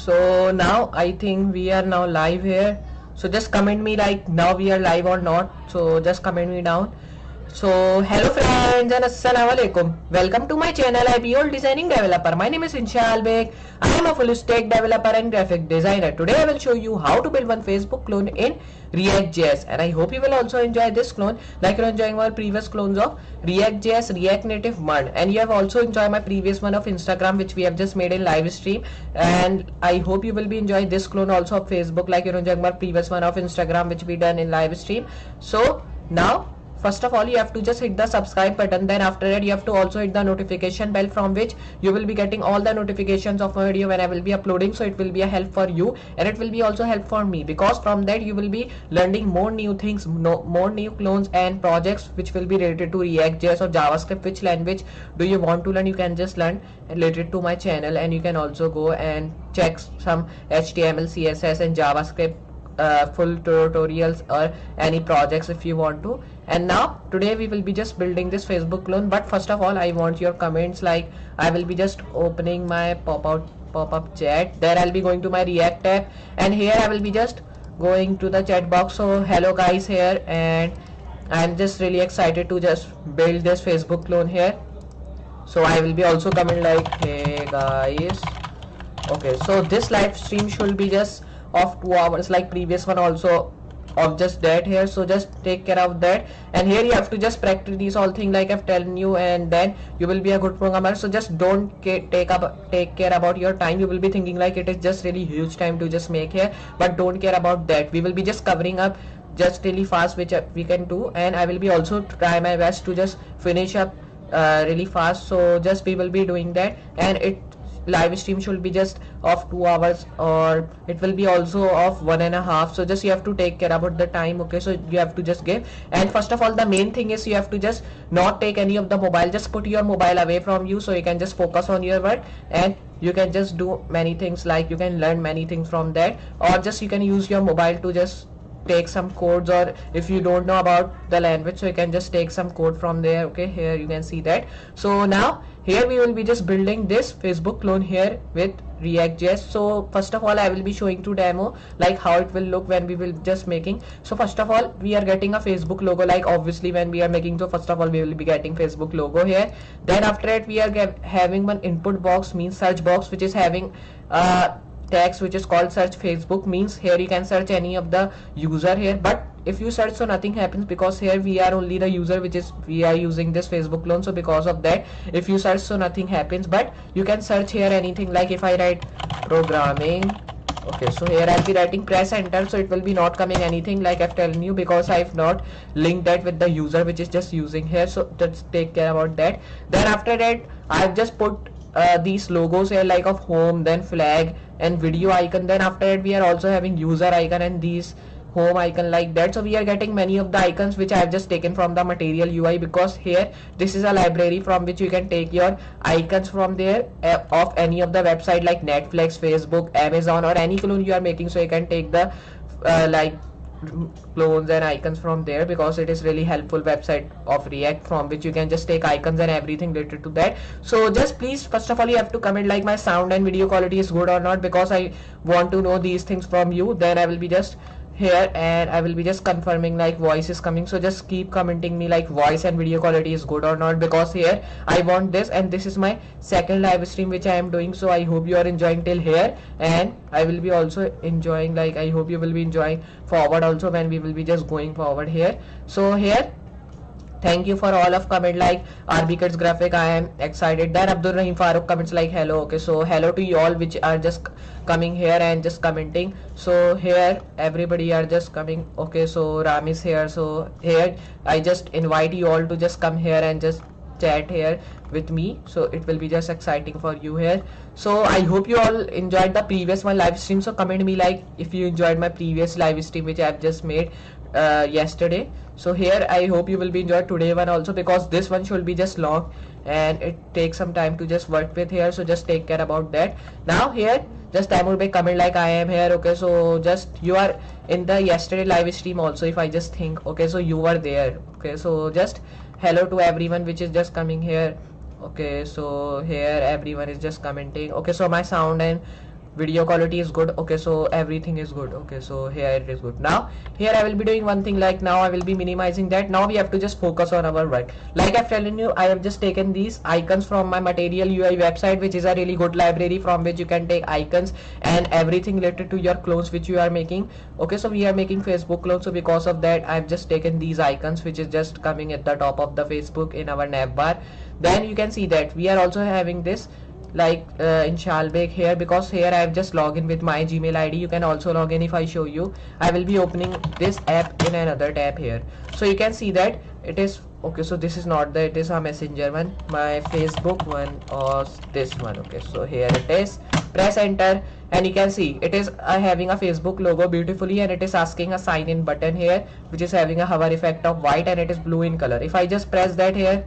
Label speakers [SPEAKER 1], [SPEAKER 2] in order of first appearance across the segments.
[SPEAKER 1] So now I think we are now live here. So just comment me like now we are live or not. So just comment me down. So hello friends and assalamu alaikum. Welcome to my channel IPL Designing Developer. My name is Inshal Beg. I am a full stack developer and graphic designer. Today I will show you how to build one Facebook clone in React.js, and I hope you will also enjoy this clone like you're enjoying our previous clones of React.js, React Native, Mud, and you have also enjoyed my previous one of Instagram which we have just made in live stream, and I hope you will be enjoying this clone also of Facebook like you're enjoying my previous one of Instagram which we done in live stream. So now first of all you have to just hit the subscribe button, then after that you have to also hit the notification bell from which you will be getting all the notifications of my video when I will be uploading. So it will be a help for you and it will be also help for me, because from that you will be learning more new things, more new clones and projects which will be related to React.js or JavaScript. Which language do you want to learn, you can just learn related to my channel, and you can also go and check some HTML, CSS and JavaScript full tutorials or any projects if you want to. And now today we will be just building this Facebook clone, but first of all I want your comments. Like I will be just opening my pop-up chat, there I'll be going to my React tab, and here I will be just going to the chat box. So hello guys here, and I'm just really excited to just build this Facebook clone here. So I will be also coming like hey guys. Okay, so this live stream should be just of 2 hours like previous one also of just that here. So just take care of that, and here you have to just practice these all things like I've telling you, and then you will be a good programmer. So just don't take care about your time. You will be thinking like it is just really huge time to just make here, but don't care about that. We will be just covering up just really fast which we can do, and I will be also try my best to just finish up really fast. So just we will be doing that, and it live stream should be just of 2 hours, or it will be also of 1.5. so just you have to take care about the time. Okay, so you have to just give, and first of all the main thing is you have to just not take any of the mobile, just put your mobile away from you so you can just focus on your work, and you can just do many things, like you can learn many things from that, or just you can use your mobile to just take some codes, or if you don't know about the language so you can just take some code from there. Okay, here you can see that. So now here we will be just building this Facebook clone here with React.js. So first of all I will be showing to demo like how it will look when we will just making. So first of all we are getting a Facebook logo, like obviously when we are making. So first of all we will be getting Facebook logo here, then after that we are having one input box, means search box, which is having text which is called search Facebook, means here you can search any of the user here, but if you search so nothing happens, because here we are only the user which is we are using this Facebook clone. So because of that if you search so nothing happens, but you can search here anything. Like if I write programming, okay, so here I'll be writing, press enter, so it will be not coming anything like I've telling you, because I've not linked that with the user which is just using here. So just take care about that. Then after that I've just put these logos here like of home, then flag and video icon. Then after that we are also having user icon and these home icon like that. So we are getting many of the icons which I have just taken from the Material UI, because here this is a library from which you can take your icons from there of any of the website like Netflix, Facebook, Amazon, or any clone you are making. So you can take the like clones and icons from there, because it is really helpful website of React from which you can just take icons and everything related to that. So just please first of all you have to comment like my sound and video quality is good or not, because I want to know these things from you. Then I will be just here and I will be just confirming like voice is coming. So just keep commenting me like voice and video quality is good or not, because here I want this, and this is my second live stream which I am doing. So I hope you are enjoying till here, and I will be also enjoying, like I hope you will be enjoying forward also when we will be just going forward here. So here thank you for all of comment like RB Kids Graphic, I am excited. Then Abdul Rahim Farooq comments like hello. Okay, so hello to you all which are just coming here and just commenting. So here everybody are just coming. Okay, so Ram is here. So here I just invite you all to just come here and just chat here with me, so it will be just exciting for you here. So I hope you all enjoyed the previous one live stream. So comment me like if you enjoyed my previous live stream which I have just made yesterday. So here I hope you will be enjoyed today one also, because this one should be just long and it takes some time to just work with here. So just take care about that. Now here just Taimur Bhai comment like I am here. Okay, so just you are in the yesterday live stream also, if I just think. Okay, so you were there. Okay, so just hello to everyone which is just coming here. Okay, so here everyone is just commenting. Okay, so my sound and video quality is good. Okay, so everything is good. Okay, so here it is good. Now here I will be doing one thing, like now I will be minimizing that. Now we have to just focus on our work. Like I've telling you, I have just taken these icons from my Material UI website, which is a really good library from which you can take icons and everything related to your clones which you are making. Okay, so we are making Facebook clones, so because of that I've just taken these icons which is just coming at the top of the Facebook in our nav bar. Then you can see that we are also having this like in Shalbake here, because here I have just logged in with my Gmail ID. You can also log in. If I show you, I will be opening this app in another tab here, so you can see that it is okay. So this is not the, it is a messenger one, my Facebook one, or this one. Okay, so here it is. Press enter and you can see it is having a Facebook logo beautifully, and it is asking a sign in button here which is having a hover effect of white, and it is blue in color. If I just press that here,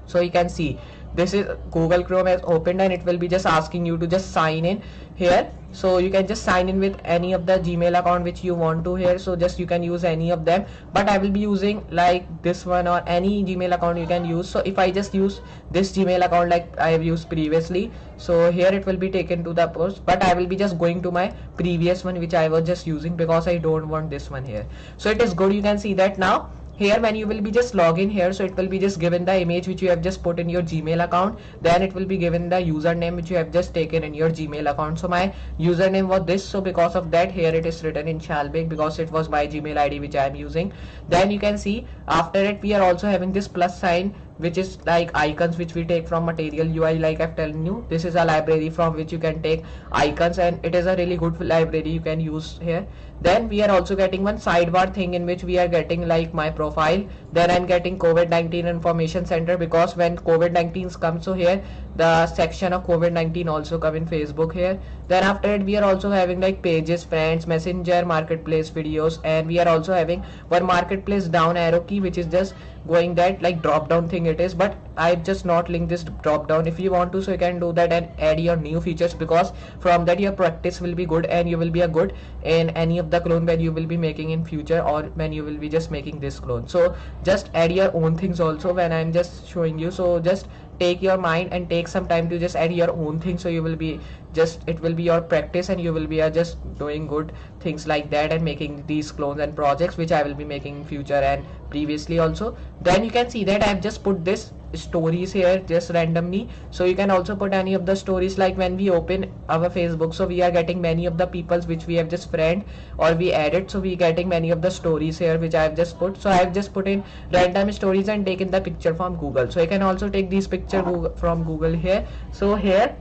[SPEAKER 1] so you can see this is Google Chrome has opened, and it will be just asking you to just sign in here. So you can just sign in with any of the Gmail account which you want to here, so just you can use any of them, but I will be using like this one or any Gmail account you can use. So if I just use this Gmail account like I have used previously, so here it will be taken to the post, but I will be just going to my previous one which I was just using because I don't want this one here. So it is good. You can see that now here when you will be just log in here, so it will be just given the image which you have just put in your Gmail account, then it will be given the username which you have just taken in your Gmail account. So my username was this, so because of that here it is written in Shalbake because it was my Gmail ID which I am using. Then you can see after it we are also having this plus sign which is like icons which we take from Material UI. Like I've telling you, this is a library from which you can take icons, and it is a really good library you can use here. Then we are also getting one sidebar thing in which we are getting like my profile. Then I'm getting COVID-19 information center, because when COVID-19 comes, so here the section of COVID-19 also come in Facebook here. Then after it we are also having like pages, friends, messenger, marketplace, videos, and we are also having one marketplace down arrow key which is just going that like drop down thing it is, but I've just not linked this drop down. If you want to, so you can do that and add your new features, because from that your practice will be good and you will be a good in any of the clone when you will be making in future, or when you will be just making this clone. So just add your own things also when I'm just showing you. So just take your mind and take some time to just add your own things, so you will be just, it will be your practice and you will be just doing good things like that and making these clones and projects which I will be making in future and previously also. Then you can see that I've just put this stories here just randomly, so you can also put any of the stories. Like when we open our Facebook, so we are getting many of the peoples which we have just friend or we added, so we getting many of the stories here which I have just put. So I have just put in random stories and taken the picture from Google. So you can also take these picture from Google here. So here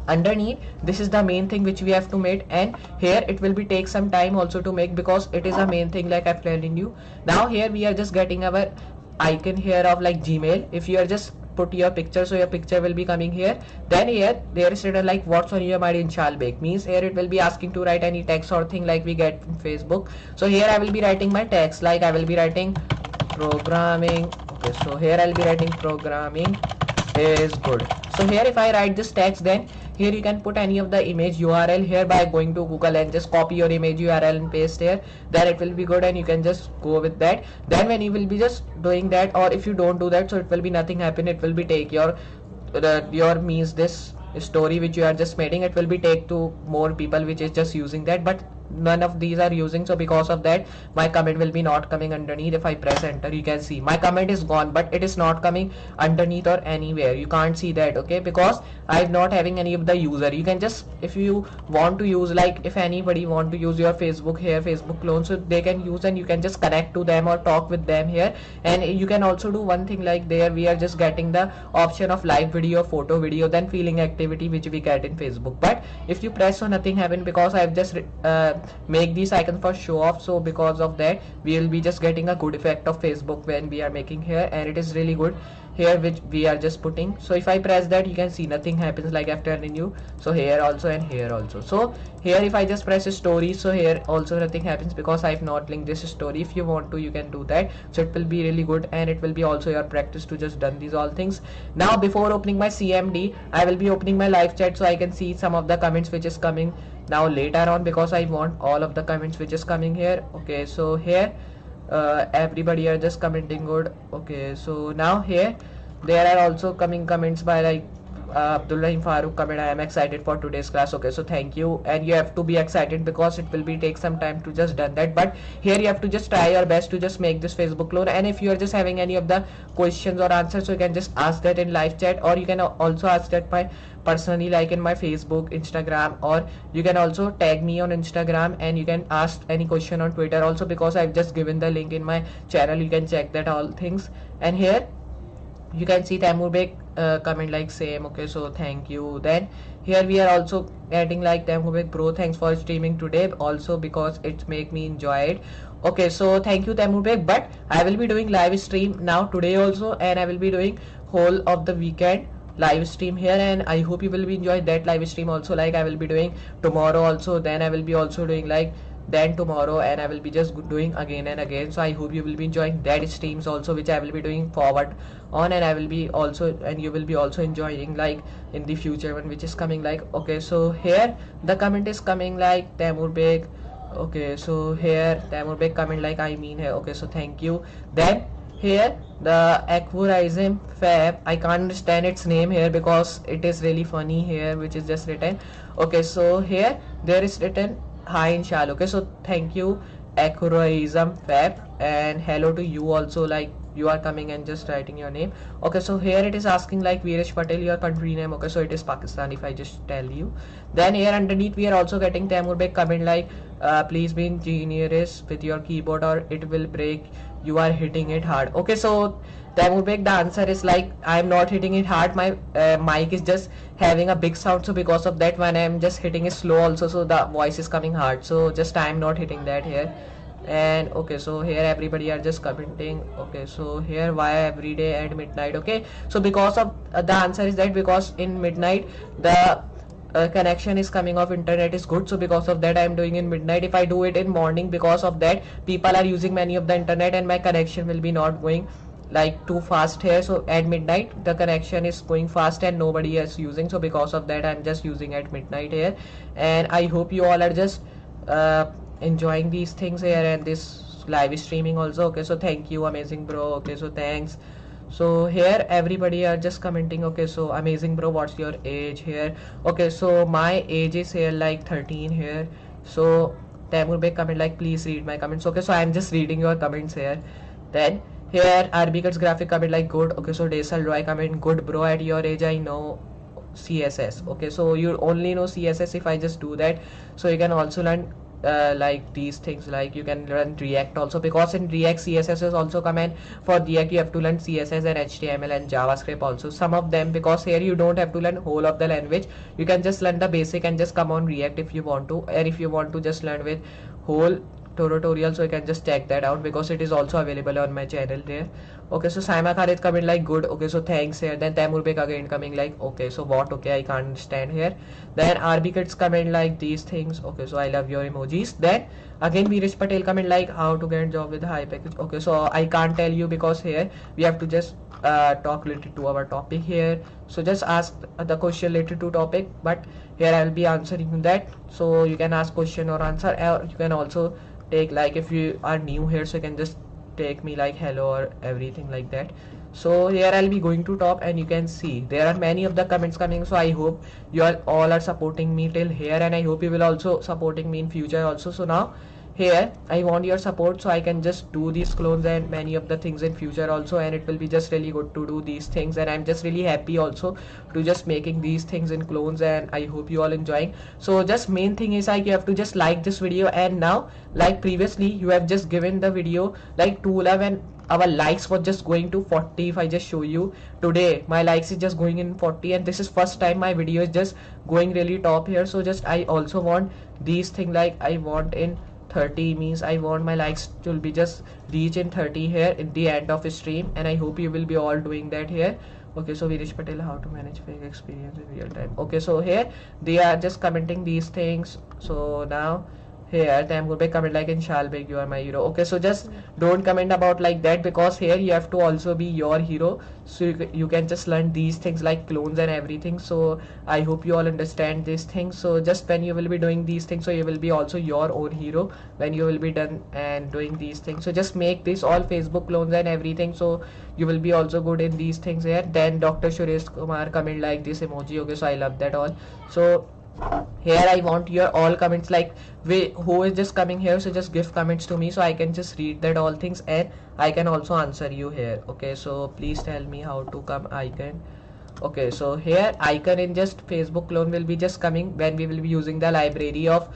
[SPEAKER 1] underneath this is the main thing which we have to make, and here it will be take some time also to make because it is a main thing like I've telling you. Now here we are just getting our icon here of like Gmail. If you are just put your picture, so your picture will be coming here. Then here there is written like what's on your mind in Shalbake, means here it will be asking to write any text or thing like we get in Facebook. So here I will be writing my text, like I will be writing programming. Okay, so here I'll be writing programming is good. So here if I write this text, then here you can put any of the image URL here by going to Google and just copy your image URL and paste here. Then it will be good and you can just go with that. Then when you will be just doing that, or if you don't do that, so it will be nothing happen. It will be take your means this story which you are just making, it will be take to more people which is just using that, but none of these are using. So because of that my comment will be not coming underneath. If I press enter, you can see my comment is gone, but it is not coming underneath or anywhere. You can't see that, okay, because I'm not having any of the user. You can just, if you want to use, like if anybody want to use your Facebook here, Facebook clone, so they can use and you can just connect to them or talk with them here. And you can also do one thing, like there we are just getting the option of live video, photo video, then feeling activity which we get in Facebook. But if you press, so nothing happen because I've just make these icons for show off. So because of that we will be just getting a good effect of Facebook when we are making here, and it is really good here which we are just putting. So if I press that, you can see nothing happens like after telling you. So here also and here also. So here if I just press a story, so here also nothing happens because I have not linked this story. If you want to, you can do that. So it will be really good and it will be also your practice to just done these all things. Now before opening my CMD, I will be opening my live chat so I can see some of the comments which is coming now later on, because I want all of the comments which is coming here. Okay, so here everybody are just commenting good. Okay, so now here there are also coming comments by like Abdul Rahim Farooq comment, I am excited for today's class. Okay, so thank you, and you have to be excited because it will be take some time to just done that, but here you have to just try your best to just make this Facebook clone. And if you are just having any of the questions or answers, so you can just ask that in live chat, or you can also ask that by personally, like in my Facebook, Instagram, or you can also tag me on Instagram, and you can ask any question on Twitter also, because I've just given the link in my channel. You can check that all things. And here you can see Taimur Beg comment like same. Okay, so thank you. Then here we are also adding like Taimur Beg bro, thanks for streaming today also because it make me enjoy it. Okay, so thank you Taimur Beg, but I will be doing live stream now today also, and I will be doing whole of the weekend live stream here, and I hope you will be enjoy that live stream also. Like I will be doing tomorrow also, then I will be also doing like then tomorrow, and I will be just doing again and again. So I hope you will be enjoying that streams also, which I will be doing forward on, and I will be also, and you will be also enjoying like in the future one which is coming like. Okay, so here the comment is coming like Taimur Beg. Okay, so here Taimur Beg comment like I mean here. Okay, so thank you. Then here the Aquarism Fab, I can't understand its name here because it is really funny here which is just written. Okay, so here there is written hi inshallah. Okay, so thank you Aquarism Fab, and hello to you also, like you are coming and just writing your name. Okay, so here it is asking like Veeresh Patel, your country name. Okay, so it is Pakistan if I just tell you. Then here underneath we are also getting Taimur Beg comment like please be generous with your keyboard or it will break, you are hitting it hard. Okay, so Taimur Beg, the answer is like I'm not hitting it hard, my mic is just having a big sound, so because of that when I'm just hitting it slow also, so the voice is coming hard, so just I'm not hitting that here. And okay, so here everybody are just commenting. Okay, so here why every day at midnight. Okay, so because of the answer is that because in midnight the connection is coming off, internet is good, so because of that I am doing in midnight. If I do it in morning, because of that people are using many of the internet and my connection will be not going like too fast here. So at midnight the connection is going fast and nobody is using, so because of that I'm just using at midnight here. And I hope you all are just enjoying these things here and this live streaming also. Okay, so thank you amazing bro. Okay, so thanks. So here everybody are just commenting. Okay, so amazing bro, what's your age here? Okay, so my age is here like 13 here. So Taimur Beg comment like please read my comments. Okay, so I'm just reading your comments here. Then here RB Cuts graphic comment like good. Okay, so Desal Roy comment good bro, at your age I know CSS. Okay, so you only know CSS if I just do that, so you can also learn like these things, like you can learn React also, because in React CSS is also command. For React you have to learn CSS and HTML and JavaScript also, some of them, because here you don't have to learn whole of the language, you can just learn the basic and just come on React if you want to. Or if you want to just learn with whole tutorial, so you can just check that out because it is also available on my channel there. Okay, so Saima Khalid comment like good. Okay, so thanks here. Then Taimur Beg again coming like okay, so what? Okay, I can't understand here. Then RB Kids comment like these things. Okay, so I love your emojis. Then again Veeresh Patel comment like how to get job with high package. Okay, so I can't tell you because here we have to just talk related to our topic here, so just ask the question related to topic, but here I will be answering that. So you can ask question or answer, or you can also take like if you are new here, so you can just take me like hello or everything like that. So here I'll be going to top and you can see there are many of the comments coming, so I hope you all are supporting me till here, and I hope you will also supporting me in future also. So now here I want your support so I can just do these clones and many of the things in future also, and it will be just really good to do these things, and I'm just really happy also to just making these things in clones, and I hope you all enjoying. So just main thing is like you have to just like this video, and now like previously you have just given the video like 211, our likes was just going to 40. If I just show you today my likes is just going in 40, and this is first time my video is just going really top here. So just I also want these thing, like I want in 30, means I want my likes to be just reach in 30 here in the end of the stream, and I hope you will be all doing that here. Okay, so Veeresh Patel, how to manage fake experience in real time. Okay, so here they are just commenting these things. So now here then would be comment like Inshalbek you are my hero. Okay, so just don't comment about like that, because here you have to also be your hero, so you can just learn these things like clones and everything. So I hope you all understand these things. So just when you will be doing these things, so you will be also your own hero when you will be done and doing these things. So just make this all Facebook clones and everything, so you will be also good in these things here. Then Dr. Suresh Kumar comment like this emoji. Okay, so I love that all. So here I want your all comments, like who is just coming here, so just give comments to me so I can just read that all things and I can also answer you here. Okay, so please tell me how to come icon. Okay, so here icon in just Facebook clone will be just coming when we will be using the library of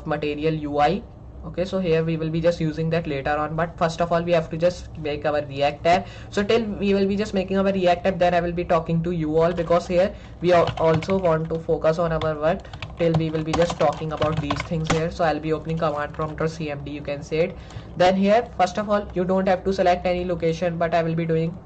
[SPEAKER 1] material UI. Okay, so here we will be just using that later on, but first of all we have to just make our React app. So till we will be just making our React app, then I will be talking to you all, because here we also want to focus on our work till we will be just talking about these things here. So I'll be opening command prompt or CMD, you can say it. Then here first of all you don't have to select any location, but I will be doing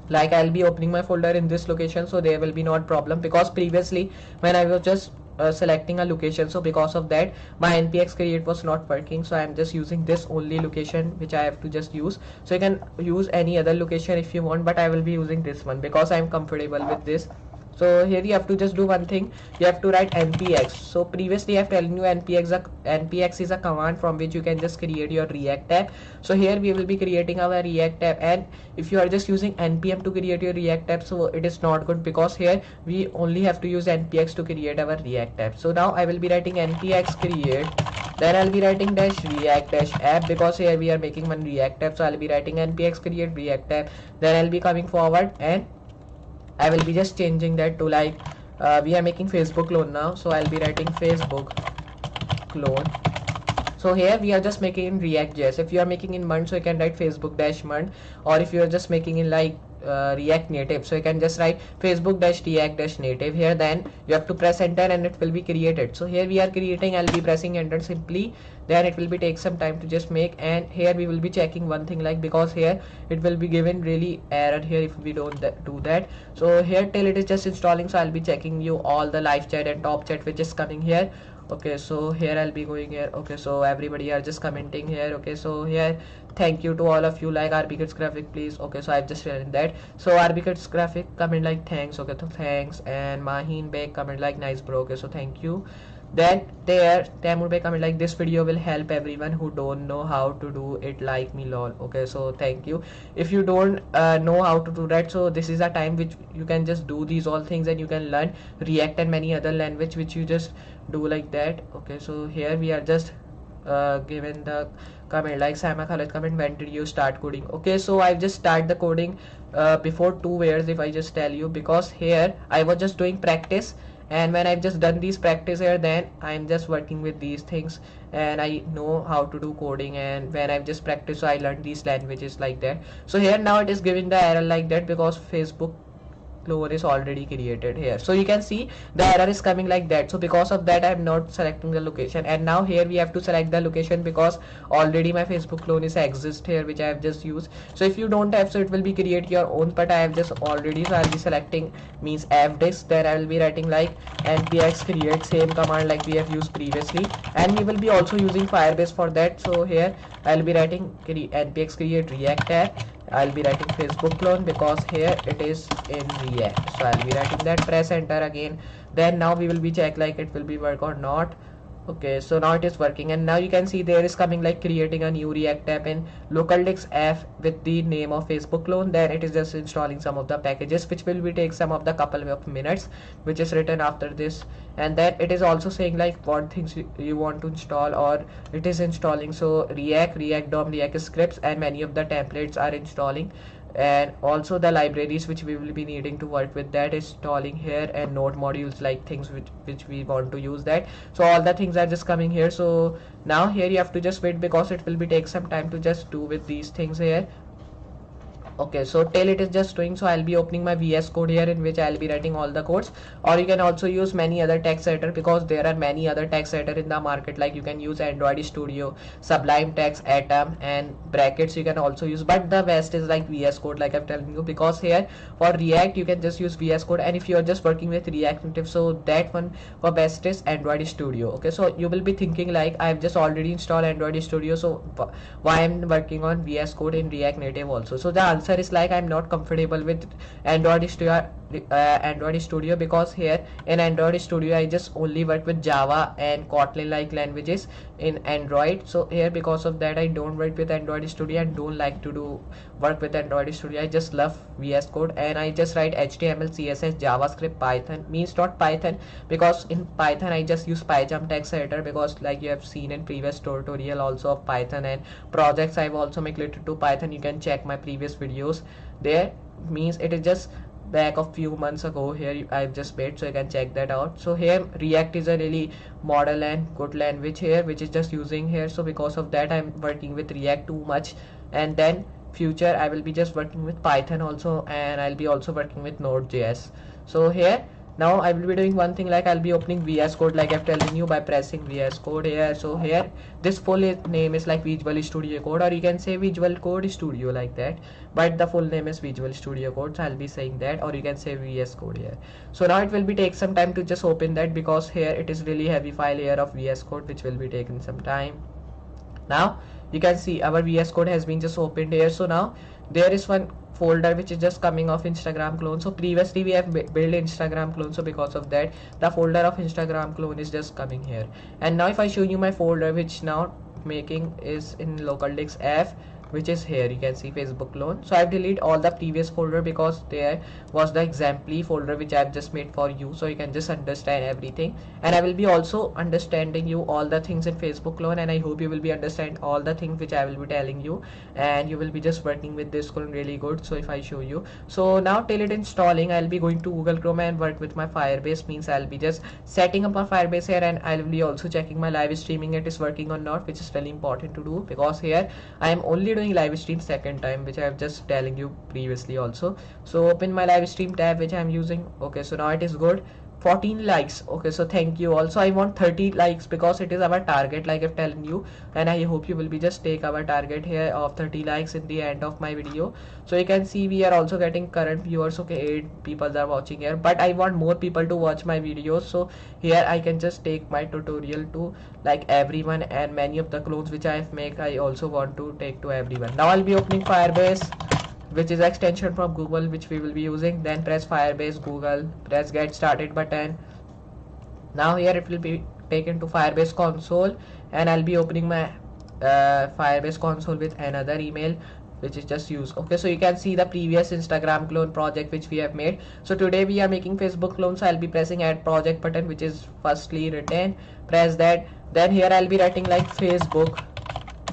[SPEAKER 1] like I'll be opening my folder in this location, so there will be not problem, because previously when I was just selecting a location, so because of that my npx create was not working, so I'm just using this only location which I have to just use. So you can use any other location if you want, but I will be using this one because I'm comfortable with this. So here you have to just do one thing, you have to write npx. So previously I have told you npx is a command from which you can just create your React app. So here we will be creating our React app, and if you are just using npm to create your React app, so it is not good, because here we only have to use npx to create our React app. So now I will be writing npx create, then I'll be writing dash react dash app, because here we are making one React app. So I'll be writing npx create React app, then I'll be coming forward and I will be just changing that to like we are making Facebook clone now, so I'll be writing Facebook clone. So here we are just making in React.js. If you are making in Mund, so you can write Facebook dash Mund, or if you are just making in like React Native, so you can just write Facebook dash React dash Native here. Then you have to press enter and it will be created. So here we are creating, I'll be pressing enter simply, then it will be take some time to just make, and here we will be checking one thing, like because here it will be given really error here if we don't do that. So here till it is just installing, so I'll be checking you all the live chat and top chat which is coming here. Okay, so here I'll be going here. Okay, so everybody are just commenting here. Okay, so here thank you to all of you, like RBKids graphic please. Okay, so I've just written that. So RBKids graphic comment like thanks. Okay, so thanks. And Mahin Beg comment like nice bro. Okay, so thank you. Then there Tamur Beg comment like this video will help everyone who don't know how to do it like me lol. Okay, so thank you. If you don't know how to do that, so this is a time which you can just do these all things and you can learn React and many other language which you just do like that. Okay, so here we are just given the comment like Sama Khaled comment when did you start coding. Okay, so I've just started the coding before 2 years if I just tell you, because here I was just doing practice, and when I've just done these practice here, then I'm just working with these things and I know how to do coding, and when I've just practiced, so I learned these languages like that. So here now it is giving the error like that because Facebook clone is already created here. So you can see the error is coming like that. So because of that I'm not selecting the location, and now here we have to select the location because already my Facebook clone is exist here which I have just used. So if you don't have, so it will be create your own, but I have just already, so I'll be selecting means fdisk, then I will be writing like npx create, same command like we have used previously, and we will be also using Firebase for that. So here I'll be writing npx create React app, I'll be writing Facebook clone because here it is in React. So I'll be writing that, press enter again. Then now we will be check like it will be work or not. Okay, so now it is working, and now you can see there is coming like creating a new React app in local disk f with the name of Facebook clone. Then it is just installing some of the packages which will be take some of the couple of minutes, which is written after this. And then it is also saying like what things you want to install, or it is installing. So React DOM, React scripts, and many of the templates are installing, and also the libraries which we will be needing to work with that is installing here, and node modules like things which we want to use that. So all the things are just coming here. So now here you have to just wait because it will be take some time to just do with these things here. Okay, so till it is just doing, so I'll be opening my VS Code here, in which I'll be writing all the codes. Or you can also use many other text editor, because there are many other text editor in the market. Like you can use Android Studio, Sublime Text, Atom, and brackets you can also use, but the best is like VS Code, like I'm telling you, because here for React you can just use VS Code, and if you are just working with React Native, so that one for best is Android Studio. Okay, so you will be thinking like I've just already installed Android Studio, so why I'm working on VS Code in React Native also? So the answer is like I'm not comfortable with Android Studio. Android Studio, because here in Android Studio I just only work with Java and Kotlin like languages in Android. So here because of that I don't work with Android Studio and don't like to do work with Android Studio. I just love VS Code, and I just write HTML, CSS, JavaScript, Python. Means not Python, because in Python I just use PyCharm text editor, because like you have seen in previous tutorial also of Python and projects I've also made related to Python. You can check my previous videos there. Means it is just back a few months ago here I've just made, so you can check that out. So here React is a really model and good language here, which is just using here. So because of that I'm working with React too much, and then future I will be just working with Python also, and I'll be also working with Node.js. So here now I will be doing one thing, like I'll be opening VS Code like I'm telling you by pressing VS Code here. So here this full name is like Visual Studio Code, or you can say Visual Code Studio like that, but the full name is Visual Studio Code, so I'll be saying that, or you can say VS Code here. So now it will be take some time to just open that, because here it is really heavy file here of VS Code, which will be taking some time. Now you can see our VS Code has been just opened here. So now there is one folder which is just coming off Instagram clone. So previously we have built Instagram clone, so because of that the folder of Instagram clone is just coming here. And now if I show you my folder, which now making is in local disk F, which is here, you can see Facebook clone. So I've deleted all the previous folder, because there was the example folder which I've just made for you, so you can just understand everything. And I will be also understanding you all the things in Facebook clone, and I hope you will be understand all the things which I will be telling you, and you will be just working with this clone really good. So if I show you, so now till it installing, I'll be going to Google Chrome and work with my Firebase. Means I'll be just setting up my Firebase here, and I'll be also checking my live streaming it is working or not, which is really important to do, because here I am only doing live stream second time, which I have just telling you previously also. So open my live stream tab which I am using. Okay, so now it is good. 14 likes. Okay, so thank you. Also I want 30 likes, because it is our target, like I've telling you, and I hope you will be just take our target here of 30 likes in the end of my video. So you can see we are also getting current viewers. Okay, 8 people are watching here, but I want more people to watch my videos, so here I can just take my tutorial to like everyone, and many of the clones which I have make I also want to take to everyone. Now I'll be opening Firebase, which is extension from Google, which we will be using. Then press Firebase Google, press get started button. Now here it will be taken to Firebase console, and I'll be opening my Firebase console with another email, which is just use. Okay, so you can see the previous Instagram clone project which we have made. So today we are making Facebook clone, so I'll be pressing add project button, which is firstly written. Press that. Then here I'll be writing like Facebook.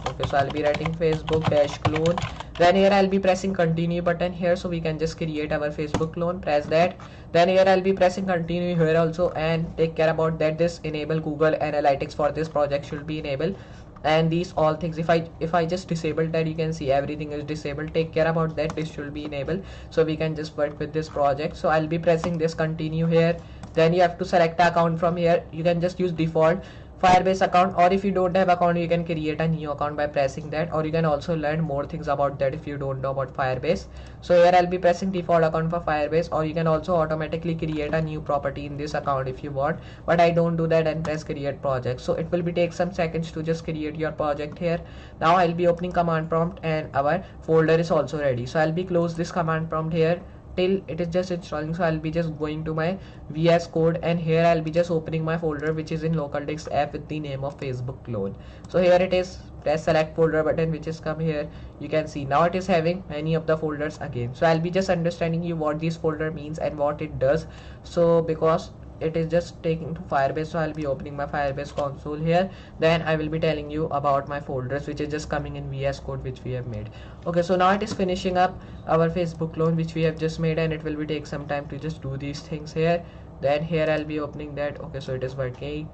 [SPEAKER 1] Okay, so I'll be writing Facebook dash clone. Then here I'll be pressing continue button here, so we can just create our Facebook clone. Press that. Then here I'll be pressing continue here also, and take care about that this enable Google Analytics for this project should be enabled, and these all things, if I just disable that, you can see everything is disabled. Take care about that this should be enabled, so we can just work with this project. So I'll be pressing this continue here. Then you have to select the account from here. You can just use default Firebase account, or if you don't have account, you can create a new account by pressing that, or you can also learn more things about that if you don't know about Firebase. So here I'll be pressing default account for Firebase, or you can also automatically create a new property in this account if you want, but I don't do that, and press create project. So it will be take some seconds to just create your project here. Now I'll be opening command prompt, and our folder is also ready. So I'll be close this command prompt here till it is just installing. So I'll be just going to my VS Code, and here I'll be just opening my folder which is in local disk F with the name of Facebook clone. So here it is. Press select folder button, which is come here. You can see now it is having many of the folders again. So I'll be just understanding you what this folder means and what it does. So because it is just taking to Firebase, so I'll be opening my Firebase console here. Then I will be telling you about my folders which is just coming in VS Code which we have made. Okay, so now it is finishing up our Facebook clone which we have just made, and it will be take some time to just do these things here. Then here I'll be opening that. Okay, so it is working.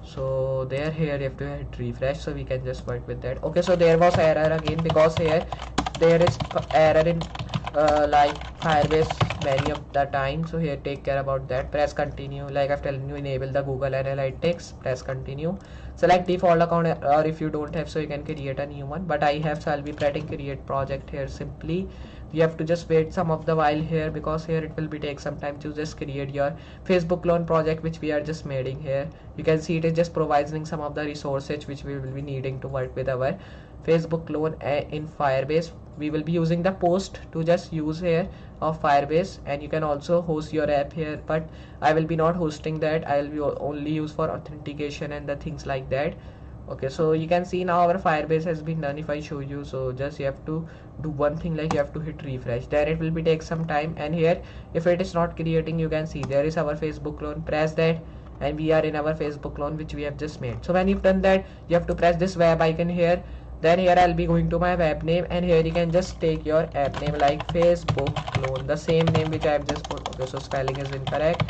[SPEAKER 1] So there, here you have to hit refresh, so we can just work with that. Okay, so there was error again, because here there is error in like Firebase many of the time. So here take care about that. Press continue. Like I've telling you, enable the Google Analytics. Press continue. Select default account, or if you don't have, so you can create a new one, but I have, so I'll be pressing create project here. Simply you have to just wait some of the while here, because here it will be take some time to just create your Facebook clone project, which we are just making here. You can see it is just providing some of the resources which we will be needing to work with our Facebook clone in Firebase. We will be using the post to just use here of Firebase, and you can also host your app here, but I will be not hosting that. I will be only use for authentication and the things like that. Okay, so you can see now our Firebase has been done. If I show you, so just you have to do one thing, like you have to hit refresh, then it will be take some time. And here if it is not creating, you can see there is our Facebook clone. Press that and we are in our Facebook clone which we have just made. So when you've done that, you have to press this web icon here. Then here I'll be going to my web name, and here you can just take your app name like Facebook clone, the same name which I have just put. Okay, so spelling is incorrect,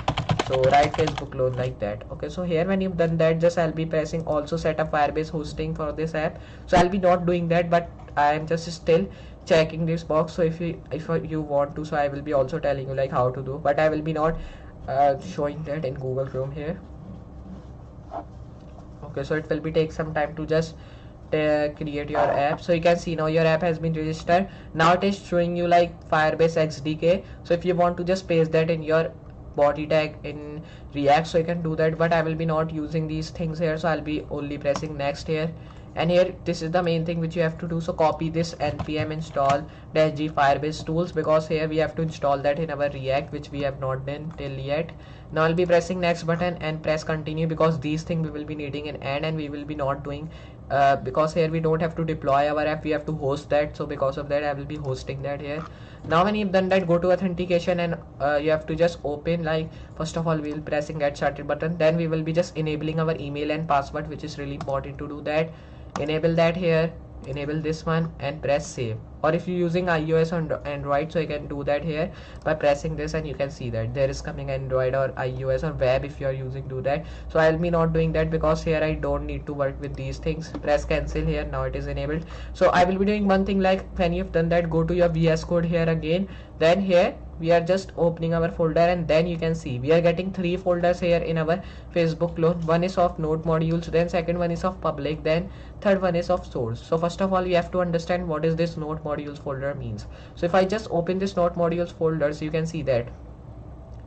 [SPEAKER 1] so write Facebook clone like that. Okay, so here when you've done that, just I'll be pressing also set up Firebase hosting for this app. So I'll be not doing that, but I am just still checking this box. So if you want to, so I will be also telling you like how to do, but I will be not showing that in Google Chrome here. Okay, so it will be take some time to just create your app. So you can see now your app has been registered. Now it is showing you like Firebase XDK. So if you want to just paste that in your body tag in React, so you can do that, but I will be not using these things here, so I'll be only pressing next here. And here this is the main thing which you have to do. So copy this npm install -g Firebase tools, because here we have to install that in our React, which we have not done till yet. Now I'll be pressing next button and press continue, because these things we will be needing in end, and we will be not doing because here we don't have to deploy our app, we have to host that. So because of that I will be hosting that here. Now when you've done that, go to authentication, and you have to just open, like first of all we will pressing get started button, then we will be just enabling our email and password, which is really important to do that. Enable that here, enable this one and press save. Or if you're using iOS or Android, so you can do that here by pressing this, and you can see that there is coming Android or iOS or web if you are using, do that. So I'll be not doing that, because here I don't need to work with these things. Press cancel here. Now it is enabled. So I will be doing one thing, like when you've done that, go to your VS Code here again. Then here we are just opening our folder, and then you can see we are getting 3 folders here in our Facebook clone. One is of node modules, then second one is of public, then third one is of source. So first of all we have to understand what is this node modules folder means. So if I just open this node modules folders, you can see that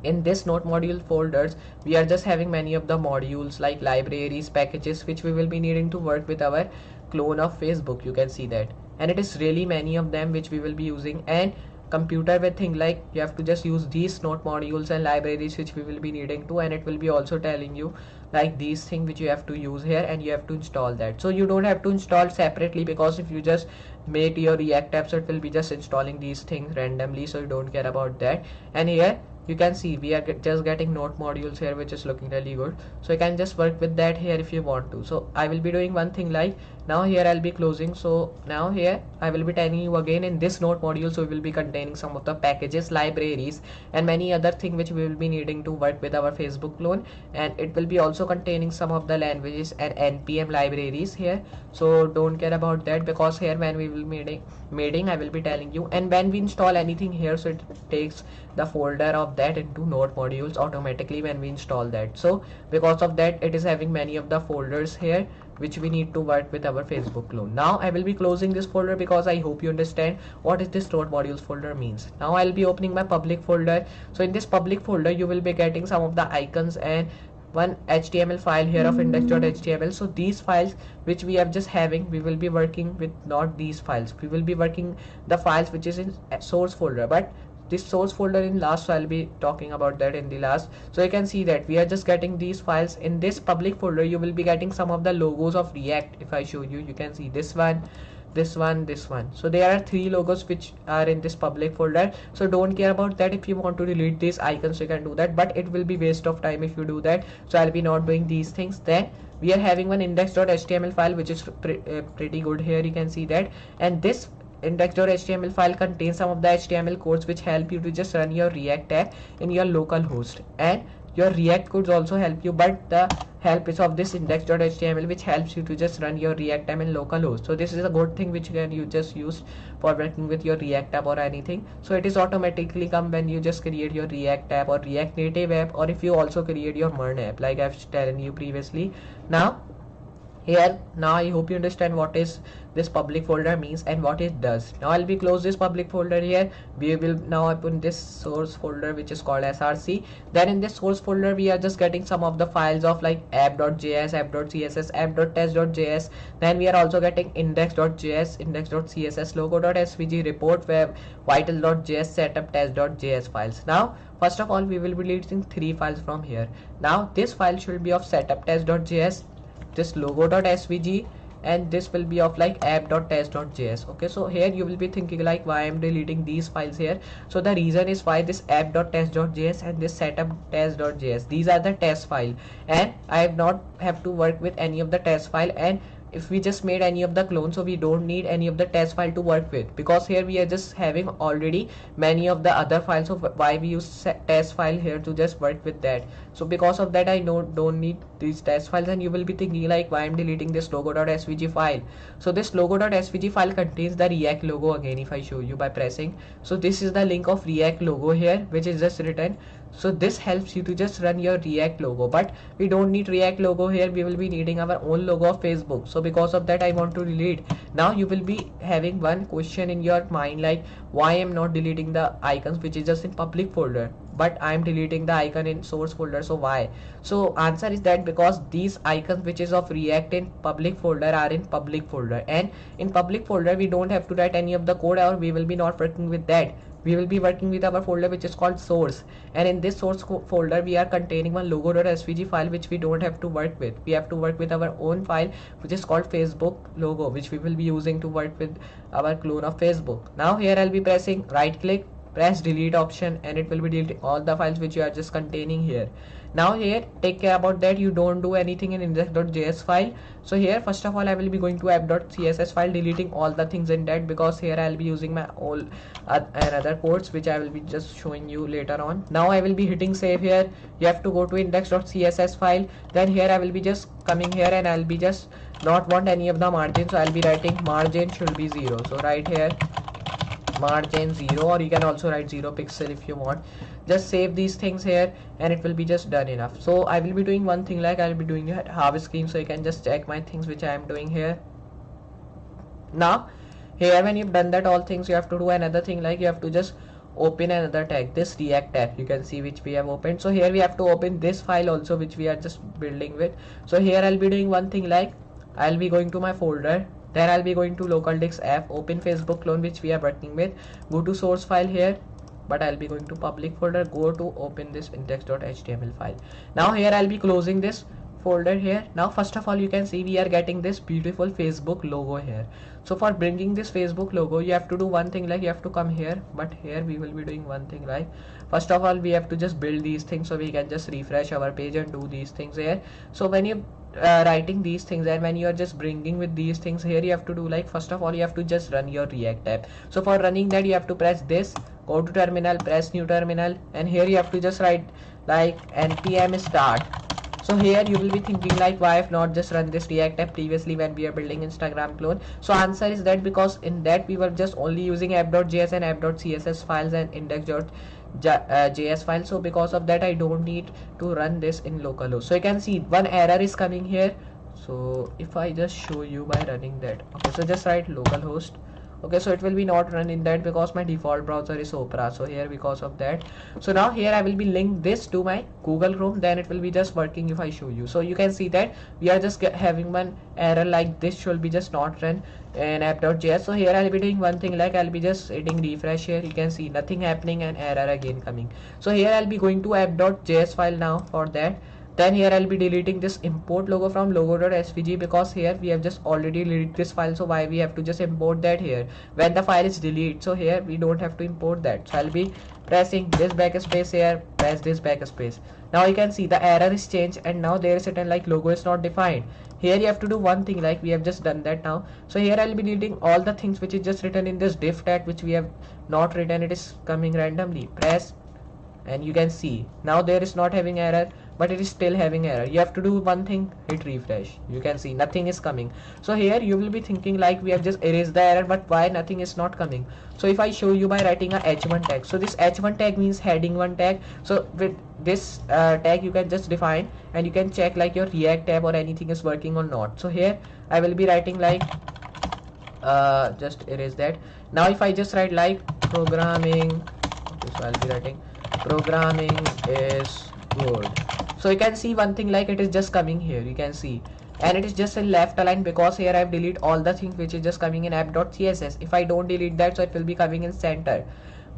[SPEAKER 1] in this node module folders we are just having many of the modules like libraries, packages, which we will be needing to work with our clone of Facebook. You can see that, and it is really many of them which we will be using. And computer with thing, like you have to just use these node modules and libraries which we will be needing to, and it will be also telling you like these things which you have to use here, and you have to install that. So you don't have to install separately, because if you just make your React app, so it will be just installing these things randomly, so you don't care about that. And here you can see we are just getting node modules here, which is looking really good. So you can just work with that here if you want to. So I will be doing one thing, like now here I'll be closing. So now here I will be telling you again, in this node module, so we will be containing some of the packages, libraries, and many other things which we will be needing to work with our Facebook clone. And it will be also containing some of the languages and npm libraries here. So don't care about that, because here when we will be mating, I will be telling you. And when we install anything here, so it takes the folder of that into node modules automatically when we install that. So because of that, it is having many of the folders here which we need to work with our Facebook clone. Now I will be closing this folder, because I hope you understand what is this node modules folder means. Now I'll be opening my public folder. So in this public folder you will be getting some of the icons and one HTML file here of index.html. So these files which we have just having, we will be working with not these files, we will be working the files which is in source folder. But this source folder in last, so I'll be talking about that in the last. So you can see that we are just getting these files in this public folder. You will be getting some of the logos of React. If I show you, you can see this one, this one, this one. So there are 3 logos which are in this public folder. So don't care about that. If you want to delete these icons, you can do that, but it will be waste of time if you do that. So I'll be not doing these things. Then we are having one index.html file which is pretty good here. You can see that, and this index.html file contains some of the HTML codes which help you to just run your React app in your local host. And your React could also help you, but the help is of this index.html, which helps you to just run your React app in localhost. So this is a good thing which you just use for working with your React app or anything. So it is automatically come when you just create your React app or React Native app, or if you also create your MERN app like I've telling you previously. Now here, now I hope you understand what is this public folder means and what it does. Now I'll be close this public folder here. We will now open this source folder which is called src. Then in this source folder we are just getting some of the files of like app.js, app.css, app.test.js. Then we are also getting index.js, index.css, logo.svg, report web, vital.js, setup test.js files. Now first of all we will be deleting 3 files from here. Now this file should be of setup test.js, this logo.svg, and this will be of like app.test.js. okay, so here you will be thinking like why I'm deleting these files here. So the reason is why this app.test.js and this setup test.js, these are the test file, and I have not have to work with any of the test file, and if we just made any of the clones, so we don't need any of the test file to work with, because here we are just having already many of the other files. So why we use test file here to just work with that. So because of that I don't need these test files, and you will be thinking like why I'm deleting this logo.svg file. So this logo.svg file contains the React logo again. If I show you by pressing, so this is the link of React logo here which is just written. So this helps you to just run your React logo, but we don't need React logo here. We will be needing our own logo of Facebook. So because of that I want to delete. Now you will be having one question in your mind like why I'm not deleting the icons which is just in public folder, but I'm deleting the icon in source folder. So why? So answer is that because these icons which is of React in public folder are in public folder, and in public folder we don't have to write any of the code, or we will be not working with that. We will be working with our folder which is called source, and in this source folder we are containing one logo.svg file which we don't have to work with. We have to work with our own file which is called Facebook logo, which we will be using to work with our clone of Facebook. Now here I'll be pressing right click, press delete option, and it will be deleting all the files which you are just containing here. Now here take care about that you don't do anything in index.js file. So here first of all I will be going to app.css file, deleting all the things in that, because here I'll be using my all another codes which I will be just showing you later on. Now I will be hitting save here. You have to go to index.css file. Then here I will be just coming here, and I'll be just not want any of the margin, so I'll be writing margin should be 0. So right here margin 0, or you can also write 0 pixel if you want. Just save these things here and it will be just done enough. So I will be doing one thing like I'll be doing a half screen, so you can just check my things which I am doing here. Now here when you've done that all things, you have to do another thing like you have to just open another tag, this React tab you can see which we have opened. So here we have to open this file also which we are just building with. So here I'll be doing one thing like I'll be going to my folder, then I'll be going to local disk app, open Facebook clone which we are working with, go to source file here, but I'll be going to public folder, go to open this index.html file. Now here I'll be closing this folder here. Now first of all you can see we are getting this beautiful Facebook logo here. So for bringing this Facebook logo you have to do one thing like you have to come here, but here we will be doing one thing like first of all we have to just build these things, so we can just refresh our page and do these things here. So when you writing these things and when you are just bringing with these things here, you have to do like first of all you have to just run your React app. So for running that you have to press this, go to terminal, press new terminal, and here you have to just write like npm start. So here you will be thinking like why I've not just run this React app previously when we are building Instagram clone. So answer is that because in that we were just only using app.js and app.css files and index.js files. So because of that I don't need to run this in localhost. So you can see one error is coming here. So if I just show you by running that, okay, so just write localhost. Okay, so it will be not run in that because my default browser is Opera. So here because of that, so now here I will be link this to my Google Chrome, then it will be just working if I show you. So you can see that we are just having one error like this should be just not run in app.js. So here I'll be doing one thing like I'll be just hitting refresh here, you can see nothing happening and error again coming. So here I'll be going to app.js file now for that. Then here I'll be deleting this import logo from logo.svg because here we have just already deleted this file. So why we have to just import that here when the file is deleted. So here we don't have to import that. So I'll be pressing this backspace here, press this backspace. Now you can see the error is changed and now there is written like logo is not defined. Here you have to do one thing like we have just done that now. So here I'll be deleting all the things which is just written in this div tag which we have not written, it is coming randomly. Press and you can see now there is not having error, but it is still having error. You have to do one thing, hit refresh. You can see nothing is coming. So here you will be thinking like we have just erased the error, but why nothing is not coming? So if I show you by writing a h1 tag, so this h1 tag means heading 1 tag. So with this tag you can just define and you can check like your React tab or anything is working or not. So here I will be writing like just erase that. Now if I just write like programming, okay, so I'll be writing programming is good. So you can see one thing like it is just coming here, you can see, and it is just in left align because here I've deleted all the things which is just coming in app.css. If I don't delete that, so it will be coming in center,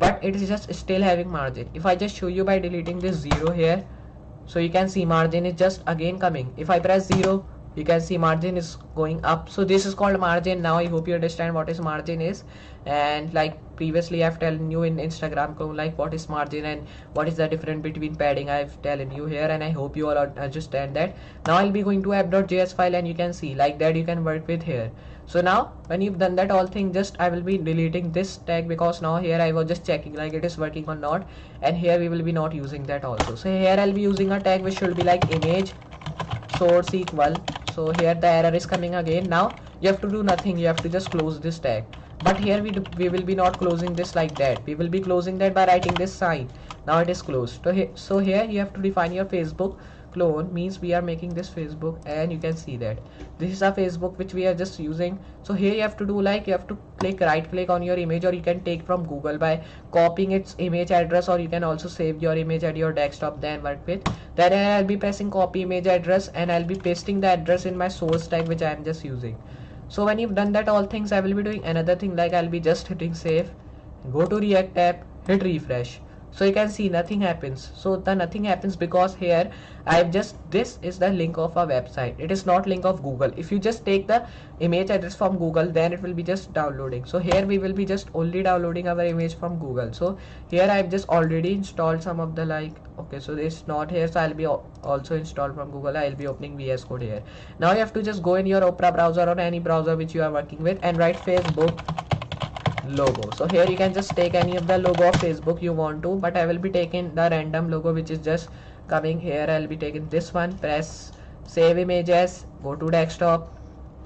[SPEAKER 1] but it is just still having margin. If I just show you by deleting this 0 here, so you can see margin is just again coming. If I press 0, you can see margin is going up. So this is called margin. Now I hope you understand what is margin is, and like previously I've telling you in Instagram like what is margin and what is the difference between padding. I've telling you here, and I hope you all understand that. Now I'll be going to app.js file, and you can see like that you can work with here. So now when you've done that all thing, just I will be deleting this tag because now here I was just checking like it is working or not, and here we will be not using that also. So here I'll be using a tag which should be like image source equal. So here the error is coming again. Now you have to do nothing, you have to just close this tag, but here we will be not closing this like that. We will be closing that by writing this sign. Now it is closed. So here you have to define your Facebook clone, means we are making this Facebook, and you can see that this is a Facebook which we are just using. So here you have to do like you have to right click on your image, or you can take from Google by copying its image address, or you can also save your image at your desktop, then work with. Then I'll be pressing copy image address, and I'll be pasting the address in my source tag which I am just using. So when you've done that all things, I will be doing another thing like I'll be just hitting save, go to React tab, hit refresh. So you can see nothing happens. So the nothing happens because here I've just, this is the link of a website, it is not link of Google. If you just take the image address from Google, then it will be just downloading. So here we will be just only downloading our image from Google. So here I've just already installed some of the like, okay, so it's not here, so I'll be also installed from Google. I'll be opening VS Code here. Now you have to just go in your Opera browser or any browser which you are working with and write Facebook logo. So here you can just take any of the logo of Facebook you want to, but I will be taking the random logo which is just coming here. I'll be taking this one, press save images, go to desktop,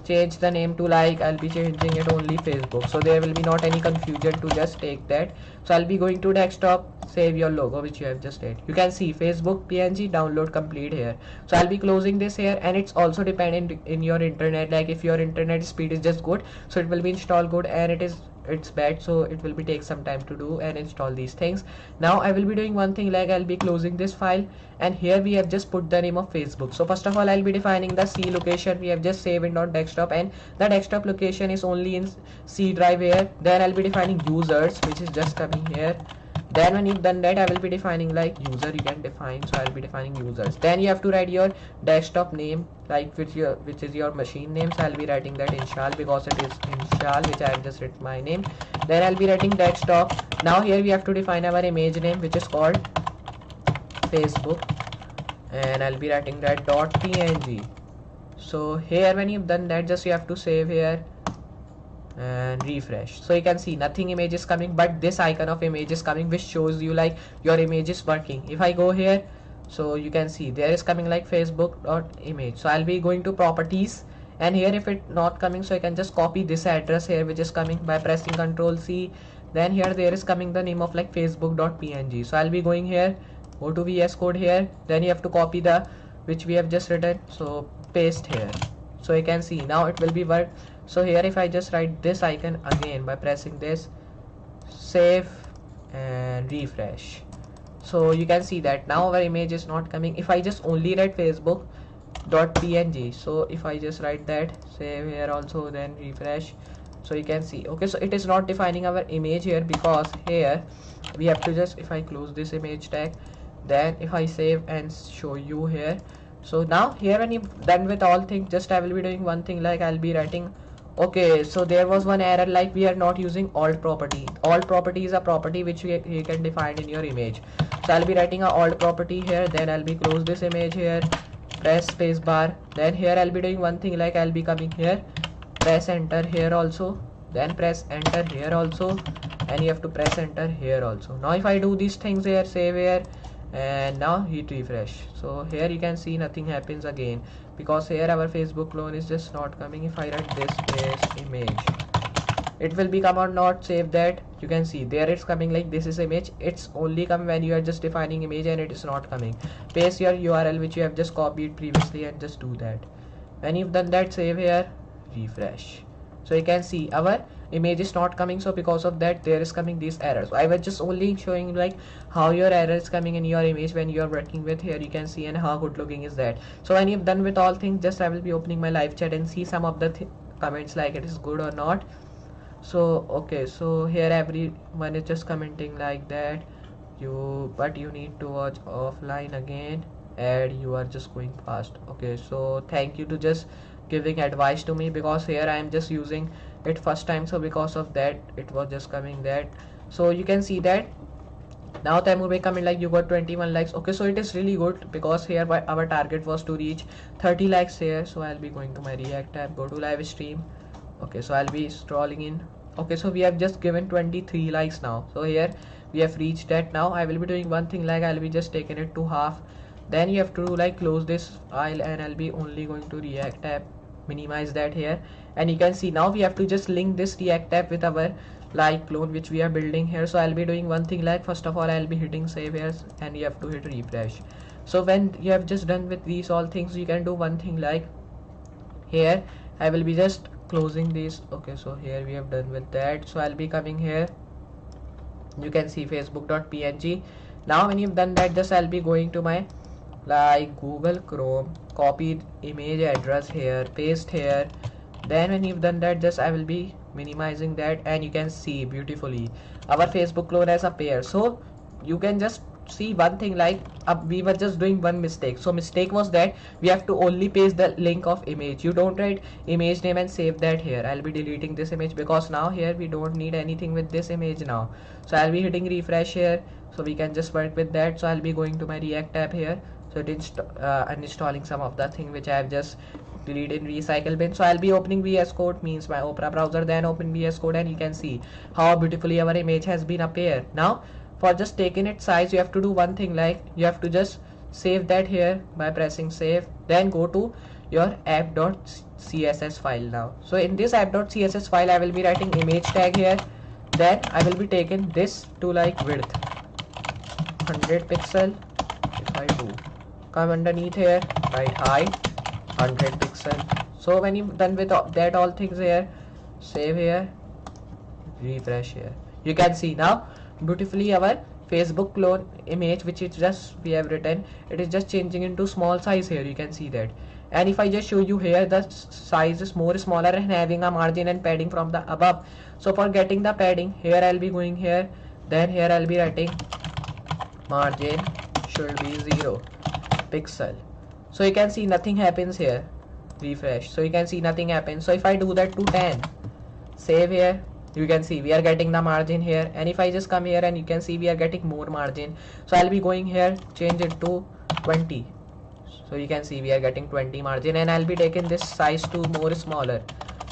[SPEAKER 1] change the name to like, I'll be changing it only Facebook, so there will be not any confusion to just take that. So I'll be going to desktop, save your logo which you have just did. You can see Facebook PNG download complete here. So I'll be closing this here, and it's also dependent in your internet, like if your internet speed is just good, so it will be installed good, and it's bad, so it will be take some time to do and install these things. Now I will be doing one thing like I'll be closing this file, and here we have just put the name of Facebook. So first of all I'll be defining the C location we have just saved in .desktop, and the desktop location is only in C drive here. Then I'll be defining users, which is just coming here. Then when you've done that, I will be defining like user, you can define, so I'll be defining users. Then you have to write your desktop name, like which is your machine name. So I'll be writing that Inshal because it is Inshal, which I have just written my name. Then I'll be writing desktop. Now here we have to define our image name, which is called Facebook, and I'll be writing that .png. So here when you've done that, just you have to save here and refresh. So you can see nothing image is coming, but this icon of image is coming, which shows you like your image is working. If I go here, so you can see there is coming like Facebook.image. So I'll be going to properties, and here if it not coming, so I can just copy this address here which is coming by pressing Ctrl C. Then here there is coming the name of like Facebook.png. So I'll be going here, go to VS Code here, then you have to copy the which we have just written, so paste here. So you can see now it will be work. So here if I just write this icon again by pressing this, save and refresh, so you can see that now our image is not coming. If I just only write Facebook.png, so if I just write that, save here also, then refresh, so you can see, okay, so it is not defining our image here because here we have to just, if I close this image tag, then if I save and show you here, so now here when you've done with all things, just I will be doing one thing like I'll be writing, okay, so there was one error like we are not using alt property. Alt property is a property which you can define in your image. So I'll be writing a alt property here, then I'll be close this image here, press space bar. Then here I'll be doing one thing like I'll be coming here, press enter here also, then press enter here also, and you have to press enter here also. Now if I do these things here, save here, and now hit refresh. So here you can see nothing happens again, because here our Facebook clone is just not coming. If I write this is image, it will become or not. Save that. You can see there it's coming like this is image. It's only come when you are just defining image and it is not coming. Paste your URL which you have just copied previously and just do that. When you've done that, save here, refresh. So you can see our image is not coming, so because of that there is coming these errors. I was just only showing like how your error is coming in your image when you are working with. Here you can see and how good looking is that. So when you've done with all things, just I will be opening my live chat and see some of the comments like it is good or not. So okay, so here everyone is just commenting like that but you need to watch offline again, and you are just going fast. Okay, so thank you to just giving advice to me, because here I am just using it first time, so because of that it was just coming that. So you can see that now Taimur Bhai comment like you got 21 likes. Okay, so it is really good, because here our target was to reach 30 likes here. So I'll be going to my React tab, go to live stream. Okay, so I'll be scrolling in. Okay, so we have just given 23 likes now. So here we have reached that. Now I will be doing one thing, like I'll be just taking it to half. Then you have to like close this file, and I'll be only going to React tab, minimize that here, and you can see now we have to just link this React tab with our like clone which we are building here. So I'll be doing one thing, like first of all I'll be hitting save here, and you have to hit refresh. So when you have just done with these all things, you can do one thing, like here I will be just closing this. Okay, so here we have done with that. So I'll be coming here, you can see facebook.png. now when you've done that, just I'll be going to my like Google Chrome, copy image address here, paste here. Then when you've done that, just I will be minimizing that, and you can see beautifully our Facebook clone has appeared. So you can just see one thing, like we were just doing one mistake. So mistake was that we have to only paste the link of image. You don't write image name and save that here. I'll be deleting this image, because now here we don't need anything with this image now. So I'll be hitting refresh here, so we can just work with that. So I'll be going to my React tab here. So it is uninstalling some of the thing which I have just deleted in recycle bin. So I'll be opening VS Code, means my Opera browser, then open VS Code, and you can see how beautifully our image has been appeared. Now for just taking its size, you have to do one thing, like you have to just save that here by pressing save, then go to your app.css file now. So in this app.css file I will be writing image tag here, then I will be taking this to like width 100 pixel. If I do come underneath here, write height 100 pixel. So when you've done with that all things here, save here, refresh here, you can see now beautifully our Facebook clone image which is just we have written, it is just changing into small size here, you can see that. And if I just show you here, the size is more smaller and having a margin and padding from the above. So for getting the padding, here I'll be going here, then here I'll be writing margin should be 0 pixel. So you can see nothing happens here, refresh, so you can see nothing happens. So if I do that to 10, save here, you can see we are getting the margin here. And if I just come here, and you can see we are getting more margin. So I'll be going here, change it to 20. So you can see we are getting 20 margin, and I'll be taking this size to more smaller,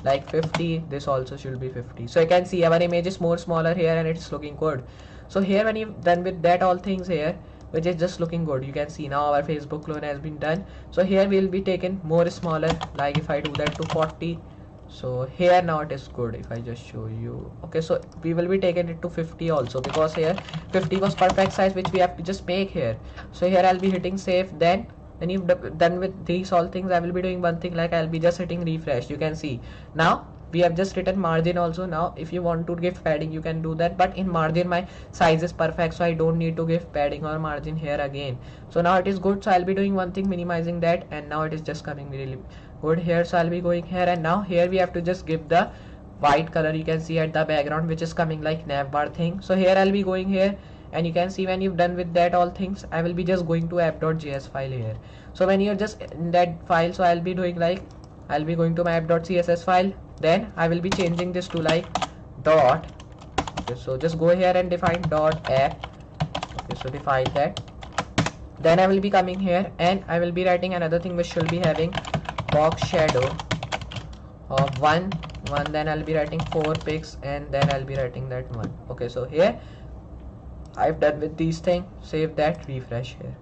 [SPEAKER 1] like 50. This also should be 50. So you can see our image is more smaller here, and it's looking good. So here when you've done with that all things here, which is just looking good, you can see now our Facebook clone has been done. So here we'll be taking more smaller, like if I do that to 40. So here now it is good. If I just show you, okay, so we will be taking it to 50 also, because here 50 was perfect size which we have to just make here. So here I'll be hitting save. Then when you've done with these all things, I will be doing one thing, like I'll be just hitting refresh. You can see now we have just written margin also. Now if you want to give padding, you can do that, but in margin my size is perfect, so I don't need to give padding or margin here again. So now it is good. So I'll be doing one thing, minimizing that, and now it is just coming really good here. So I'll be going here, and now here we have to just give the white color, you can see at the background, which is coming like navbar thing. So here I'll be going here, and you can see when you've done with that all things, I will be just going to app.js file here. So when you're just in that file, so I'll be doing like I'll be going to my app.css file, then I will be changing this to like dot. Okay, so just go here and define dot app. Okay, so define that. Then I will be coming here, and I will be writing another thing which should be having box shadow of 1 one, then I'll be writing 4 pics, and then I'll be writing that one. Okay, so here I've done with these things. Save that, refresh here.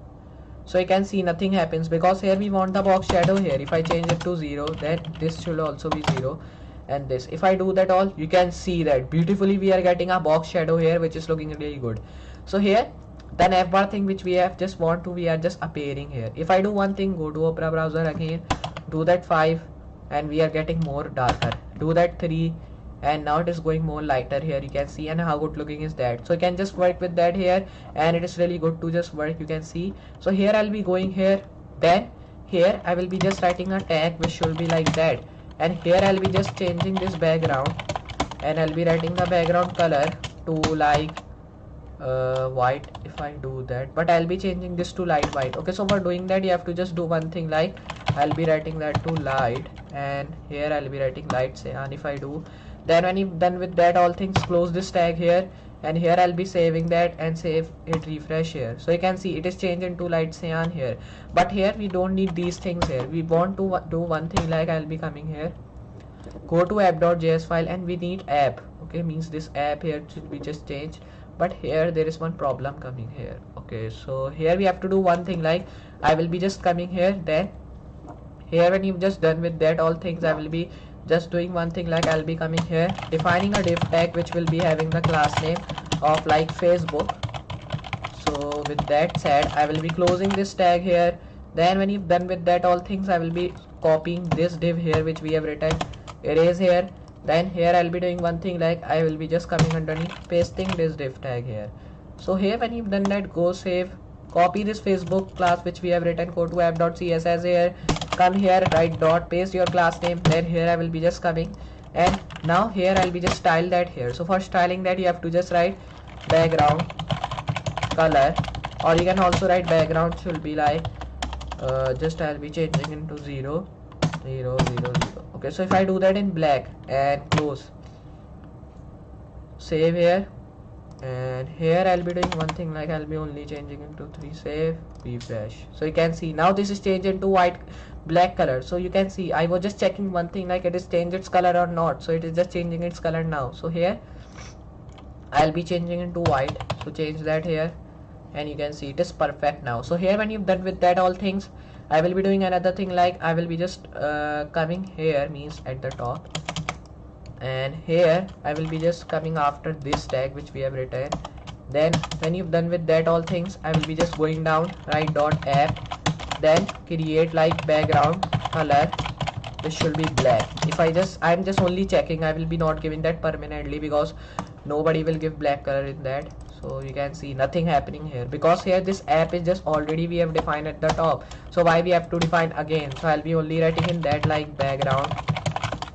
[SPEAKER 1] So you can see nothing happens because here we want the box shadow here. If I change it to 0, then this should also be 0, and this, if I do that all, you can see that beautifully we are getting a box shadow here, which is looking really good. So here the navbar thing which we have just want to, we are just appearing here. If I do one thing, go to Opera browser again, do that 5, and we are getting more darker. Do that 3, and now it is going more lighter here, you can see, and how good looking is that. So you can just work with that here, and it is really good to just work, you can see. So here I'll be going here, then here I will be just writing a tag which should be like that, and here I'll be just changing this background, and I'll be writing the background color to like white if I do that, but I'll be changing this to light white. Okay, so for doing that you have to just do one thing, like I'll be writing that to light, and here I'll be writing light cyan if I do. Then when you've done with that all things, close this tag here, and here I'll be saving that and save it, refresh here. So you can see it is changed into light cyan here, but here we don't need these things here. We want to do one thing, like I'll be coming here, go to app.js file, and we need app. Okay, means this app here should be just changed, but here there is one problem coming here. Okay, so here we have to do one thing, like I will be just coming here, then here when you've just done with that all things, I will be just doing one thing, like I'll be coming here, defining a div tag which will be having the class name of like Facebook. So with that said, I will be closing this tag here. Then when you've done with that all things, I will be copying this div here which we have written, erase here. Then here I'll be doing one thing, like I will be just coming underneath, pasting this div tag here. So here when you've done that, go save, copy this Facebook class which we have written, go to app.css here, come here, write dot, paste your class name, then here I will be just coming, and now here I'll be just style that here. So for styling that, you have to just write background color, or you can also write background should be like just I'll be changing into 0 0 0 0. Okay, so if I do that in black and close, save here, and here I'll be doing one thing, like I'll be only changing into 3, save, refresh. So you can see now this is changed into white black color. So you can see I was just checking one thing, like it is changed its color or not. So it is just changing its color now. So here I'll be changing into white, so change that here, and you can see it is perfect now. So here when you've done with that all things, I will be doing another thing, like I will be just coming here, means at the top, and here I will be just coming after this tag which we have written. Then when you've done with that all things, I will be just going down, write dot app, then create like background color, this should be black. If I'm just only checking, I will be not giving that permanently because nobody will give black color in that. So you can see nothing happening here because here this app is just already we have defined at the top. So why we have to define again? So I'll be only writing in that like background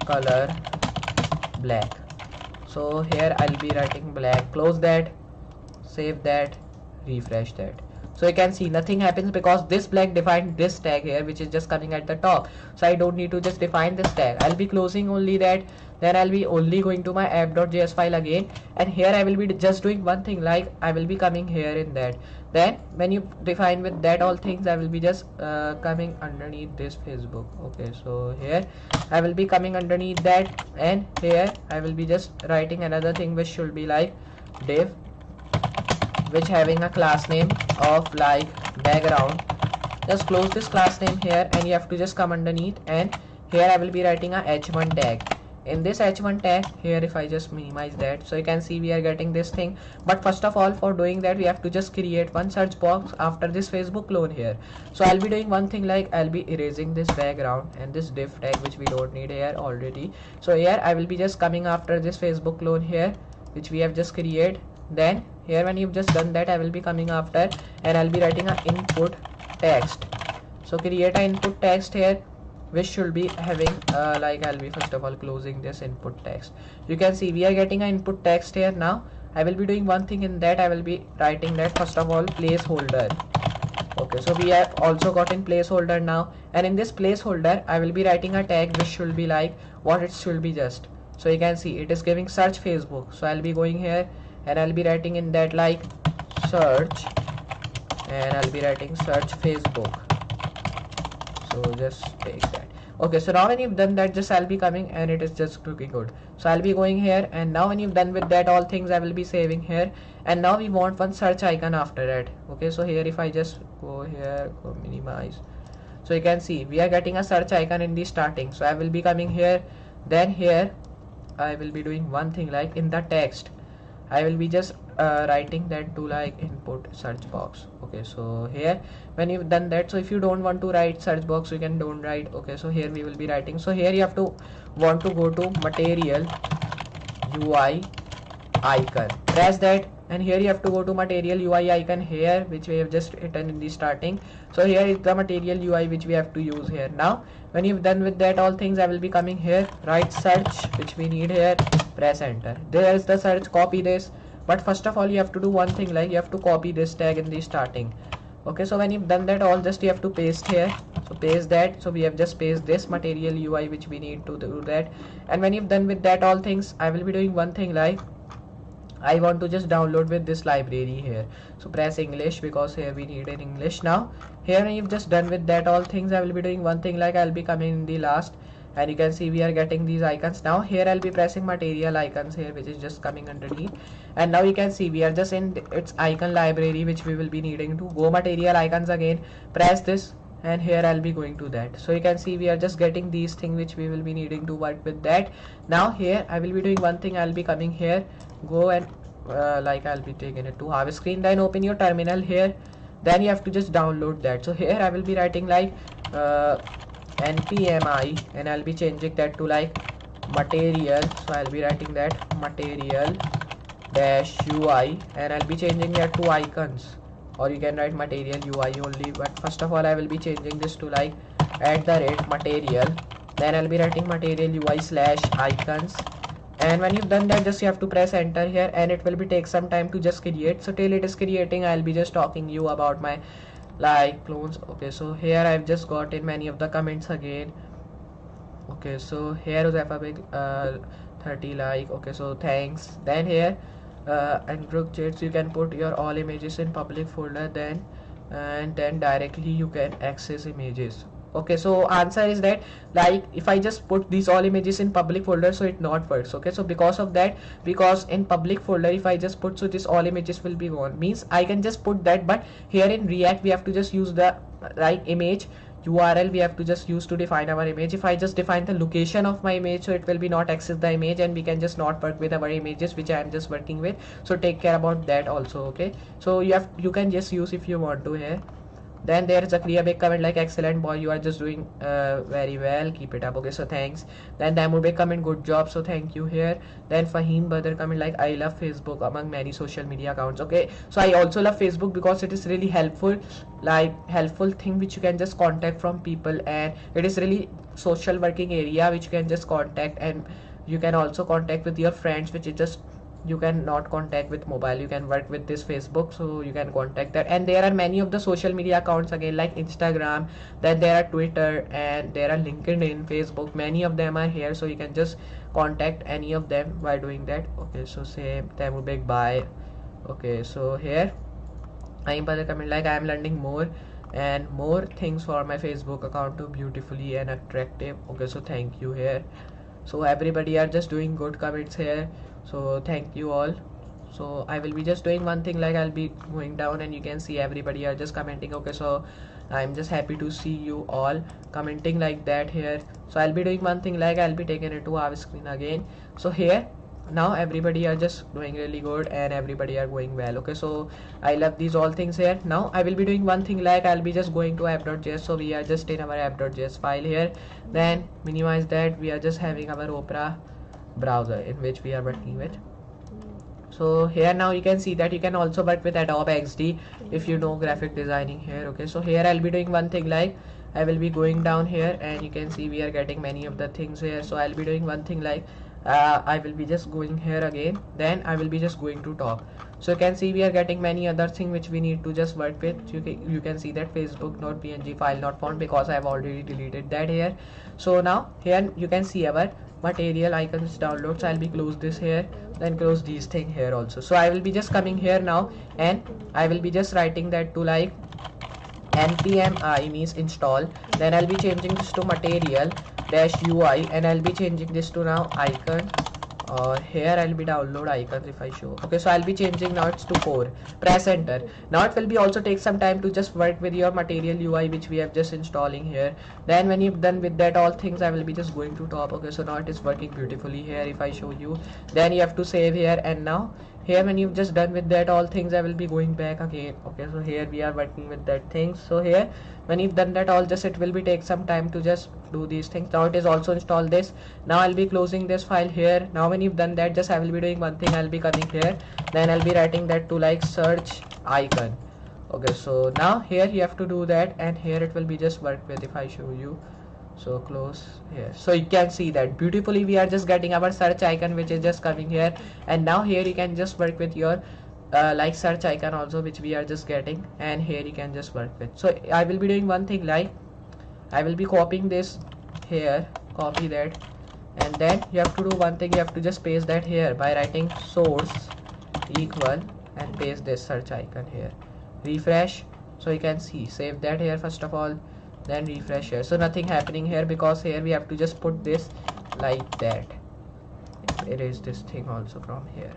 [SPEAKER 1] color black. So here I'll be writing black, close that, save that, refresh that. So you can see nothing happens because this black defined this tag here which is just coming at the top. So I don't need to just define this tag. I'll be closing only that. Then I'll be only going to my app.js file again, and here I will be just doing one thing, like I will be coming here in that. Then when you define with that all things, I will be just coming underneath this Facebook. Okay, so here I will be coming underneath that, and here I will be just writing another thing which should be like div, which having a class name of like background. Just close this class name here, and you have to just come underneath, and here I will be writing a h1 tag. In this h1 tag here, if I just minimize that, so you can see we are getting this thing. But first of all, for doing that, we have to just create one search box after this Facebook clone here. So I'll be doing one thing, like I'll be erasing this background and this div tag which we don't need here already. So here I will be just coming after this Facebook clone here which we have just created. Then here when you've just done that, I will be coming after, and I'll be writing an input text. So create an input text here which should be having like I'll be first of all closing this input text. You can see we are getting an input text here. Now I will be doing one thing in that, I will be writing that first of all placeholder. Okay, so we have also got in placeholder now, and in this placeholder I will be writing a tag which should be like what it should be just. So you can see it is giving search Facebook. So I'll be going here and I'll be writing in that like search, and I'll be writing search Facebook. So just take that. Okay, so now when you've done that, just I'll be coming and it is just looking good. So I'll be going here, and now when you've done with that all things, I will be saving here. And now we want one search icon after that. Okay, so here if I just go here, go minimize, so you can see we are getting a search icon in the starting. So I will be coming here, then here I will be doing one thing, like in the text I will be just writing that to like input search box. Okay, so here when you've done that, so if you don't want to write search box, you can don't write. Okay, so here we will be writing. So here you have to want to go to material UI icon, press that, and here you have to go to material UI icon here, which we have just written in the starting. So here is the material UI which we have to use here. Now when you've done with that all things, I will be coming here, write search which we need here, press enter. There is the search, copy this. But first of all you have to do one thing, like you have to copy this tag in the starting. Okay, so when you've done that all, just you have to paste here. So paste that. So we have just pasted this material UI which we need to do that. And when you've done with that all things, I will be doing one thing, like I want to just download with this library here. So press English because here we need in English. Now here when you've just done with that all things, I will be doing one thing, like I'll be coming in the last, and you can see we are getting these icons. Now here I'll be pressing material icons here, which is just coming underneath, and now you can see we are just in its icon library which we will be needing to go material icons again, press this, and here I'll be going to that. So you can see we are just getting these things which we will be needing to work with that. Now here I will be doing one thing, I'll be coming here, go and like I'll be taking it to have a screen, then open your terminal here, then you have to just download that. So here I will be writing like npmi, and I'll be changing that to like material. So I'll be writing that material dash UI, and I'll be changing that to icons, or you can write material UI only, but first of all I will be changing this to like @material. Then I'll be writing material UI slash icons, and when you've done that, just you have to press enter here, and it will be take some time to just create. So till it is creating, I'll be just talking you about my like clones. Okay, so here I've just got in many of the comments again. Okay, so here is big 30 like. Okay, so thanks. Then here and group chats, you can put your all images in public folder, then and then directly you can access images. Okay, so answer is that like if I just put these all images in public folder, so it not works. Okay, so because of that, because in public folder if I just put, so this all images will be gone, means I can just put that, but here in React we have to just use the like image URL we have to just use to define our image. If I just define the location of my image, so it will be not access the image, and we can just not work with our images which I am just working with. So take care about that also. Okay, so you can just use if you want to here. Then there is a clear big comment like excellent boy, you are just doing very well, keep it up. Okay, so thanks. Then Damur big comment, good job, so thank you here. Then Fahim Badr comment like I love Facebook among many social media accounts. Okay, so I also love Facebook because it is really helpful, like helpful thing which you can just contact from people, and it is really social working area which you can just contact, and you can also contact with your friends which is just you can not contact with mobile, you can work with this Facebook, so you can contact that. And there are many of the social media accounts again, like Instagram, then there are Twitter, and there are LinkedIn, Facebook, many of them are here, so you can just contact any of them by doing that. Okay, so say Tamur big bye. Okay, so here I am comment like I am learning more and more things for my Facebook account to beautifully and attractive. Okay, so thank you here. So everybody are just doing good comments here, so thank you all. So I will be just doing one thing, like I'll be going down and you can see everybody are just commenting. Okay, so I'm just happy to see you all commenting like that here. So I'll be doing one thing, like I'll be taking it to our screen again. So here now everybody are just doing really good and everybody are going well. Okay, so I love these all things here. Now I will be doing one thing, like I'll be just going to app.js. So we are just in our app.js file here, then minimize that. We are just having our Opera browser in which we are working with. So here now you can see that you can also work with Adobe XD if you know graphic designing here. Okay, so here I'll be doing one thing, like I will be going down here and you can see we are getting many of the things here. So I'll be doing one thing, like I will be just going here again, then I will be just going to top. So you can see we are getting many other things which we need to just work with. You can see that Facebook not png file not found because I have already deleted that here. So now here you can see our material icons downloads. I'll be close this here, then close these thing here also. So I will be just coming here now and I will be just writing that to like npm I means install. Then I'll be changing this to material dash UI, and I'll be changing this to now icon, or here I'll be download icons if I show. Okay, so I'll be changing now it's to 4. Press enter. Now it will be also take some time to just work with your material UI which we have just installing here. Then when you've done with that all things, I will be just going to top. Okay, so now it is working beautifully here if I show you. Then you have to save here, and now here when you've just done with that all things, I will be going back again. Okay, so here we are working with that things. So here when you've done that all, just it will be take some time to just do these things. Now it is also install this. Now I'll be closing this file here. Now when you've done that, just I will be doing one thing. I'll be coming here, then I'll be writing that to like search icon. Okay, so now here you have to do that, and here it will be just work with if I show you. So close here, so you can see that beautifully we are just getting our search icon which is just coming here. And now here you can just work with your like search icon also which we are just getting, and here you can just work with. So I will be doing one thing, like I will be copying this here, copy that, and then you have to do one thing. You have to just paste that here by writing source equal and paste this search icon here. Refresh, so you can see, save that here first of all, then refresh here. So nothing happening here because here we have to just put this like that. Erase this thing also from here.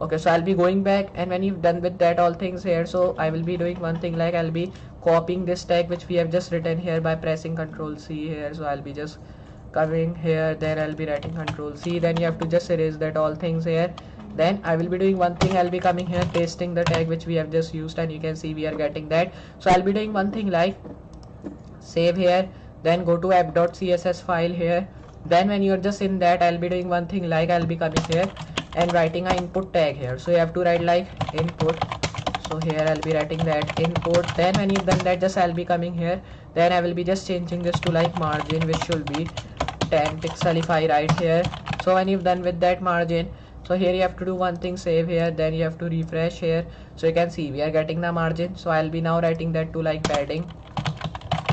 [SPEAKER 1] Okay, so I'll be going back, and when you've done with that all things here, so I will be doing one thing, like I'll be copying this tag which we have just written here by pressing Ctrl C here. So I'll be just coming here, then I'll be writing Ctrl C, then you have to just erase that all things here. Then I will be doing one thing, I'll be coming here, pasting the tag which we have just used, and you can see we are getting that. So I'll be doing one thing, like save here, then go to app.css file here. Then when you're just in that, I'll be doing one thing, like I'll be coming here and writing an input tag here. So you have to write like input. So here I'll be writing that input. Then when you've done that, just I'll be coming here, then I will be just changing this to like margin which should be 10 pixel if I write here. So when you've done with that margin, so here you have to do one thing, save here, then you have to refresh here. So you can see we are getting the margin. So I'll be now writing that to like padding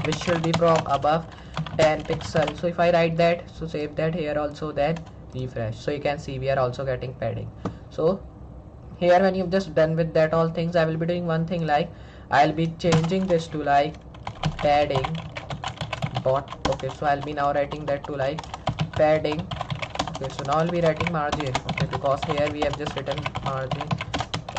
[SPEAKER 1] which should be from above 10 pixel. So if I write that, so save that here also, then refresh. So you can see we are also getting padding. So here when you've just done with that all things, I will be doing one thing, like I'll be changing this to like padding bot. Okay, so I'll be now writing that to like padding. Okay, so now I'll be writing margin. Okay, because here we have just written margin.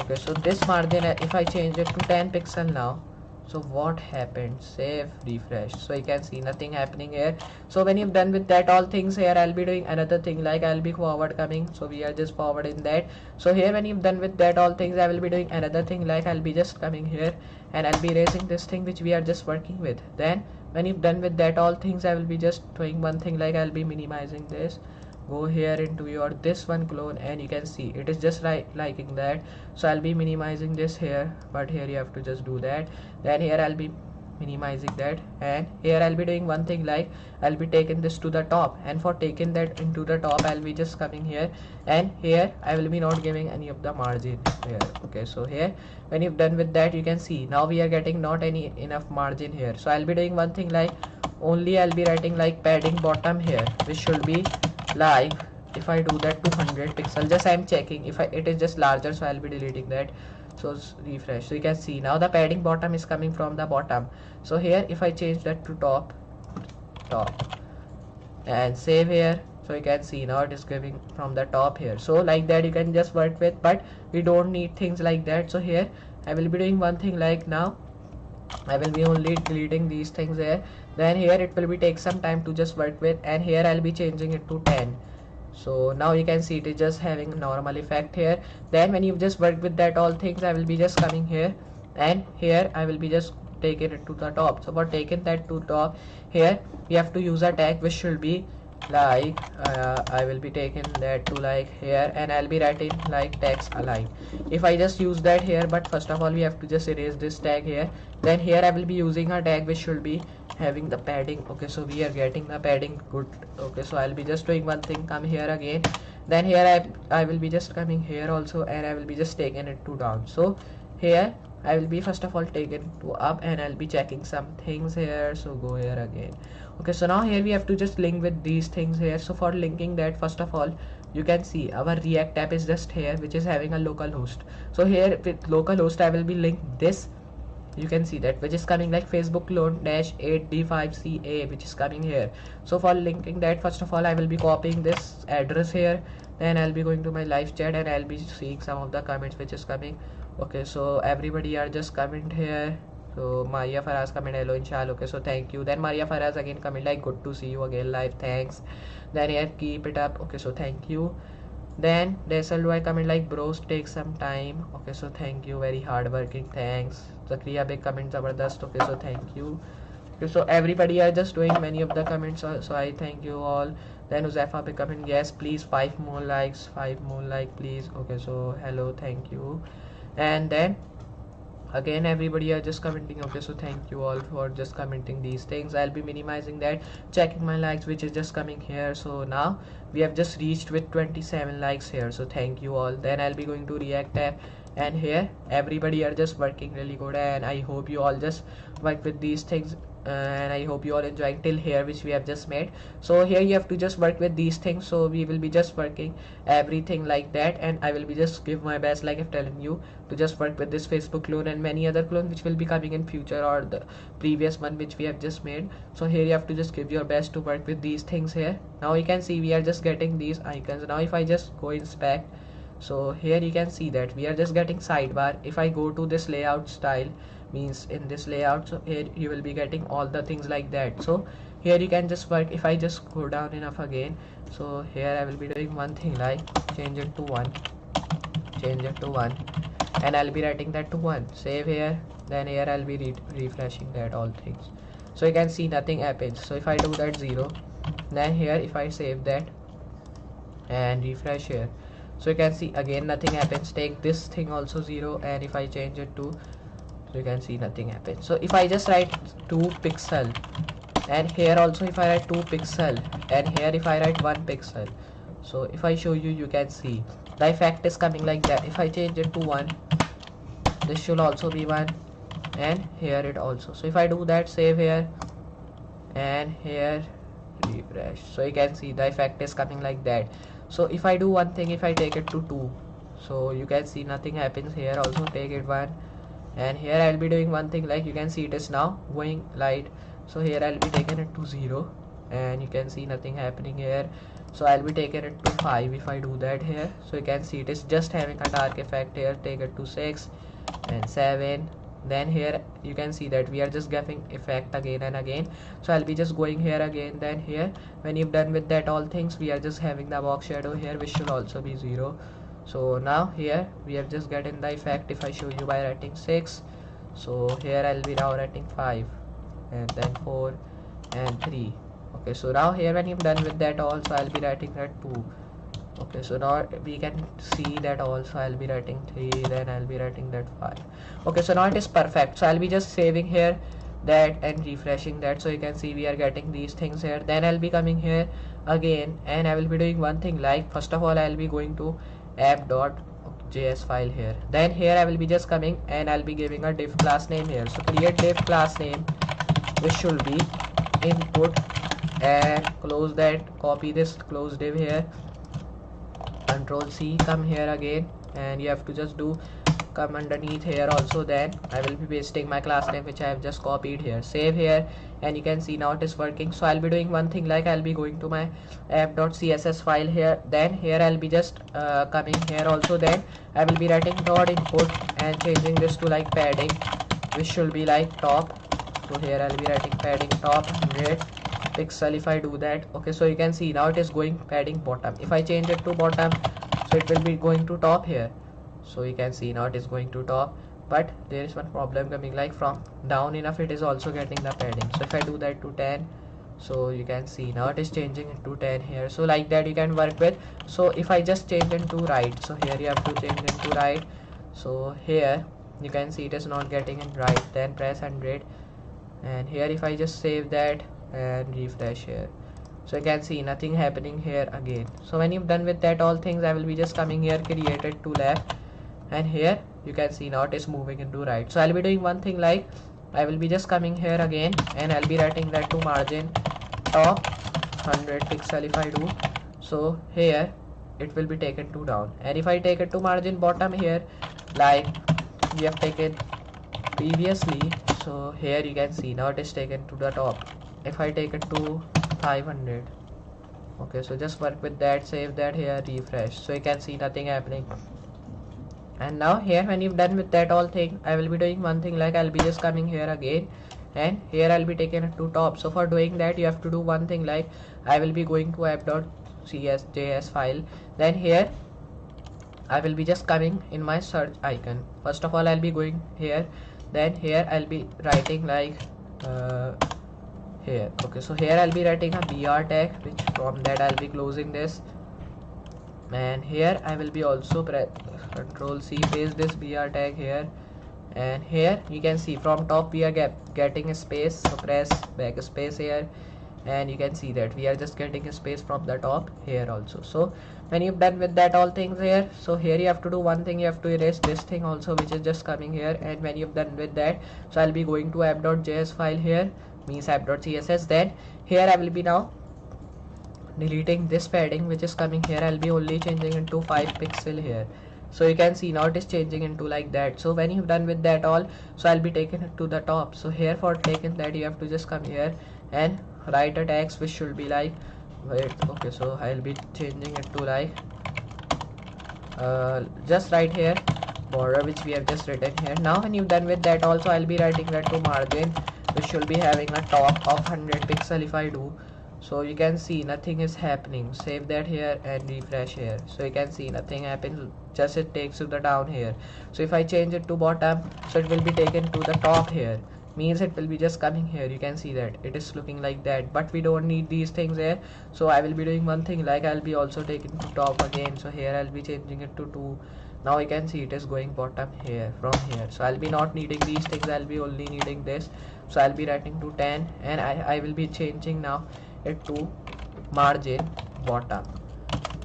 [SPEAKER 1] Okay, so this margin, if I change it to 10 pixel now, so what happened? Save, refresh. So you can see nothing happening here. So when you've done with that all things here, I'll be doing another thing, like I'll be forward coming. So we are just forward in that. So here when you've done with that all things, I will be doing another thing, like I'll be just coming here and I'll be erasing this thing which we are just working with. Then when you've done with that all things, I will be just doing one thing, like I'll be minimizing this, go here into your this one clone, and you can see it is just liking that. So I'll be minimizing this here, but here you have to just do that. Then here I'll be minimizing that, and here I'll be doing one thing, like I'll be taking this to the top, and for taking that into the top, I'll be just coming here, and here I will be not giving any of the margin here. Okay, so here when you've done with that, you can see now we are getting not any enough margin here. So I'll be doing one thing, like only I'll be writing like padding bottom here, which should be like, if I do that to 100 pixel, just I'm checking if it is just larger, so I'll be deleting that. So refresh. So you can see now the padding bottom is coming from the bottom. So here if I change that to top and save here, so you can see now it is giving from the top here. So like that you can just work with, but we don't need things like that. So here I will be doing one thing, like now I will be only deleting these things here. Then here it will be take some time to just work with, and here I'll be changing it to 10. So now you can see it is just having a normal effect here. Then when you've just worked with that all things, I will be just coming here, and here I will be just taking it to the top. So for taking that to top, here we have to use a tag which should be like I will be taking that to like here, and I'll be writing like text align. If I just use that here, but first of all we have to just erase this tag here. Then here I will be using a tag which should be having the padding. Okay, so we are getting the padding good. Okay, so I'll be just doing one thing, come here again. Then here I will be just coming here also, and I will be just taking it to down. So here I will be first of all taken to up, and I'll be checking some things here. So go here again. Okay, so now here we have to just link with these things here. So for linking that, first of all you can see our React app is just here, which is having a local host. So here with local host I will be link this you can see that, which is coming like Facebook clone dash 8d5ca, which is coming here. So for linking that, first of all I will be copying this address here, then I'll be going to my live chat and I'll be seeing some of the comments which is coming. Okay, so everybody are just comment here. So Maria Faraz comment hello inshallah. Okay, so thank you. Then Maria Faraz again comment like good to see you again live, thanks. Then here keep it up. Okay, so thank you. Then Desal comment like bros take some time. Okay, so thank you, very hard working, thanks. Zakriya big comment zabardast. Okay, so thank you. Okay, so everybody are just doing many of the comments, so I thank you all. Then Uzefa big comment yes please 5 more likes, 5 more like please. Okay, so hello, thank you. And then again everybody are just commenting. Okay, so thank you all for just commenting these things. I'll be minimizing that, checking my likes which is just coming here. So now we have just reached with 27 likes here, so thank you all. Then I'll be going to React tab, and here everybody are just working really good, and I hope you all just work with these things, and I hope you all enjoying till here which we have just made. So here you have to just work with these things, so we will be just working everything like that, and I will be just give my best, like I'm telling you, to just work with this Facebook clone and many other clones which will be coming in future, or the previous one which we have just made. So here you have to just give your best to work with these things here. Now you can see we are just getting these icons. Now if I just go inspect, so here you can see that we are just getting sidebar. If I go to this layout style, means in this layout, so here you will be getting all the things like that. So here you can just work. If I just go down enough again, so here I will be doing one thing like change it to 1, change it to 1, and I'll be writing that to 1, save here. Then here I'll be refreshing that all things, so you can see nothing happens. So if I do that 0, then here if I save that and refresh here, so you can see again nothing happens. Take this thing also 0, and if I change it to, so you can see nothing happens. So if I just write 2 pixel, and here also if I write 2 pixel, and here if I write 1 pixel, so if I show you, you can see the effect is coming like that. If I change it to 1, this should also be 1, and here it also. So if I do that, save here, and here refresh, so you can see the effect is coming like that. So if I do one thing, if I take it to 2, so you can see nothing happens. Here also take it 1, and here I'll be doing one thing like you can see it is now going light. So here I'll be taking it to 0, and you can see nothing happening here. So I'll be taking it to 5 if I do that here, so you can see it is just having a dark effect here. Take it to 6 and 7. Then here you can see that we are just getting effect again and again. So I'll be just going here again. Then here when you've done with that all things, we are just having the box shadow here which should also be 0. So now here we have just gotten the effect. If I show you by writing 6, so here I'll be now writing 5, and then 4 and 3. Okay, so now here when you've done with that also, I'll be writing that 2. Okay, so now we can see that also I'll be writing 3, then I'll be writing that 5. Okay, so now it is perfect. So I'll be just saving here that and refreshing that, so you can see we are getting these things here. Then I'll be coming here again, and I will be doing one thing like, first of all I'll be going to app.js file here. Then here I will be just coming, and I'll be giving a div class name here. So create div class name which should be input, and close that, copy this close div here, Control C, come here again, and you have to just do come underneath here also. Then I will be pasting my class name which I have just copied here, save here, and you can see now it is working. So I'll be doing one thing like I'll be going to my app.css file here. Then here I'll be just coming here also. Then I will be writing dot input and changing this to like padding which should be like top. So here I'll be writing padding top 100 pixel if I do that. Okay, so you can see now it is going padding bottom. If I change it to bottom, so it will be going to top here. So you can see now it is going to top, but there is one problem coming, like from down enough it is also getting the padding. So if I do that to 10, so you can see now it is changing into 10 here. So like that you can work with. So if I just change into right, so here you have to change into right. So here you can see it is not getting in right. Then press 100, and here if I just save that and refresh here, so you can see nothing happening here again. So when you've done with that all things, I will be just coming here, created to left, and here you can see now it is moving into right. So I'll be doing one thing like I will be just coming here again, and I'll be writing that to margin top 100 pixel if I do. So here it will be taken to down, and if I take it to margin bottom here, like we have taken previously. So here you can see now it is taken to the top. If I take it to 500, okay, so just work with that, save that here, refresh, so you can see nothing happening. And now here when you've done with that all thing, I will be doing one thing, like I'll be just coming here again, and here I'll be taking it to top. So for doing that you have to do one thing, like I will be going to app.csjs file, then here I will be just coming in my search icon. First of all I'll be going here, then here I'll be writing like here, okay, so here I'll be writing a br tag, which from that I'll be closing this, and here I will be also press Control C, paste this br tag here, and here you can see from top we are getting a space, so press backspace here, and you can see that we are just getting a space from the top here also. So when you've done with that all things here, so here you have to do one thing, you have to erase this thing also, which is just coming here. And when you've done with that, so I'll be going to app.js file here, means app.css, then here I will be now deleting this padding which is coming here. I'll be only changing into 5 pixel here, so you can see now it is changing into like that. So when you've done with that all, so I'll be taking it to the top. So here for taking that you have to just come here and write a text which should be like, wait, okay, so I'll be changing it to like just right here border, which we have just written here. Now when you've done with that also, I'll be writing that to margin, which should be having a top of 100 pixel if I do. So you can see nothing is happening. Save that here and refresh here, so you can see nothing happens, just it takes to the down here. So if I change it to bottom, so it will be taken to the top here, means it will be just coming here. You can see that it is looking like that, but we don't need these things here. So I will be doing one thing, like I'll be also taking to top again. So here I'll be changing it to 2. Now you can see it is going bottom here from here. So I'll be not needing these things, I'll be only needing this. So I'll be writing to 10, and I will be changing now it to margin bottom,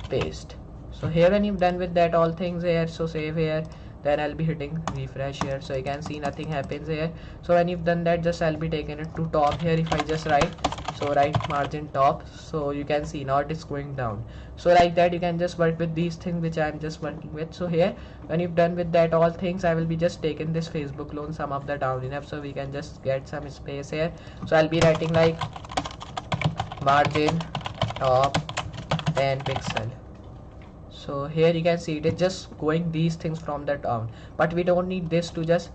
[SPEAKER 1] paste. So here when you've done with that all things here, so save here, then I'll be hitting refresh here, so you can see nothing happens here. So when you've done that, just I'll be taking it to top here. If I just write, so write margin top, so you can see now it is going down. So like that you can just work with these things which I'm just working with. So here when you've done with that all things, I will be just taking this Facebook loan sum of the down enough, so we can just get some space here. So I'll be writing like margin top 10 pixel. So here you can see it is just going these things from the down, but we don't need this to just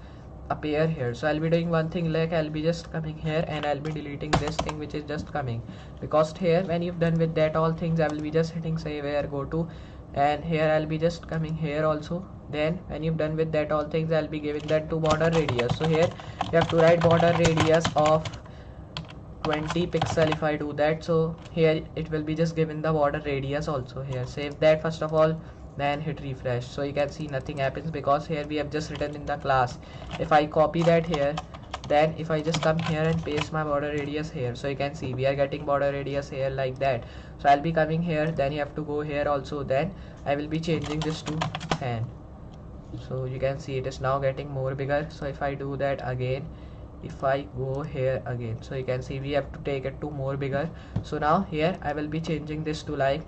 [SPEAKER 1] appear here. So I'll be doing one thing, like I'll be just coming here and I'll be deleting this thing which is just coming, because here when you've done with that all things, I will be just hitting save here, go to, and here I'll be just coming here also. Then when you've done with that all things, I'll be giving that to border radius. So here you have to write border radius of 20 pixel if I do that. So here it will be just given the border radius also here. Save that first of all, then hit refresh. So you can see nothing happens, because here we have just written in the class. If I copy that here, then if I just come here and paste my border radius here, so you can see we are getting border radius here like that. So I'll be coming here, then you have to go here also, then I will be changing this to 10. So you can see it is now getting more bigger. So if I do that again, if I go here again, so you can see we have to take it to more bigger. So now here I will be changing this to like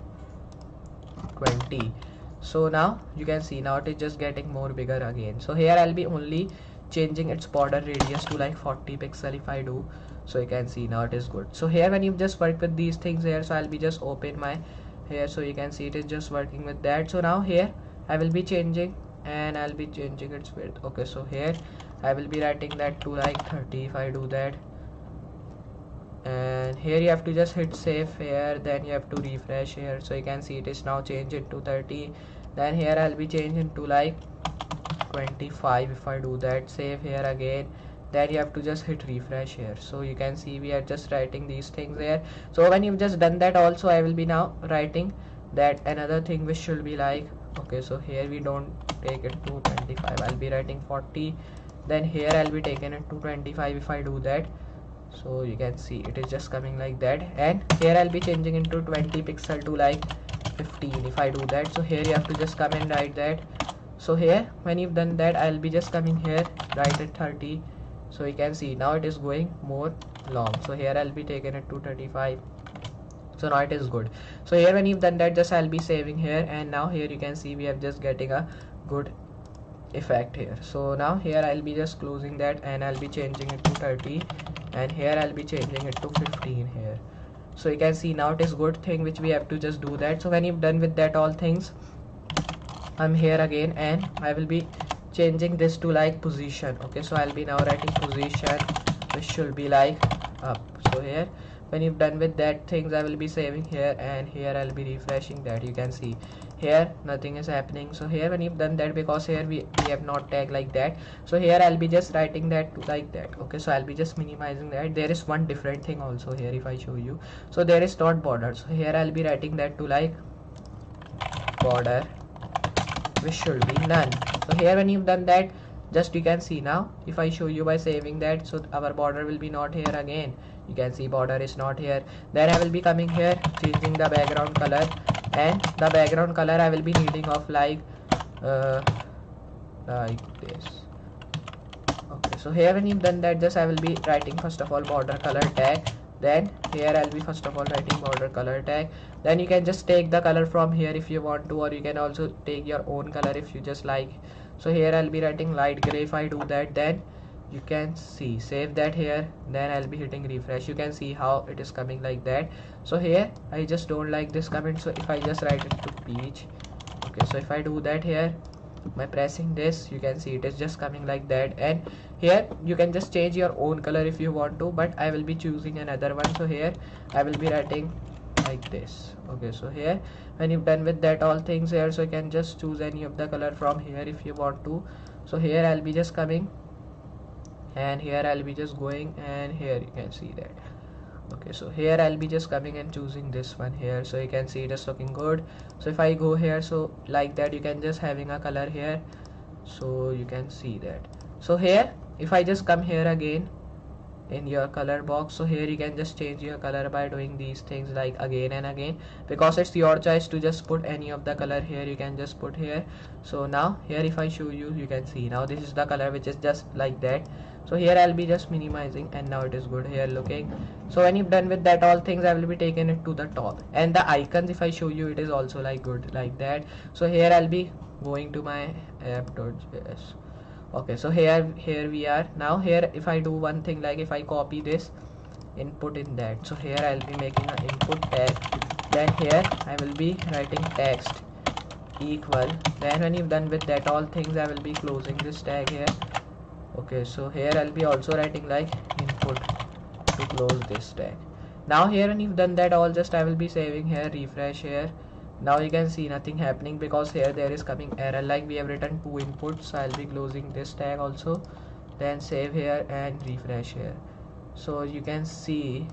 [SPEAKER 1] 20. So now you can see now it is just getting more bigger again. So here I'll be only changing its border radius to like 40 pixel if I do. So you can see now it is good. So here when you just work with these things here, so I'll be just open my here, so you can see it is just working with that. So now here I will be changing, and I'll be changing its width. Okay, so here I will be writing that to like 30 if I do that, and here you have to just hit save here, then you have to refresh here. So you can see it is now changed it to 30. Then here I'll be changing to like 25 if I do that. Save here again, then you have to just hit refresh here. So you can see we are just writing these things here. So when you've just done that also, I will be now writing that another thing which should be like, okay, so here we don't take it to 25, I'll be writing 40. Then here I'll be taking it to 25 if I do that. So you can see it is just coming like that, and here I'll be changing into 20 pixel to like 15 if I do that. So here you have to just come and write that. So here when you've done that, I'll be just coming here, write it 30. So you can see now it is going more long. So here I'll be taking it to 35. So now it is good. So here when you've done that, just I'll be saving here, and now here you can see we have just getting a good effect here. So now here I'll be just closing that and I'll be changing it to 30, and here I'll be changing it to 15 here. So you can see now it is good thing which we have to just do that. So when you've done with that all things, I'm here again and I will be changing this to like position. Okay, so I'll be now writing position, which should be like up. So here when you've done with that things, I will be saving here, and here I'll be refreshing that. You can see here nothing is happening. So here when you've done that, because here we have not tag like that, so here I'll be just writing that to like that. Okay, so I'll be just minimizing that. There is one different thing also here if I show you. So there is not border, so here I'll be writing that to like border, which should be none. So here when you've done that, just you can see now if I show you by saving that, so our border will be not here again. You can see border is not here. Then I will be coming here, changing the background color, and the background color I will be needing of like this. Okay, so here when you've done that, just I will be writing first of all border color tag. Then here I'll be first of all writing border color tag. Then you can just take the color from here if you want to, or you can also take your own color if you just like. So here I'll be writing light gray. If I do that, then you can see save that here, then I'll be hitting refresh. You can see how it is coming like that. So here I just don't like this comment, so if I just write it to peach. Okay, so if I do that here by pressing this, you can see it is just coming like that. And here you can just change your own color if you want to, but I will be choosing another one. So here I will be writing like this. Okay, so here when you've done with that all things here, so you can just choose any of the color from here if you want to. So here I'll be just coming, and here I'll be just going, and here you can see that. Okay, so here I'll be just coming and choosing this one here, so you can see it is looking good. So if I go here, so like that, you can just having a color here, so you can see that. So here if I just come here again in your color box, so here you can just change your color by doing these things like again and again, because it's your choice to just put any of the color here. You can just put here. So now here if I show you, you can see now this is the color which is just like that. So here I'll be just minimizing, and now it is good here looking. So when you've done with that all things, I will be taking it to the top, and the icons if I show you, it is also like good like that. So here I'll be going to my app.js. Okay, so here we are now. Here if I do one thing, like if I copy this input in that, so here I'll be making an input tag. Then here I will be writing text equal. Then when you've done with that all things, I will be closing this tag here. Okay, so here I'll be also writing like input to close this tag. Now here when you've done that all, just I will be saving here, refresh here. Now you can see nothing happening, because here there is coming error like we have written 2 inputs. So I'll be closing this tag also, then save here and refresh here. So you can see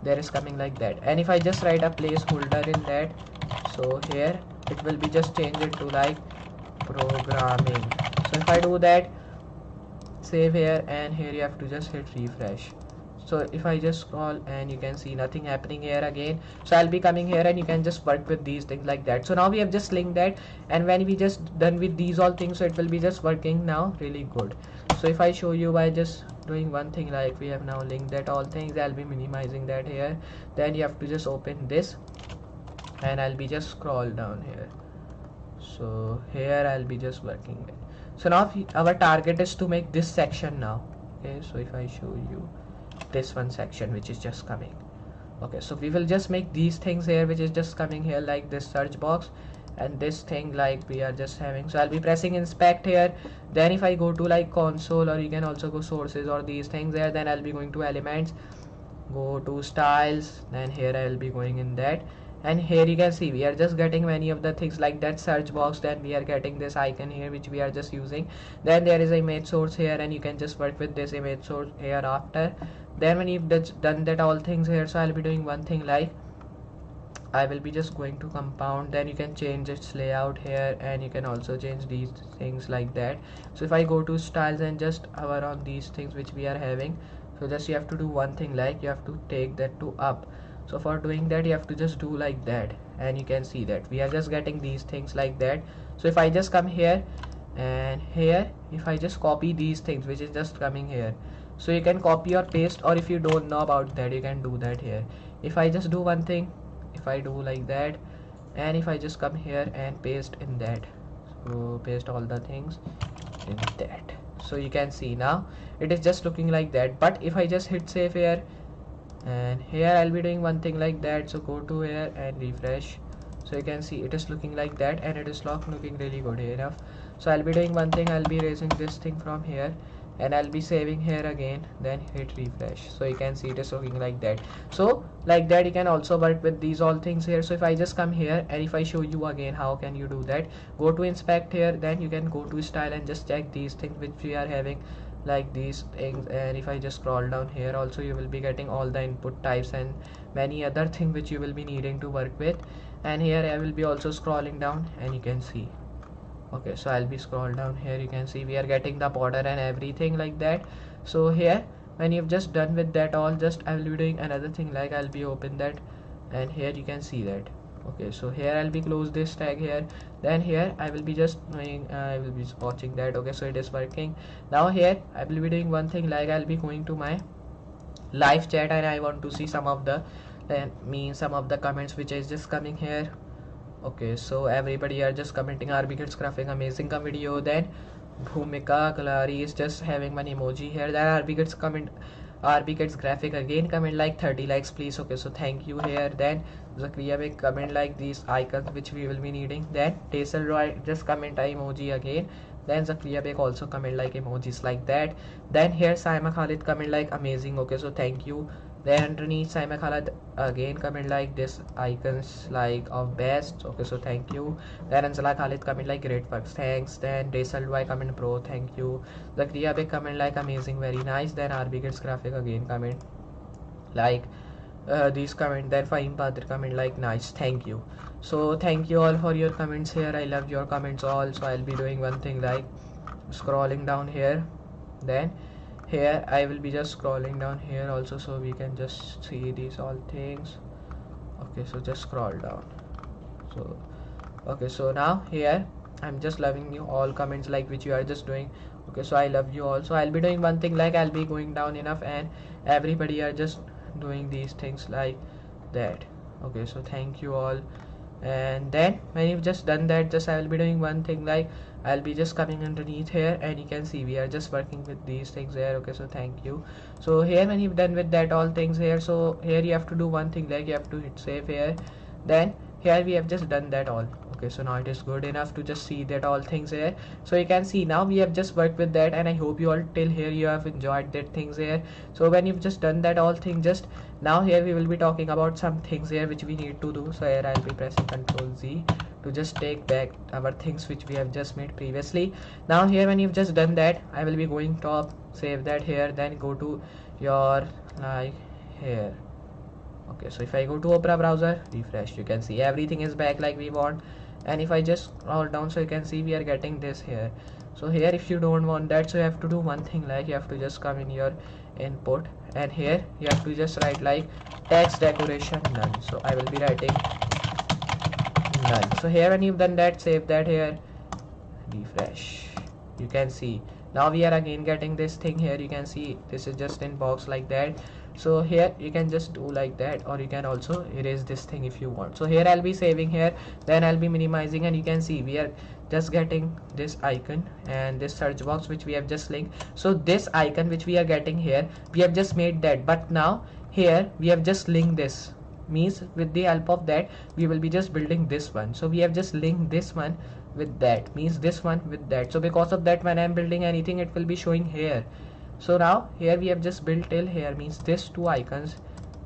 [SPEAKER 1] there is coming like that. And if I just write a placeholder in that, so here it will be just change it to like programming. So if I do that, save here, and here you have to just hit refresh. So if I just scroll, and you can see nothing happening here again. So I'll be coming here, and you can just work with these things like that. So now we have just linked that, and when we just done with these all things, so it will be just working now really good. So if I show you by just doing one thing, like we have now linked that all things, I'll be minimizing that here. Then you have to just open this, and I'll be just scroll down here. So here I'll be just working it. So now our target is to make this section now. Okay, so if I show you this one section which is just coming. Okay, so we will just make these things here which is just coming here, like this search box, and this thing like we are just having. So I'll be pressing inspect here. Then if I go to like console, or you can also go sources or these things there, then I'll be going to elements, go to styles, then here I will be going in that. And here you can see we are just getting many of the things like that search box. Then we are getting this icon here which we are just using. Then there is a image source here, and you can just work with this image source here after. Then when you've done that all things here, so I'll be doing one thing, like I will be just going to compound. Then you can change its layout here, and you can also change these things like that. So if I go to styles and just hover on these things which we are having, so just you have to do one thing, like you have to take that to up. So for doing that, you have to just do like that, and you can see that we are just getting these things like that. So if I just come here, and here if I just copy these things which is just coming here, so you can copy or paste, or if you don't know about that, you can do that here. If I just do one thing, if I do like that, and if I just come here and paste in that, paste all the things in that. So you can see now it is just looking like that. But if I just hit save here, and here I'll be doing one thing like that. So go to here and refresh. So you can see it is looking like that, and it is looking really good here enough. So I'll be doing one thing, I'll be erasing this thing from here, and I'll be saving here again, then hit refresh. So you can see it is looking like that. So like that you can also work with these all things here. So if I just come here and if I show you again how can you do that, go to inspect here, then you can go to style and just check these things which we are having, like these things. And if I just scroll down here, also you will be getting all the input types and many other things which you will be needing to work with. And here I will be also scrolling down, and you can see, okay, so I'll be scroll down here, you can see we are getting the border and everything like that. So here when you've just done with that all, just I will be doing another thing, like I'll be open that, and here you can see that. Okay, so here I'll be close this tag here, then here I will be just doing I will be watching that. Okay, so it is working. Now here I will be doing one thing, like I'll be going to my live chat, and I want to see some of the some of the comments which is just coming here. Okay, so everybody are just commenting RB Kids graphic amazing come video. Then Bhumika Kalari is just having one emoji here. Then RB Kids comment, RB Kids graphic again comment like 30 likes please. Okay, so thank you here. Then Zakriya will comment like these icons which we will be needing. Then Taisal Roy just comment emoji again. Then Zakriya Bek also comment like emojis like that. Then here Saima Khalid comment like amazing. Okay, so thank you. Then underneath Saima Khalid again comment like this icons like of best. Okay, so thank you. Then Anzala Khalid comment like great works, thanks. Then Daisal Y comment pro, thank you. Zakriya Bek comment like amazing, very nice. Then RB Kids graphic again comment like these comment. Then Fahim Padir comment like nice, thank you. So thank you all for your comments here, I love your comments all. So I'll be doing one thing, like scrolling down here, then here I will be just scrolling down here also, so we can just see these all things. Okay, so just scroll down. So okay, so now here I'm just loving you all comments like which you are just doing. Okay, so I love you all. So I'll be doing one thing, like I'll be going down enough, and everybody are just doing these things like that. Okay, so thank you all. And then when you've just done that, just I will be doing one thing, like I'll be just coming underneath here, and you can see we are just working with these things here. Okay, so thank you. So here when you've done with that all things here, so here you have to do one thing, like you have to hit save here. Then here we have just done that all. Okay, so now it is good enough to just see that all things here. So you can see now we have just worked with that, and I hope you all till here you have enjoyed that things here. So when you've just done that all thing, just now here we will be talking about some things here which we need to do. So here I'll be pressing Ctrl Z to just take back our things which we have just made previously. Now here when you've just done that, I will be going top, save that here, then go to your like here. Okay, so if I go to Opera browser, refresh, you can see everything is back like we want. And if I just scroll down, so you can see we are getting this here. So here if you don't want that, so you have to do one thing, like you have to just come in your input, and here you have to just write like text decoration none. So I will be writing none. So here when you've done that, save that here, refresh, you can see now we are again getting this thing here. You can see this is just in box like that. So here you can just do like that, or you can also erase this thing if you want. So here I'll be saving here, then I'll be minimizing, and you can see we are just getting this icon and this search box which we have just linked. So this icon which we are getting here, we have just made that, but now here we have just linked this, means with the help of that we will be just building this one. So we have just linked this one with that, means this one with that. So because of that, when I'm building anything, it will be showing here. So now here we have just built till here, means this two icons,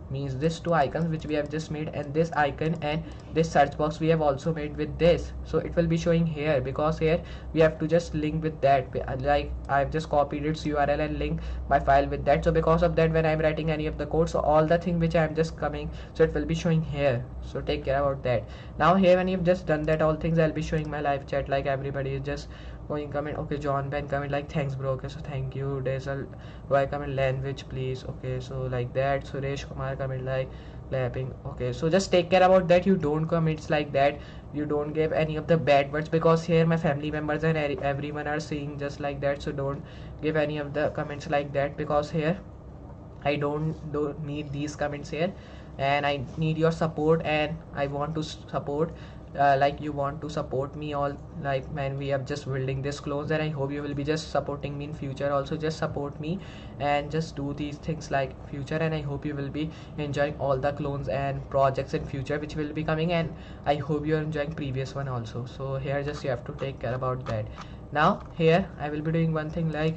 [SPEAKER 1] which we have just made, and this icon and this search box we have also made with this. So it will be showing here, because here we have to just link with that, like I've just copied its URL and link my file with that. So because of that, when I'm writing any of the code, so all the thing which I'm just coming, so it will be showing here. So take care about that. Now here when you've just done that all things, I'll be showing my live chat, like everybody is just going comment. Okay, John Ben comment like thanks bro. Okay, so thank you. Daisal why comment language please. Okay, so like that. Suresh Kumar comment like clapping. Okay, so just take care about that. You don't comments like that, you don't give any of the bad words, because here my family members and everyone are seeing just like that. So don't give any of the comments like that, because here I don't need these comments here, and I need your support, and I want to support like you want to support me all, like when we are just building this clones, and I hope you will be just supporting me in future also. Just support me and just do these things like future, and I hope you will be enjoying all the clones and projects in future which will be coming, and I hope you are enjoying previous one also. So here just you have to take care about that. Now here I will be doing one thing like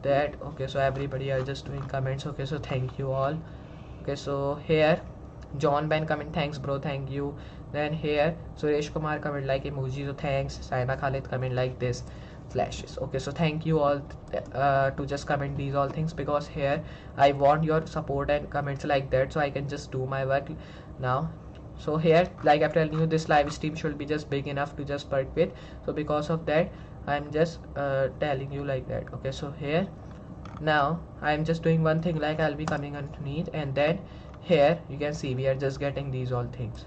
[SPEAKER 1] that. Okay, so everybody are just doing comments. Okay, so thank you all. Okay, so here John Ben comment, thanks bro, thank you. Then here Suresh Kumar comment like emoji, so thanks. Saina Khalid comment like this flashes. Okay, so thank you all to just comment these all things, because here I want your support and comments like that, so I can just do my work now. So here, like I'm telling you, this live stream should be just big enough to just work with, so because of that I'm just telling you like that. Okay, so here now I'm just doing one thing like I'll be coming underneath, and then here you can see we are just getting these all things.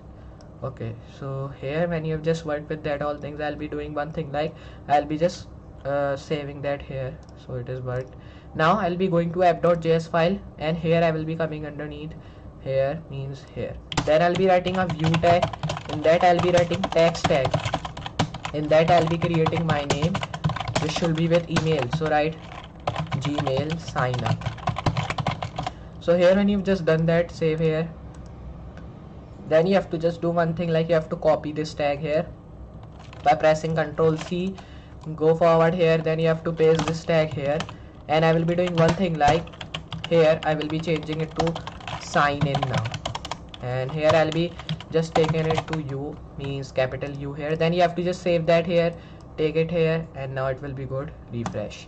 [SPEAKER 1] Okay, so here when you have just worked with that all things, I'll be doing one thing like I'll be just saving that here, so it is worked. Now I'll be going to app.js file, and here I will be coming underneath. Here means here, then I'll be writing a view tag, in that I'll be writing text tag, in that I'll be creating my name which should be with email, so write Gmail sign up. So here when you've just done that, save here, then you have to just do one thing like you have to copy this tag here by pressing Ctrl C, go forward here, then you have to paste this tag here, and I will be doing one thing like here I will be changing it to sign in now, and here I'll be just taking it to U, means capital U here, then you have to just save that here, take it here, and now it will be good. Refresh.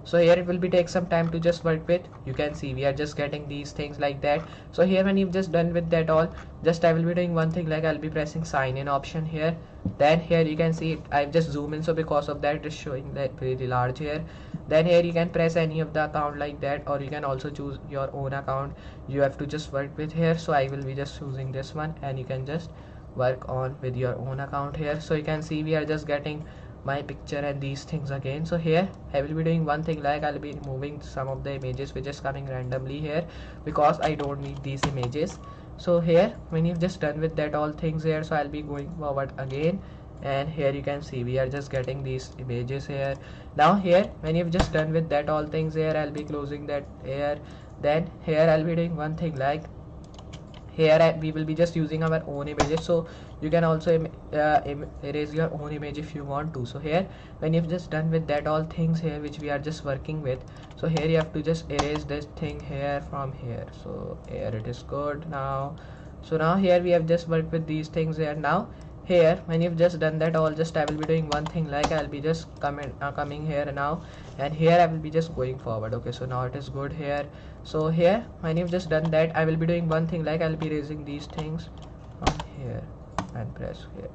[SPEAKER 1] So here it will be take some time to just work with. You can see we are just getting these things like that. So here when you've just done with that all, just I will be doing one thing like I'll be pressing sign in option here, then here you can see I've just zoom in, so because of that it is showing that very large here. Then here you can press any of the account like that, or you can also choose your own account you have to just work with here. So I will be just choosing this one, and you can just work on with your own account here. So you can see we are just getting my picture and these things again. So here I will be doing one thing like I'll be removing some of the images which is coming randomly here, because I don't need these images. So here when you've just done with that all things here, so I'll be going forward again, and here you can see we are just getting these images here. Now here when you've just done with that all things here, I'll be closing that here. Then here I'll be doing one thing like here we will be just using our own images, so you can also erase your own image if you want to. So here when you've just done with that all things here which we are just working with, so here you have to just erase this thing here from here. So here it is good now. So now here we have just worked with these things here. Now here when you've just done that all, just I will be doing one thing like I'll be just coming here now, and here I will be just going forward. Okay, so now it is good here. So here when you've just done that, I will be doing one thing like I'll be raising these things from here and press here.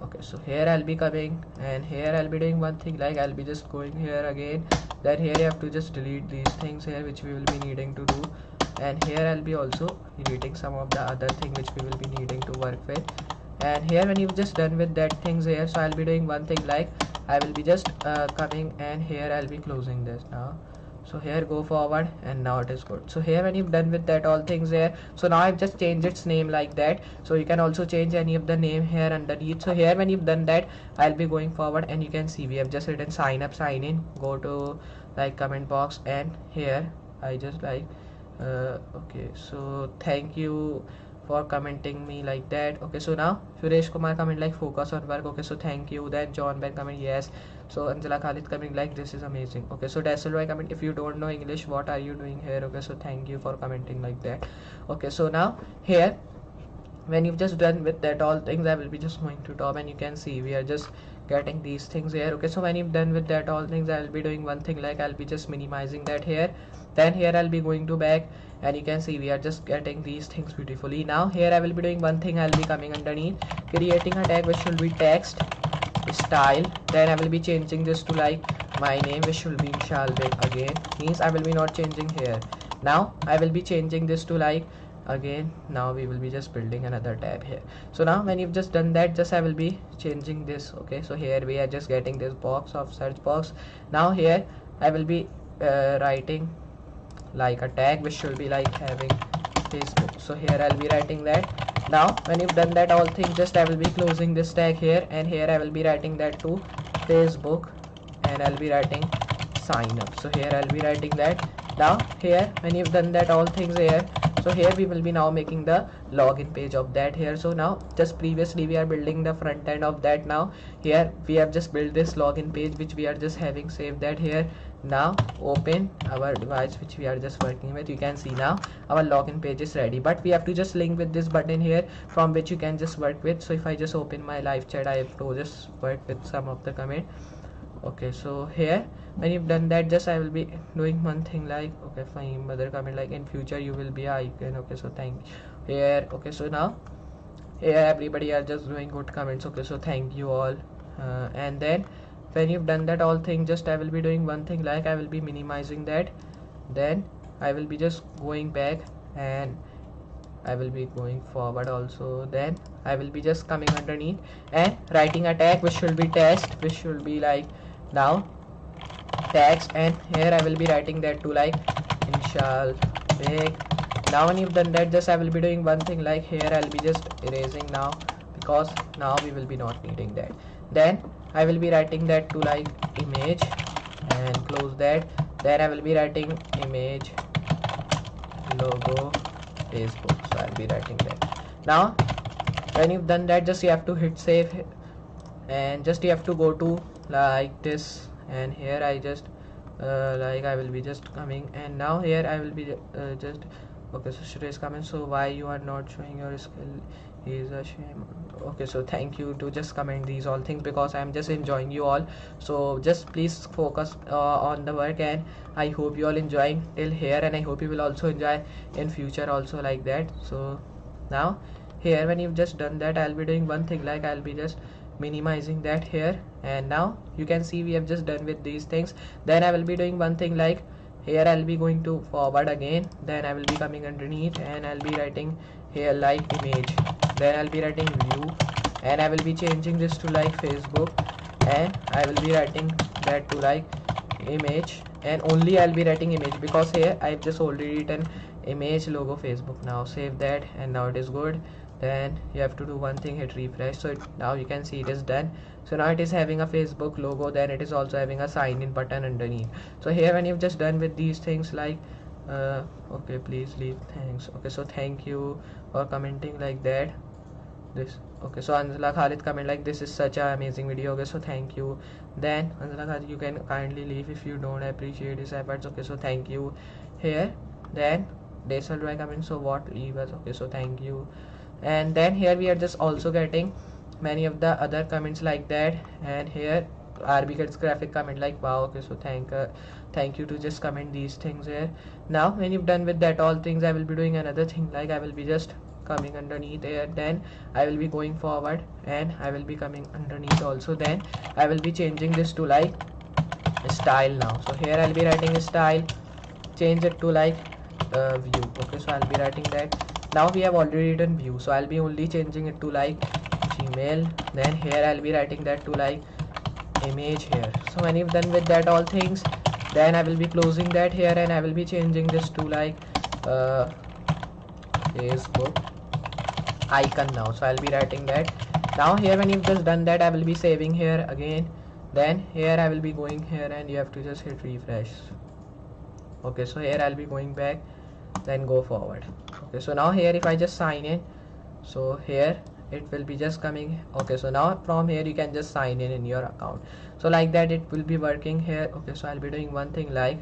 [SPEAKER 1] Okay, so here I'll be coming, and here I'll be doing one thing like I'll be just going here again. Then here you have to just delete these things here which we will be needing to do, and here I'll be also deleting some of the other thing which we will be needing to work with. And here when you've just done with that things here, so I'll be doing one thing like I will be just coming, and here I'll be closing this now. So here go forward, and now it is good. So here when you've done with that all things here, so now I've just changed its name like that. So you can also change any of the name here underneath. So here when you've done that, I'll be going forward, and you can see we have just written sign up, sign in, go to like comment box, and here I just like okay, so thank you for commenting me like that. Okay, so now Suresh Kumar comment like focus on work. Okay, so thank you. Then John Ben comment yes. So Anjala Khalid coming like this is amazing. Okay, so Dasselroy comment if you don't know English, what are you doing here? Okay, so thank you for commenting like that. Okay, so now here when you've just done with that all things, I will be just going to top, and you can see we are just getting these things here. Okay, so when you've done with that all things, I will be doing one thing like I'll be just minimizing that here. Then here I'll be going to back, and you can see we are just getting these things beautifully. Now here I will be doing one thing, I'll be coming underneath, creating a tag which should be text style. Then I will be changing this to like my name, which should be Shalvik again, means I will be not changing here. Now I will be changing this to like again, now we will be just building another tab here. So now when you've just done that, just I will be changing this. Okay, so here we are just getting this box of search box. Now here I will be writing like a tag which should be like having Facebook. So here I'll be writing that Now when you've done that all thing, just I will be closing this tag here, and here I will be writing that to Facebook, and I'll be writing sign up. So here I'll be writing that. Now here when you've done that all things here, so here we will be now making the login page of that here. So now just previously we are building the front end of that. Now here we have just built this login page which we are just having saved that here. Now open our device which we are just working with. You can see now our login page is ready, but we have to just link with this button here from which you can just work with. So if I just open my live chat, I have to just work with some of the comment. Okay, so here when you've done that, just I will be doing one thing like, okay fine, mother comment like in future you will be icon. Okay, so thank you here. Okay, so now here everybody are just doing good comments. Okay, so thank you all. And then when you've done that all thing, just I will be doing one thing like I will be minimizing that, then I will be just going back and I will be going forward also. Then I will be just coming underneath and writing a tag which should be test, which should be like now tags, and here I will be writing that to like inshal big. Now when you've done that, just I will be doing one thing like here I'll be just erasing now, because now we will be not needing that. Then I will be writing that to like image and close that. Then I will be writing image logo Facebook. So I'll be writing that. Now when you've done that, just you have to hit save, and just you have to go to like this, and here I just like I will be just coming, and now here I will be just okay. So Suresh comment, so why you are not showing your skill is a shame. Okay, so thank you to just comment these all things because I'm just enjoying you all. So just please focus on the work, and I hope you all enjoying till here, and I hope you will also enjoy in future also like that. So now here when you've just done that, I'll be doing one thing like I'll be just minimizing that here, and now you can see we have just done with these things. Then I will be doing one thing like here I'll be going to forward again, then I will be coming underneath and I'll be writing here like image, then I'll be writing view, and I will be changing this to like Facebook, and I will be writing that to like image, and only I'll be writing image because here I've just already written image logo Facebook. Now save that, and now it is good. Then you have to do one thing, hit refresh. So now you can see it is done. So now it is having a Facebook logo, then it is also having a sign in button underneath. So here when you've just done with these things like okay, please leave thanks. Okay, so thank you for commenting like that. This okay, so Anzala Khalid comment like this is such an amazing video. Okay, so thank you. Then Anzala Khalid, you can kindly leave if you don't appreciate his efforts. Okay, so thank you here. Then Desal Roy comment, so what leave us. Okay, so thank you. And then here we are just also getting many of the other comments like that, and here RB gets graphic comment like wow. Okay, so thank you to just comment these things here. Now when you've done with that all things, I will be doing another thing like I will be just coming underneath here, then I will be going forward and I will be coming underneath also. Then I will be changing this to like style now. So here I'll be writing style, change it to like view. Okay, so I'll be writing that. Now we have already done view, so I'll be only changing it to like Gmail. Then here I'll be writing that to like image here. So when you've done with that all things, then I will be closing that here, and I will be changing this to like Facebook icon now. So I'll be writing that. Now here when you've just done that, I will be saving here again. Then here I will be going here, and you have to just hit refresh. Okay, so here I'll be going back, then go forward. Okay, so now here if I just sign in, so here it will be just coming. Okay, so now from here you can just sign in your account. So like that it will be working here. Okay, so I'll be doing one thing like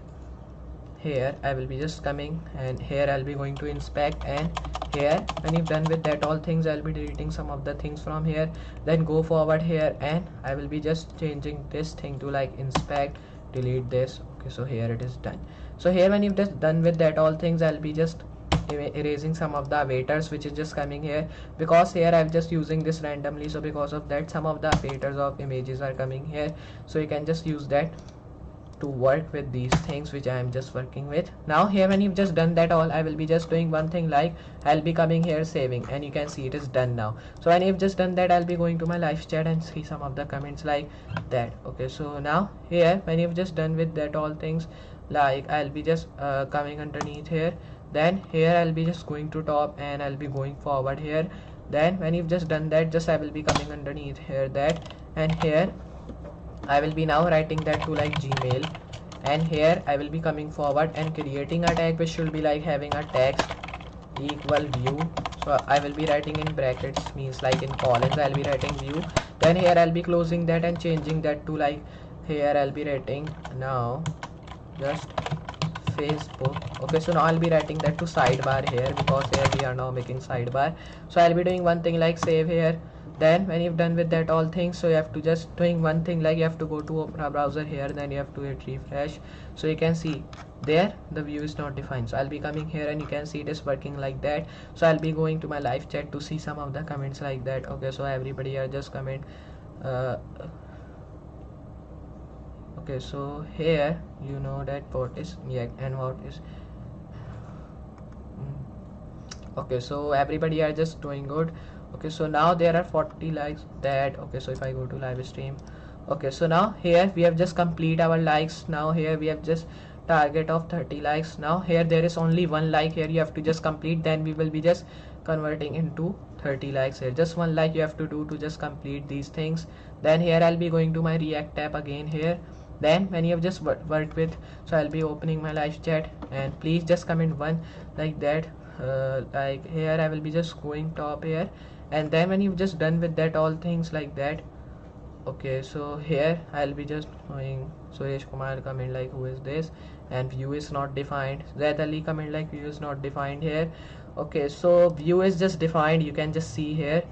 [SPEAKER 1] here I will be just coming, and here I'll be going to inspect, and here when you've done with that all things, I'll be deleting some of the things from here. Then go forward here, and I will be just changing this thing to like inspect, delete this. Okay, so here it is done. So here when you've just done with that all things, I'll be just erasing some of the avatars which is just coming here, because here I'm just using this randomly. So because of that, some of the avatars of images are coming here, so you can just use that to work with these things which I am just working with. Now here when you've just done that all, I will be just doing one thing like I'll be coming here saving, and you can see it is done now. So when you've just done that, I'll be going to my live chat and see some of the comments like that. Okay, so now here when you've just done with that all things, like I'll be just coming underneath here. Then here I'll be just going to top, and I'll be going forward here. Then when you've just done that, just I will be coming underneath here that, and here I will be now writing that to like Gmail, and here I will be coming forward and creating a tag which should be like having a text equal view. So I will be writing in brackets, means like in columns I'll be writing view. Then here I'll be closing that and changing that to like, here I'll be writing now just Facebook. Okay, so now I'll be writing that to sidebar here, because here we are now making sidebar. So I'll be doing one thing like save here. Then when you've done with that all things, so you have to just doing one thing like you have to go to open a browser here, then you have to hit refresh. So you can see there the view is not defined. So I'll be coming here and you can see it is working like that. So I'll be going to my live chat to see some of the comments like that. Okay, so everybody here just comment. Okay, so here you know that what is React and what is okay, so everybody are just doing good. Okay, so now there are 40 likes that. Okay, so if I go to live stream, okay, so now here we have just complete our likes. Now here we have just target of 30 likes. Now here there is only one like here, you have to just complete, then we will be just converting into 30 likes here. Just one like you have to do to just complete these things. Then here I'll be going to my React tab again here. Then when you have just worked with, so I'll be opening my live chat, and please just comment one like that. Like here I will be just going top here, and then when you've just done with that all things like that. Okay, so here I'll be just going Suresh Kumar comment like who is this, and view is not defined. Zaid Ali comment like view is not defined here. Okay, so view is just defined, you can just see here,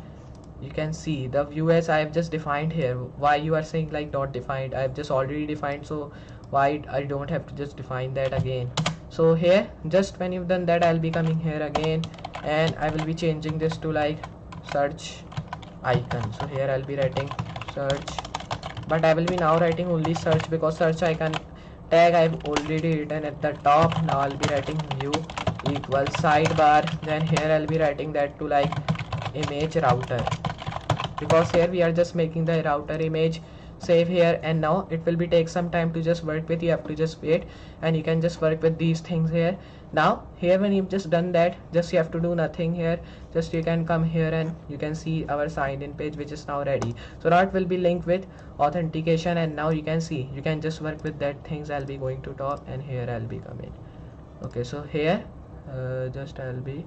[SPEAKER 1] you can see the view as I have just defined here. Why you are saying like not defined? I have just already defined, so why I don't have to just define that again? So here just when you've done that, I'll be coming here again and I will be changing this to like search icon. So here I'll be writing search, but I will be now writing only search because search icon tag I've already written at the top. Now I'll be writing view equals sidebar. Then here I'll be writing that to like image router, because here we are just making the router image. Save here, and now it will be take some time to just work with. You have to just wait and you can just work with these things here. Now here when you've just done that, just you have to do nothing here, just you can come here and you can see our sign in page which is now ready. So now it will be linked with authentication, and now you can see you can just work with that things. I'll be going to top and here I'll be coming. Okay, so here just I'll be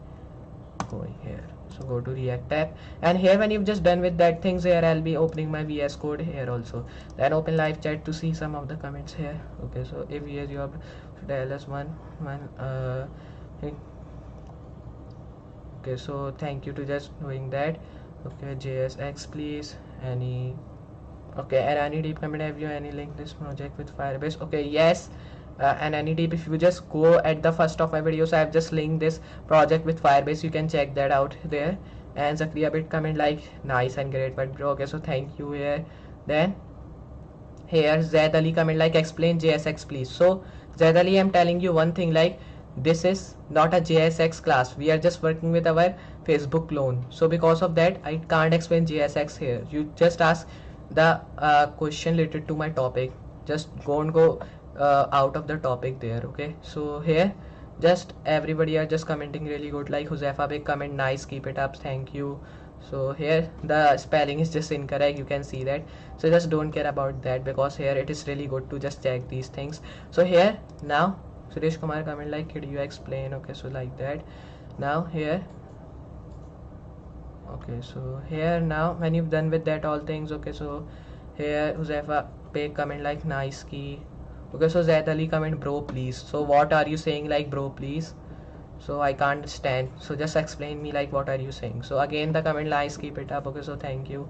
[SPEAKER 1] going here. So go to React tab, and here when you've just done with that things here, I'll be opening my VS Code here also. Then open live chat to see some of the comments here. Okay, so if yes you have tell us one okay, so thank you to just doing that. Okay, JSX please. Any okay, and any deep comment, have you any link this project with Firebase? Okay, yes. And any tip, if you just go at the first of my videos, I have just linked this project with Firebase, you can check that out there. And Zakriya bit comment like nice and great, but bro, okay, so thank you here. Then here Zaid Ali comment like explain JSX please. So Zaid Ali, I'm telling you one thing, like this is not a JSX class, we are just working with our Facebook clone, so because of that I can't explain JSX here. You just ask the question related to my topic, just go out of the topic there. Okay, so here just everybody are just commenting really good, like Huzaifa big comment nice, keep it up, thank you. So here the spelling is just incorrect, you can see that, so just don't care about that, because here it is really good to just check these things. So here now Suresh Kumar comment like could you explain? Okay, so like that. Now here okay, so here now when you've done with that all things, okay, so here Huzaifa big comment like nice key. Okay, so Zaid Ali comment bro please. So what are you saying like bro please? So I can't understand, so just explain me like what are you saying. So again the comment lies, keep it up. Okay, so thank you.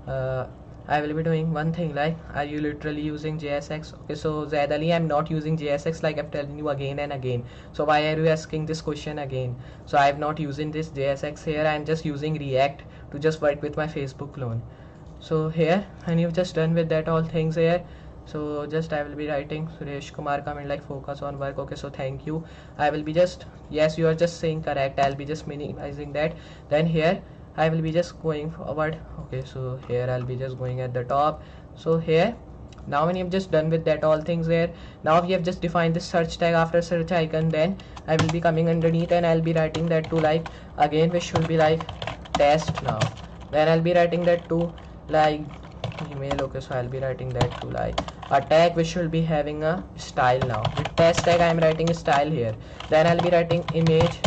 [SPEAKER 1] I will be doing one thing like, are you literally using JSX? Okay, so Zaid Ali, I'm not using JSX, like I'm telling you again and again. So why are you asking this question again? So I'm not using this JSX here, I'm just using React to just work with my Facebook clone. So here, and you've just done with that all things here. So just I will be writing Suresh Kumar comment like focus on work. Okay, so thank you. I will be just, yes, you are just saying correct, I'll be just minimizing that. Then here I will be just going forward. Okay, so here I'll be just going at the top. So here now when you've just done with that all things there, now we have just defined this search tag after search icon. Then I will be coming underneath and I'll be writing that to like again which should be like test now. Then I'll be writing that to like email. Okay, so I'll be writing that to like a tag which should be having a style. Now with test tag I am writing style here. Then I'll be writing image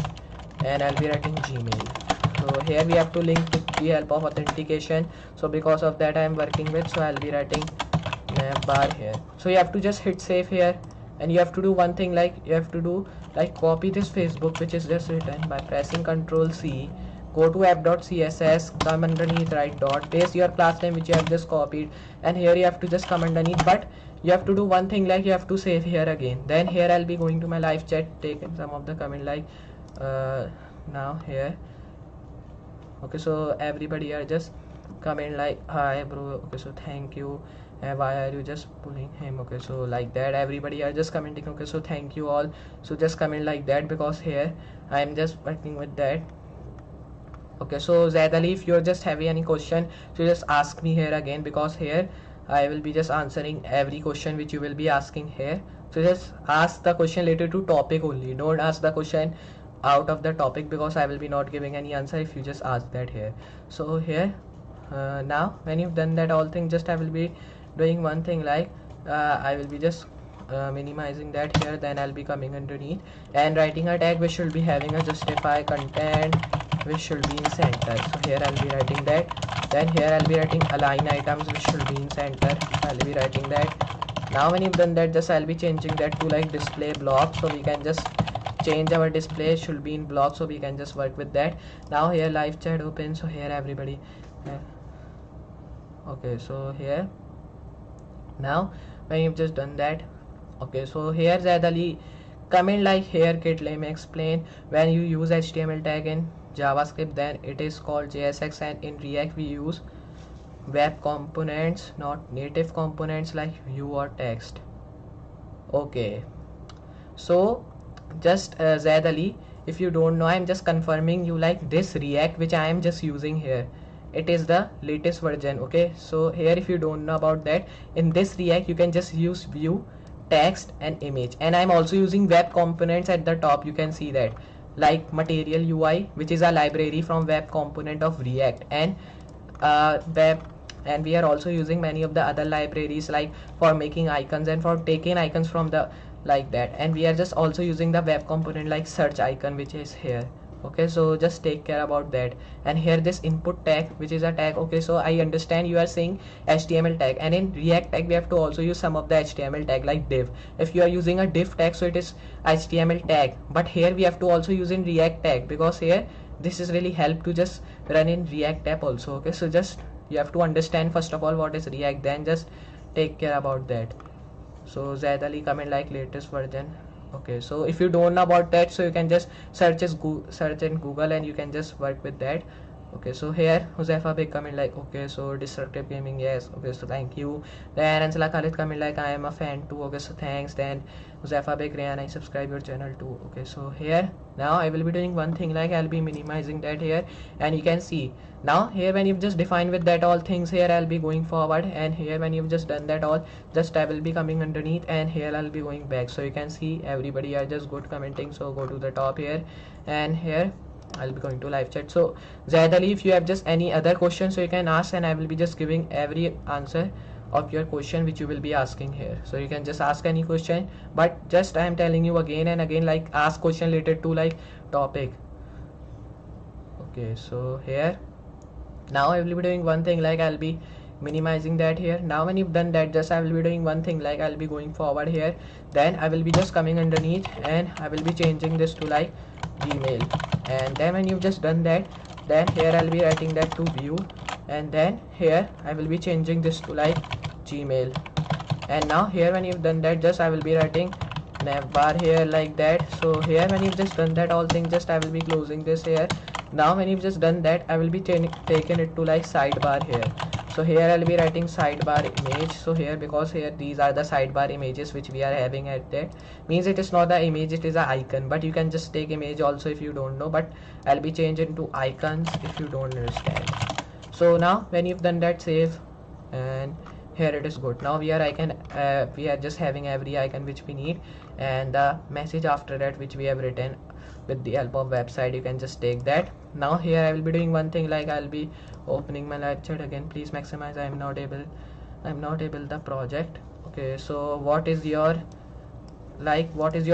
[SPEAKER 1] and I'll be writing Gmail. So here we have to link with the help of authentication, so because of that I am working with, so I'll be writing navbar here. So you have to just hit save here, and you have to do one thing, like you have to do like copy this Facebook which is just written by pressing Ctrl C, go to app.css, come underneath, right dot, paste your class name which you have just copied, and here you have to just come underneath, but you have to do one thing, like you have to save here again. Then here I'll be going to my live chat, taking some of the comment like now here. Okay, so everybody are just comment like hi bro. Okay, so thank you, and why are you just pulling him? Okay, so like that everybody are just commenting. Okay, so thank you all, so just comment like that, because here I am just working with that. Okay, so Zaid if you're just having any question, so just ask me here again, because here I will be just answering every question which you will be asking here. So just ask the question related to topic only, don't ask the question out of the topic, because I will be not giving any answer if you just ask that here. So here now when you've done that all thing, just I will be doing one thing, like I will be just minimizing that here. Then I'll be coming underneath and writing a tag which should be having a justify content which should be in center. So here I'll be writing that. Then here I'll be writing align items which should be in center. I'll be writing that. Now when you've done that, just I'll be changing that to like display block, so we can just change our display should be in block, so we can just work with that. Now here live chat open, so here everybody okay, so here now when you've just done that, okay, so here Zaid Ali comment like here kid, let me explain. When you use HTML tag in JavaScript, then it is called JSX, and in React we use web components, not native components like view or text. Okay, so just Zaid Ali, if you don't know, I am just confirming you, like this React which I am just using here, it is the latest version. Okay, so here if you don't know about that, in this React you can just use view, text and image, and I'm also using web components at the top. You can see that like material UI, which is a library from web component of React, and web, and we are also using many of the other libraries like for making icons and for taking icons from the like that, and we are just also using the web component like search icon which is here. Okay, so just take care about that. And here this input tag which is a tag. Okay, so I understand you are saying HTML tag, and in React tag we have to also use some of the HTML tag like div. If you are using a div tag, so it is HTML tag, but here we have to also use in React tag, because here this is really help to just run in React app also. Okay, so just you have to understand first of all what is React, then just take care about that. So Zaid Ali comment like latest version. Okay, so if you don't know about that, so you can just search in Google and you can just work with that. Okay, so here Huzaifa Beg comment like okay, so destructive gaming, yes. Okay, so thank you. Then Ansela Khalid comment like I am a fan too. Okay, so thanks. Then Huzaifa Beg Rayan, I subscribe your channel too. Okay, so here now I will be doing one thing, like I'll be minimizing that here, and you can see now here when you've just defined with that all things, here I'll be going forward, and here when you've just done that all, just I will be coming underneath, and here I'll be going back. So you can see everybody are just good commenting, so go to the top here, and here I'll be going to live chat. So Zaid Ali, if you have just any other questions, so you can ask, and I will be just giving every answer of your question which you will be asking here. So you can just ask any question, but just I am telling you again and again, like ask question related to like topic. Okay, so here now I will be doing one thing, like I'll be minimizing that here. Now when you've done that, just I will be doing one thing, like I'll be going forward here, then I will be just coming underneath and I will be changing this to like Gmail, and then when you've just done that, then here I'll be writing that to view, and then here I will be changing this to like Gmail. And now here when you've done that, just I will be writing navbar here like that. So here when you've just done that all thing, just I will be closing this here. Now when you've just done that, I will be taking it to like sidebar here. So here I'll be writing sidebar image. So here, because here these are the sidebar images which we are having at that, means it is not the image, it is a icon, but you can just take image also if you don't know, but I'll be changing to icons if you don't understand. So now when you've done that, save, and here it is good. Now we are just having every icon which we need, and the message after that which we have written with the help of website, you can just take that. now here I will be doing one thing, like I'll be opening my live chat again. Please maximize. I'm not able the project. Okay, so what is your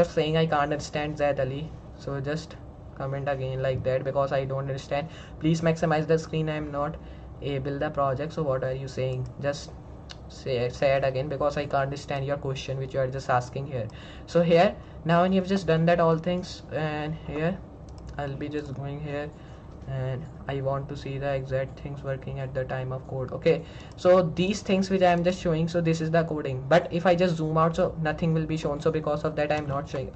[SPEAKER 1] saying? I can't understand, Zaid Ali. So just comment again like that, because I don't understand. Please maximize the screen. I'm not able the project. So what are you saying? Just say it again, because I can't understand your question which you are just asking here. So here, now when you've just done that all things, and here I'll be just going here, and I want to see the exact things working at the time of code. Okay, so these things which I am just showing, so this is the coding, but if I just zoom out, so nothing will be shown. So because of that I'm not showing,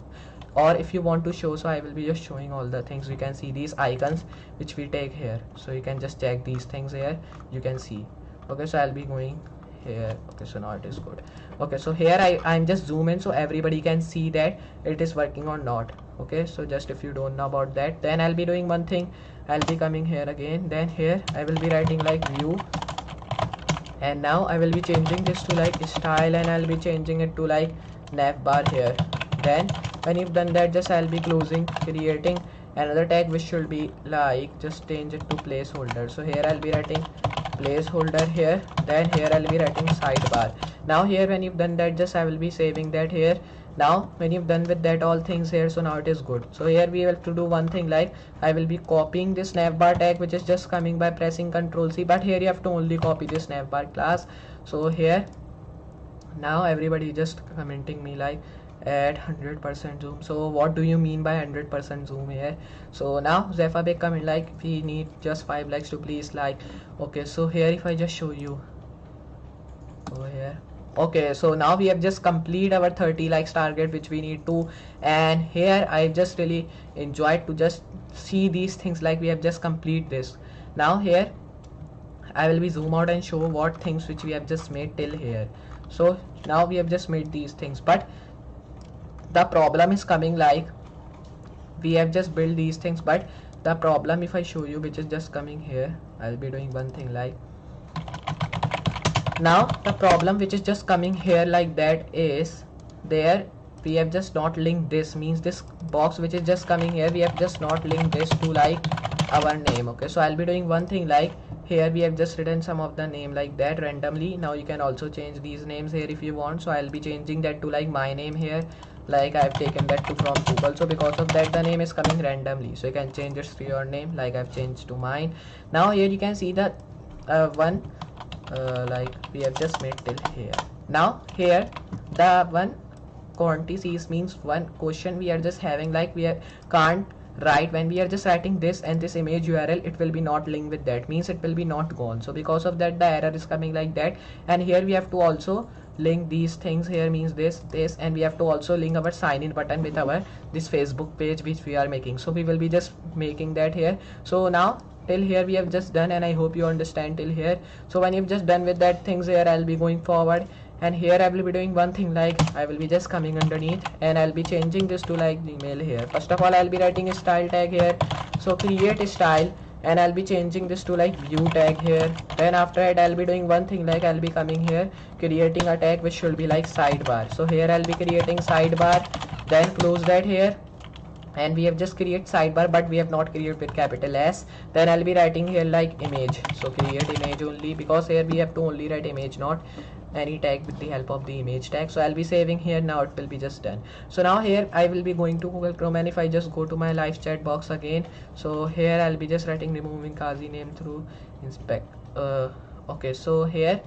[SPEAKER 1] or if you want to show, so I will be just showing all the things. You can see these icons which we take here, so you can just check these things here, you can see. Okay, so I'll be going here. Okay, so now it is good. Okay, so here I'm just zoom in so everybody can see that it is working or not. Okay, so just if you don't know about that, then I'll be doing one thing. I'll be coming here again, then here I will be writing like view, and now I will be changing this to like style, and I'll be changing it to like navbar here. Then when you've done that, just I'll be closing, creating another tag which should be like, just change it to placeholder. So here I'll be writing placeholder here, then here I'll be writing sidebar. Now here when you've done that, just I will be saving that here. Now when you've done with that all things here, so now it is good. So here we have to do one thing, like I will be copying this navbar tag which is just coming by pressing Ctrl C, but here you have to only copy this navbar class. So here now everybody just commenting me like at 100% zoom. So what do you mean by 100% zoom here? So now Zephabek comment like we need just 5 likes to please like. Okay, so here if I just show you over here. Okay, so now we have just complete our 30 likes target which we need to, and here I just really enjoyed to just see these things, like we have just complete this. Now here I will be zoom out and show what things which we have just made till here. So now we have just made these things, but the problem is coming, like we have just built these things, but the problem if I show you which is just coming here, I'll be doing one thing like, now the problem which is just coming here like that is there we have just not linked this, means this box which is just coming here, we have just not linked this to like our name. Okay, so I'll be doing one thing, like here we have just written some of the name like that randomly. Now you can also change these names here if you want. So I'll be changing that to like my name here, like I've taken that to from Google. So because of that the name is coming randomly, so you can change it to your name, like I've changed to mine. Now here you can see that one like we have just made till here. Now here the one quantities means one question we are just having, like we can't write, when we are just writing this and this image URL, it will be not linked with that, means it will be not gone. So because of that the error is coming like that. And here we have to also link these things here, means this, and we have to also link our sign in button with our this Facebook page which we are making. So we will be just making that here. So now till here we have just done, and I hope you understand till here. So when you've just done with that things here, I'll be going forward, and here I will be doing one thing, like I will be just coming underneath and I'll be changing this to like email here. First of all I'll be writing a style tag here, so create a style, and I'll be changing this to like view tag here. Then after it I'll be doing one thing, like I'll be coming here creating a tag which should be like sidebar. So here I'll be creating sidebar, then close that here, and we have just create sidebar but we have not created with capital S. Then I'll be writing here like image, so create image only, because here we have to only write image, not any tag with the help of the image tag. So I'll be saving here, now it will be just done. So now here I will be going to Google Chrome, and if I just go to my live chat box again, so here I'll be just writing removing Qazi name through inspect. Okay, so here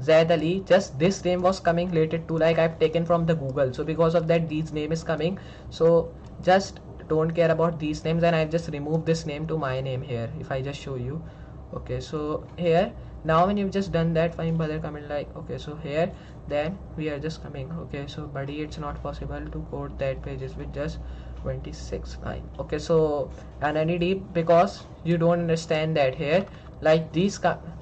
[SPEAKER 1] Zaid Ali, just this name was coming related to like I've taken from the Google, so because of that these name is coming. So just don't care about these names, and I've just removed this name to my name here. If I just show you, okay, so here now when you've just done that, fine brother comment like, okay, so here then we are just coming. Okay, so buddy, it's not possible to code that pages with just 26 line. Okay, so and any deep, because you don't understand that here, like these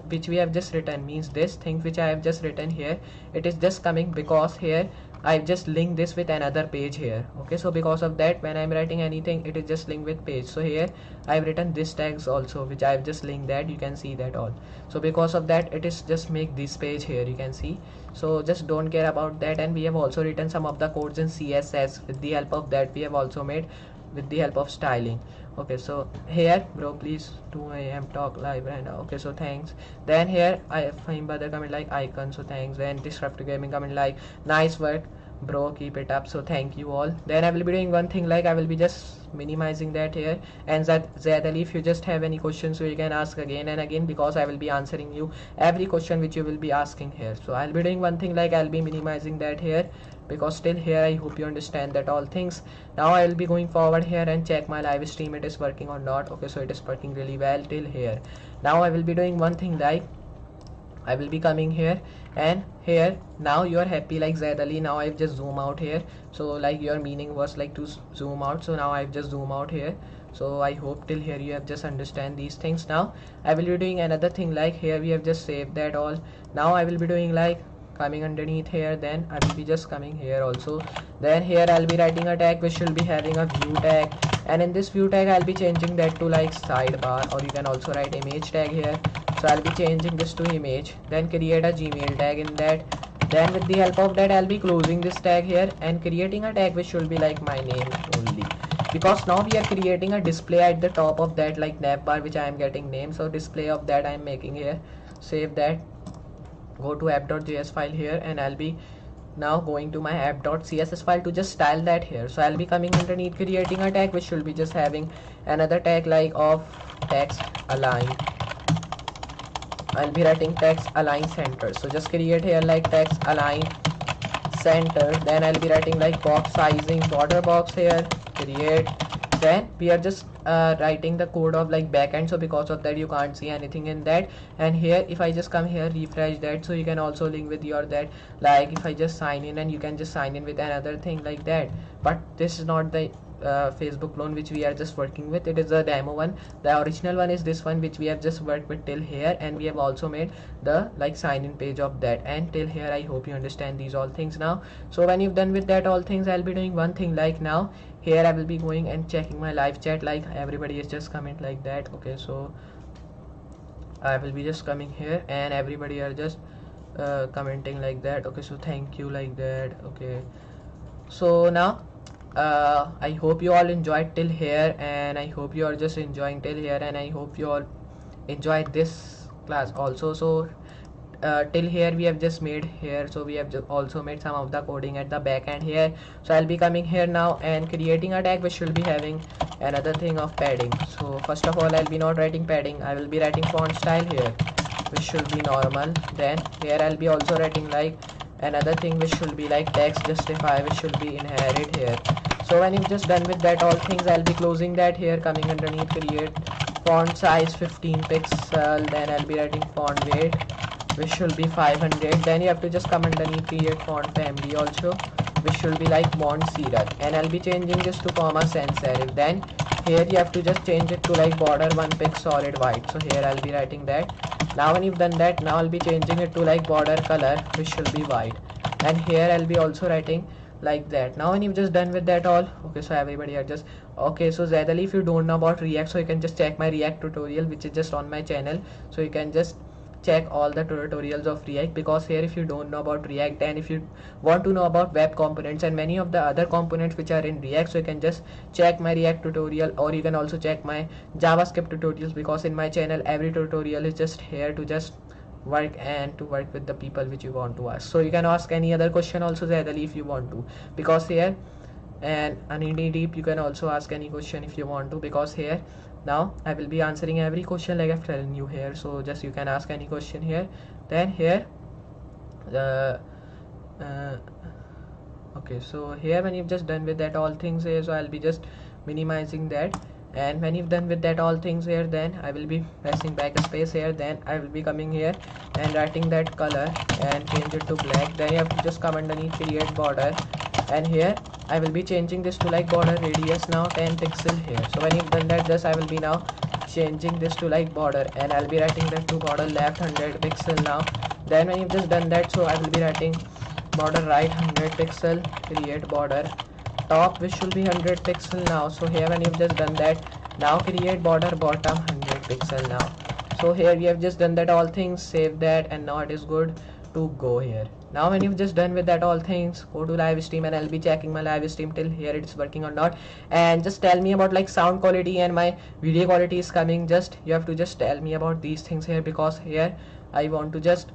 [SPEAKER 1] which we have just written, means this thing which I have just written here, it is just coming because here I've just linked this with another page here. Okay, so because of that when I'm writing anything, it is just linked with page. So here I've written this tags also which I've just linked that, you can see that all. So because of that it is just make this page here, you can see. So just don't care about that. And we have also written some of the codes in CSS. With the help of that we have also made with the help of styling. Okay, so here bro, please 2 a.m. talk live right now. Okay, so thanks. Then here I find other comment like icon, so thanks. Then disruptive gaming comment like nice work bro, keep it up, so thank you all. Then I will be doing one thing like I will be just minimizing that here, and Zaid if you just have any questions, so you can ask again and again, because I will be answering you every question which you will be asking here. So I'll be doing one thing like I'll be minimizing that here, because still here I hope you understand that all things. Now I will be going forward here and check my live stream, it is working or not. Okay, so it is working really well till here. Now I will be doing one thing like I will be coming here, and here now you are happy like Zaid Ali. Now I've just zoom out here, so like your meaning was like to zoom out, so now I've just zoom out here. So I hope till here you have just understand these things. Now I will be doing another thing like here we have just saved that all. Now I will be doing like coming underneath here, then I will be just coming here also. Then here I'll be writing a tag which will be having a view tag, and in this view tag I'll be changing that to like sidebar, or you can also write image tag here. So I'll be changing this to image, then create a Gmail tag in that. Then with the help of that I'll be closing this tag here and creating a tag which will be like my name only, because now we are creating a display at the top of that like navbar which I am getting name. So display of that I am making here. Save that, go to app.js file here, and I'll be now going to my app.css file to just style that here. So I'll be coming underneath creating a tag which will be just having another tag like of text align. I'll be writing text align center, so just create here like text align center. Then I'll be writing like box sizing border box here, create. Then we are just writing the code of like backend, so because of that you can't see anything in that. And here if I just come here refresh that, so you can also link with your that, like if I just sign in, and you can just sign in with another thing like that. But this is not the Facebook clone which we are just working with, it is a demo one. The original one is this one which we have just worked with till here, and we have also made the like sign in page of that. And till here I hope you understand these all things now. So when you've done with that all things, I'll be doing one thing like now here I will be going and checking my live chat, like everybody is just comment like that. Okay, so I will be just coming here and everybody are just commenting like that. Okay, so thank you like that. Okay, so now I hope you all enjoyed till here, and I hope you are just enjoying till here, and I hope you all enjoyed this class also. So till here we have just made here, so we have just also made some of the coding at the back end here. So I'll be coming here now and creating a tag which will be having another thing of padding. So first of all I'll be not writing padding, I will be writing font style here which should be normal. Then here I'll be also writing like another thing which should be like text justify, which should be inherit here. So when you've just done with that all things, I'll be closing that here, coming underneath create font size 15 pixel. Then I'll be writing font weight which should be 500. Then you have to just come underneath create font family also, which should be like Mont Serif, and I'll be changing this to comma sans serif. Then here you have to just change it to like border 1 pic solid white, so here I'll be writing that. Now when you've done that, now I'll be changing it to like border color which should be white, and here I'll be also writing like that. Now when you've just done with that all, okay, so everybody are just okay. So Zaid Ali, if you don't know about React, so you can just check my React tutorial which is just on my channel, so you can just check all the tutorials of React, because here if you don't know about React, and if you want to know about web components and many of the other components which are in React, so you can just check my React tutorial, or you can also check my JavaScript tutorials, because in my channel every tutorial is just here to just work and to work with the people which you want to ask. So you can ask any other question also Zaid Ali if you want to, because here and any deep you can also ask any question if you want to, because here now I will be answering every question like I've telling you here. So just you can ask any question here. Then here the okay, so here when you've just done with that all things here, so I'll be just minimizing that, and when you've done with that all things here, then I will be pressing backspace here. Then I will be coming here and writing that color and change it to black. Then you have to just come underneath create border, and here I will be changing this to like border radius now 10 pixel here. So when you've done that, just I will be now changing this to like border, and I'll be writing that to border left 100 pixel now. Then when you've just done that, so I will be writing border right 100 pixel, create border top which should be 100 pixel now. So here when you've just done that, now create border bottom 100 pixel now. So here we have just done that all things, save that, and now it is good to go here. Now when you've just done with that all things, go to live stream, and I'll be checking my live stream till here it's working or not. And just tell me about like sound quality and my video quality is coming. Just you have to just tell me about these things here, because here I want to just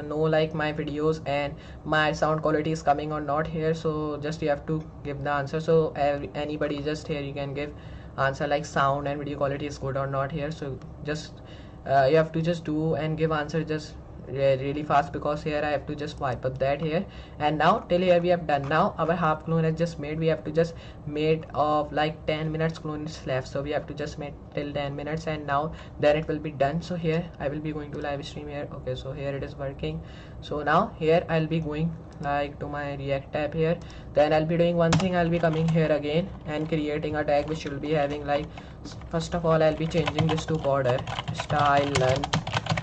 [SPEAKER 1] know like my videos and my sound quality is coming or not here. So just you have to give the answer. So anybody just here you can give answer like sound and video quality is good or not here. So just you have to just do and give answer just really fast, because here I have to just wipe up that here. And now till here we have done. Now our half clone is just made. We have to just made of like 10 minutes clone is left, so we have to just make till 10 minutes, and now then it will be done. So here I will be going to live stream here. Okay, so here it is working. So now here I'll be going like to my React tab here. Then I'll be doing one thing. I'll be coming here again and creating a tag which will be having like, first of all I'll be changing this to border style none.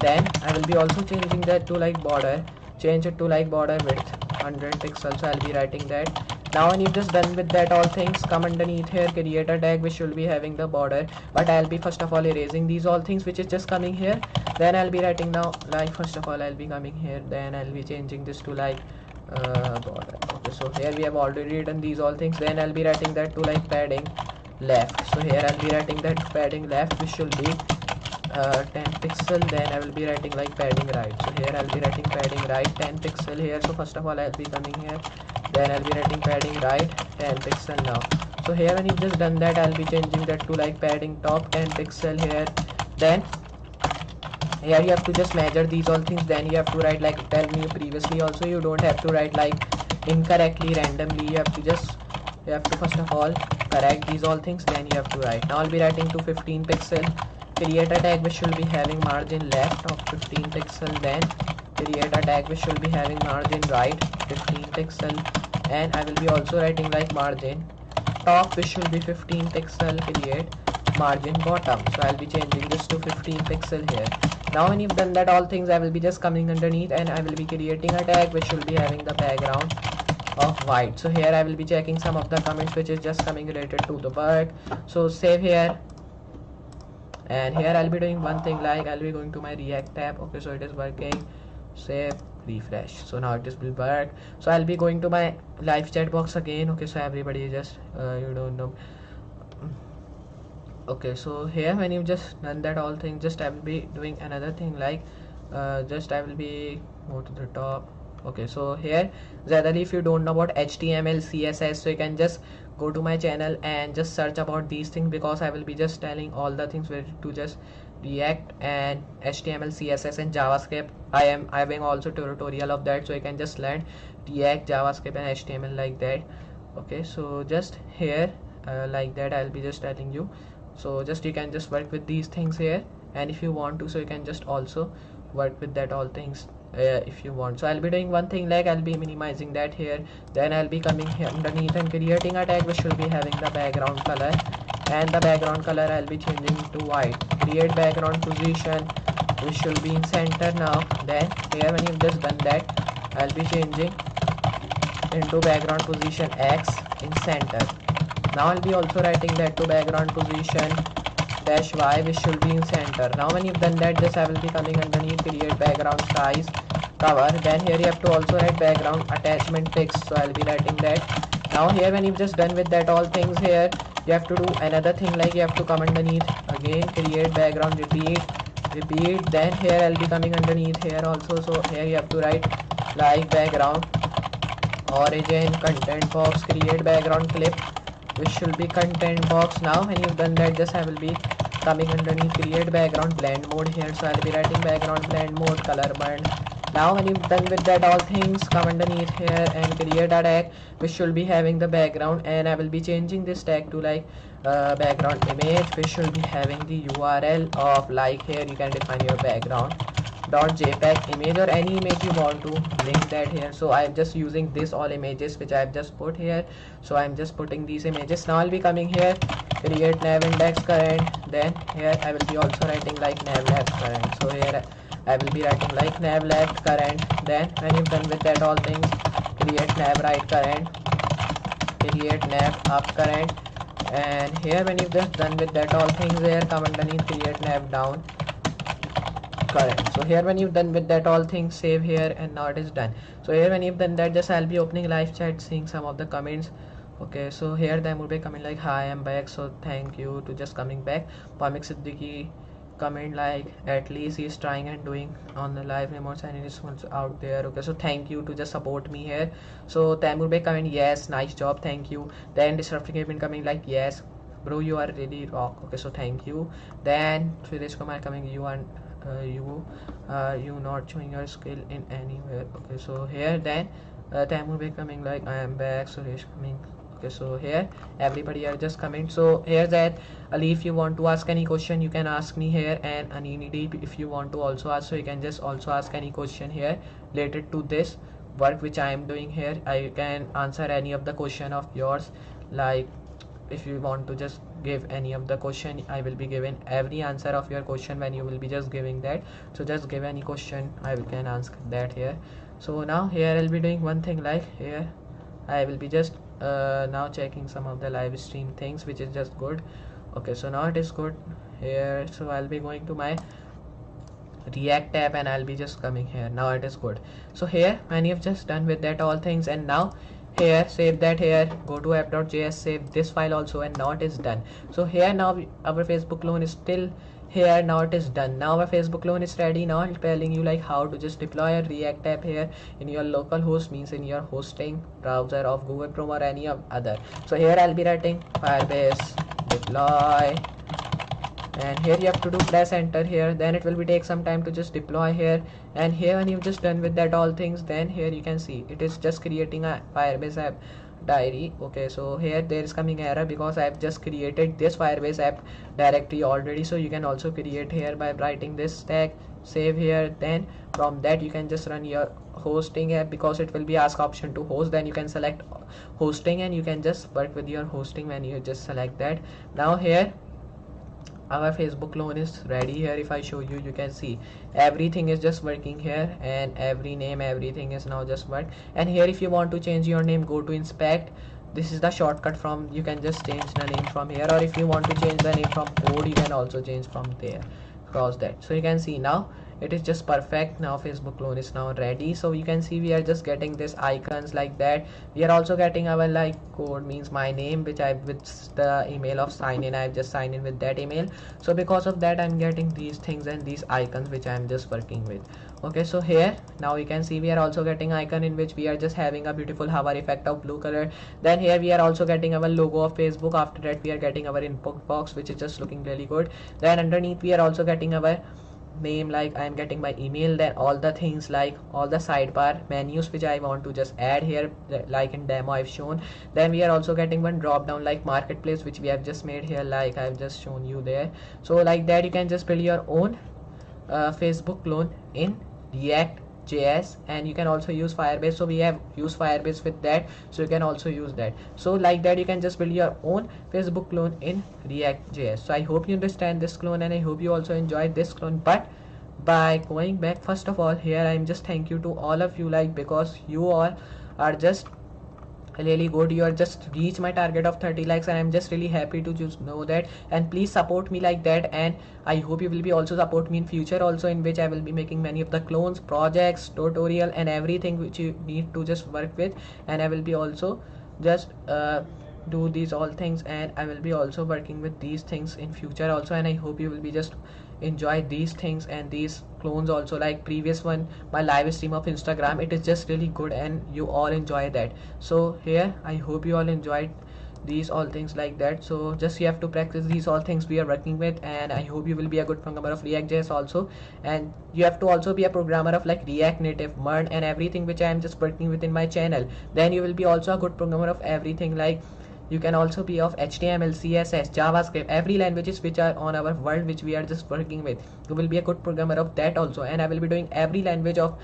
[SPEAKER 1] Then I will be also changing that to like border, change it to like border width 100 pixels. So I'll be writing that. Now when you've just done with that all things, come underneath here, create a tag which will be having the border, but I'll be first of all erasing these all things which is just coming here. Then I'll be writing now like, first of all I'll be coming here, then I'll be changing this to like border. Okay, so here we have already written these all things. Then I'll be writing that to like padding left. So here I'll be writing that padding left which should be 10 pixel. Then I will be writing like padding right. So here I'll be writing padding right 10 pixel here. So first of all I'll be coming here, then I'll be writing padding right 10 pixel now. So here when you've just done that, I'll be changing that to like padding top 10 pixel here. Then here you have to just measure these all things. Then you have to write like, tell me previously also, you don't have to write like incorrectly randomly. You have to first of all correct these all things, then you have to write. Now I'll be writing to 15 pixel, create a tag which will be having margin left of 15 pixel. Then create a tag which will be having margin right 15 pixel, and I will be also writing like margin top which will be 15 pixel, create margin bottom. So I'll be changing this to 15 pixel here. Now when you've done that all things, I will be just coming underneath and I will be creating a tag which will be having the background of white. So here I will be checking some of the comments which is just coming related to the work. So save here, and here I'll be doing one thing like, I'll be going to my React tab. Okay, so it is working. Save, refresh. So now it is will work. So I'll be going to my live chat box again. Okay, so everybody just you don't know. Okay, so here when you've just done that all thing, just I will be doing another thing like just I will be go to the top. Okay, so here generally if you don't know about HTML CSS, so you can just go to my channel and just search about these things, because I will be just telling all the things related to just React and HTML CSS and JavaScript. I am having also tutorial of that, so you can just learn React, JavaScript and HTML like that. Okay, so just here like that I'll be just telling you. So just you can just work with these things here, and if you want to, so you can just also work with that all things if you want. So I'll be doing one thing like, I'll be minimizing that here. Then I'll be coming here underneath and creating a tag which will be having the background color, and the background color I'll be changing to white. Create background position which will be in center now. Then here when you've just done that, I'll be changing into background position X in center. Now I'll be also writing that to background position dash Y which should be in center. Now when you've done that, just I will be coming underneath, create background size cover. Then here you have to also write background attachment text, so I'll be writing that. Now here when you've just done with that all things here, you have to do another thing like, you have to come underneath again, create background, repeat. Then here I'll be coming underneath here also, so here you have to write like background origin content box, create background clip which should be content box. Now when you've done that, just I will be coming underneath, create background blend mode here, so I'll be writing background blend mode color burn. Now when you've done with that all things, come underneath here and create a tag which should be having the background, and I will be changing this tag to like background image which should be having the URL of like, here you can define your background .jpg image or any image you want to link that here. So I'm just using this all images which I've just put here, so I'm just putting these images. Now I'll be coming here, create nav index current. Then here I will be also writing like nav left current, so here I will be writing like nav left current. Then when you've done with that all things, create nav right current, create nav up current. And here when you've just done with that all things here, come underneath, create nav down correct. So here when you've done with that all things, save here, and now it is done. So here when you've done that, just I'll be opening live chat, seeing some of the comments. Okay, so here they will be coming like, hi, I'm back, so thank you to just coming back. Pamik Siddiqui comment like, at least he's trying and doing on the live remotes and it is out there. Okay, so thank you to just support me here. So Tamur Bey comment, yes, nice job, thank you. Then Disrupting have been coming like, yes bro, you are really rock. Okay, so thank you. Then Suresh Kumar coming, you are you not showing your skill in anywhere. Okay, so here then Tamur Bey coming like, I am back. Suresh coming. Okay, so here everybody are just comment. So here that Ali, if you want to ask any question, you can ask me here, and Anini Deep, if you want to also ask, so you can just also ask any question here related to this work which I am doing here. I can answer any of the question of yours, like if you want to just give any of the question, I will be giving every answer of your question when you will be just giving that. So just give any question, I can ask that here. So now here I'll be doing one thing, like here I will be just now checking some of the live stream things, which is just good. Okay, so now it is good here. So I'll be going to my React tab and I'll be just coming here. Now it is good. So here when you've just done with that all things, and now here save that, here go to app.js, save this file also, and now it is done. So here now our Facebook clone is still here. Now it is done. Now our Facebook clone is ready. Now I'm telling you like how to just deploy a React app here in your local host, means in your hosting browser of Google Chrome or any other. So here I'll be writing Firebase deploy, and here you have to do press enter here. Then it will be take some time to just deploy here. And here when you've just done with that all things, then here you can see it is just creating a Firebase app diary. Okay, so here there is coming error because I've just created this Firebase app directory already. So you can also create here by writing this tag, save here. Then from that you can just run your hosting app, because it will be ask option to host. Then you can select hosting and you can just work with your hosting when you just select that. Now here our Facebook clone is ready. Here if I show you, you can see everything is just working here, and every name, everything is now just work. And here if you want to change your name, go to inspect. This is the shortcut from, you can just change the name from here, or if you want to change the name from code, you can also change from there, cross that. So you can see now it is just perfect. Now Facebook clone is now ready. So you can see we are just getting this icons like that. We are also getting our like code, means my name, which I with the email of sign in, I've just signed in with that email. So because of that I'm getting these things and these icons which I'm just working with. Okay, so here now you can see we are also getting icon in which we are just having a beautiful hover effect of blue color. Then here we are also getting our logo of Facebook. After that we are getting our input box, which is just looking really good. Then underneath we are also getting our name, like I'm getting my email. Then all the things like all the sidebar menus which I want to just add here, like in demo I've shown. Then we are also getting one drop down like marketplace, which we have just made here, like I've just shown you there. So like that you can just build your own Facebook clone in React JS, and you can also use Firebase. So we have used Firebase with that, so you can also use that. So like that you can just build your own Facebook clone in React JS. So I hope you understand this clone, and I hope you also enjoyed this clone. But by going back, first of all here I'm just thank you to all of you, like because you all are just really good. You are just reach my target of 30 likes, and I'm just really happy to just know that. And please support me like that, and I hope you will be also support me in future also, in which I will be making many of the clones, projects, tutorial and everything which you need to just work with. And I will be also just do these all things, and I will be also working with these things in future also. And I hope you will be just enjoy these things and these clones also, like previous one, my live stream of Instagram, it is just really good and you all enjoy that. So here I hope you all enjoyed these all things like that. So just you have to practice these all things we are working with, and I hope you will be a good programmer of React.js also. And you have to also be a programmer of like React Native, MERN and everything which I am just working with in my channel. Then you will be also a good programmer of everything, like you can also be of HTML, CSS, JavaScript, every languages which are on our world which we are just working with. You will be a good programmer of that also. And I will be doing every language of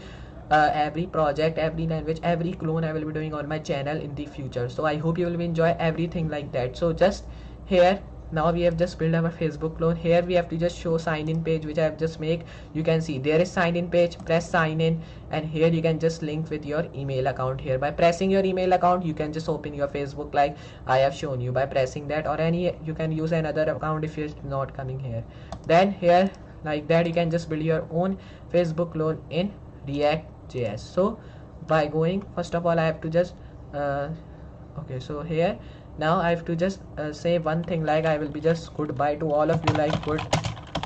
[SPEAKER 1] every project, every language, every clone I will be doing on my channel in the future. So I hope you will enjoy everything like that. So just here now we have just built our Facebook clone. Here we have to just show sign in page, which I have just make. You can see there is sign in page, press sign in, and here you can just link with your email account. Here by pressing your email account you can just open your Facebook like I have shown you by pressing that, or any you can use another account if it's not coming here. Then here like that you can just build your own Facebook clone in React.js. So by going, first of all I have to just okay, so here now I have to just say one thing, like I will be just goodbye to all of you, like good.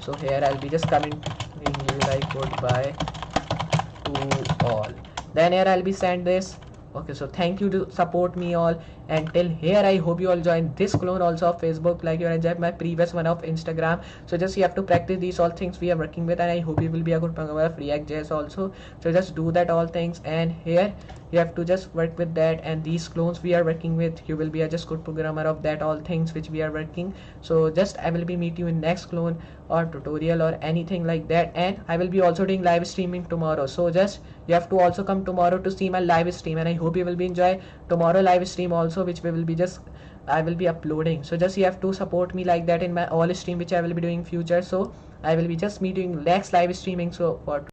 [SPEAKER 1] So here I'll be just commenting you like goodbye to all. Then here I'll be send this. Okay, so thank you to support me all, and till here I hope you all join this clone also of Facebook, like you enjoyed my previous one of Instagram. So just you have to practice these all things we are working with, and I hope you will be a good programmer of React.js also. So just do that all things, and here you have to just work with that, and these clones we are working with, you will be a just good programmer of that all things which we are working. So just I will be meet you in next clone or tutorial or anything like that, and I will be also doing live streaming tomorrow. So just you have to also come tomorrow to see my live stream, and I hope you will be enjoy tomorrow live stream also, which we will be just I will be uploading. So just you have to support me like that in my all stream which I will be doing future. So I will be just meeting next live streaming. So for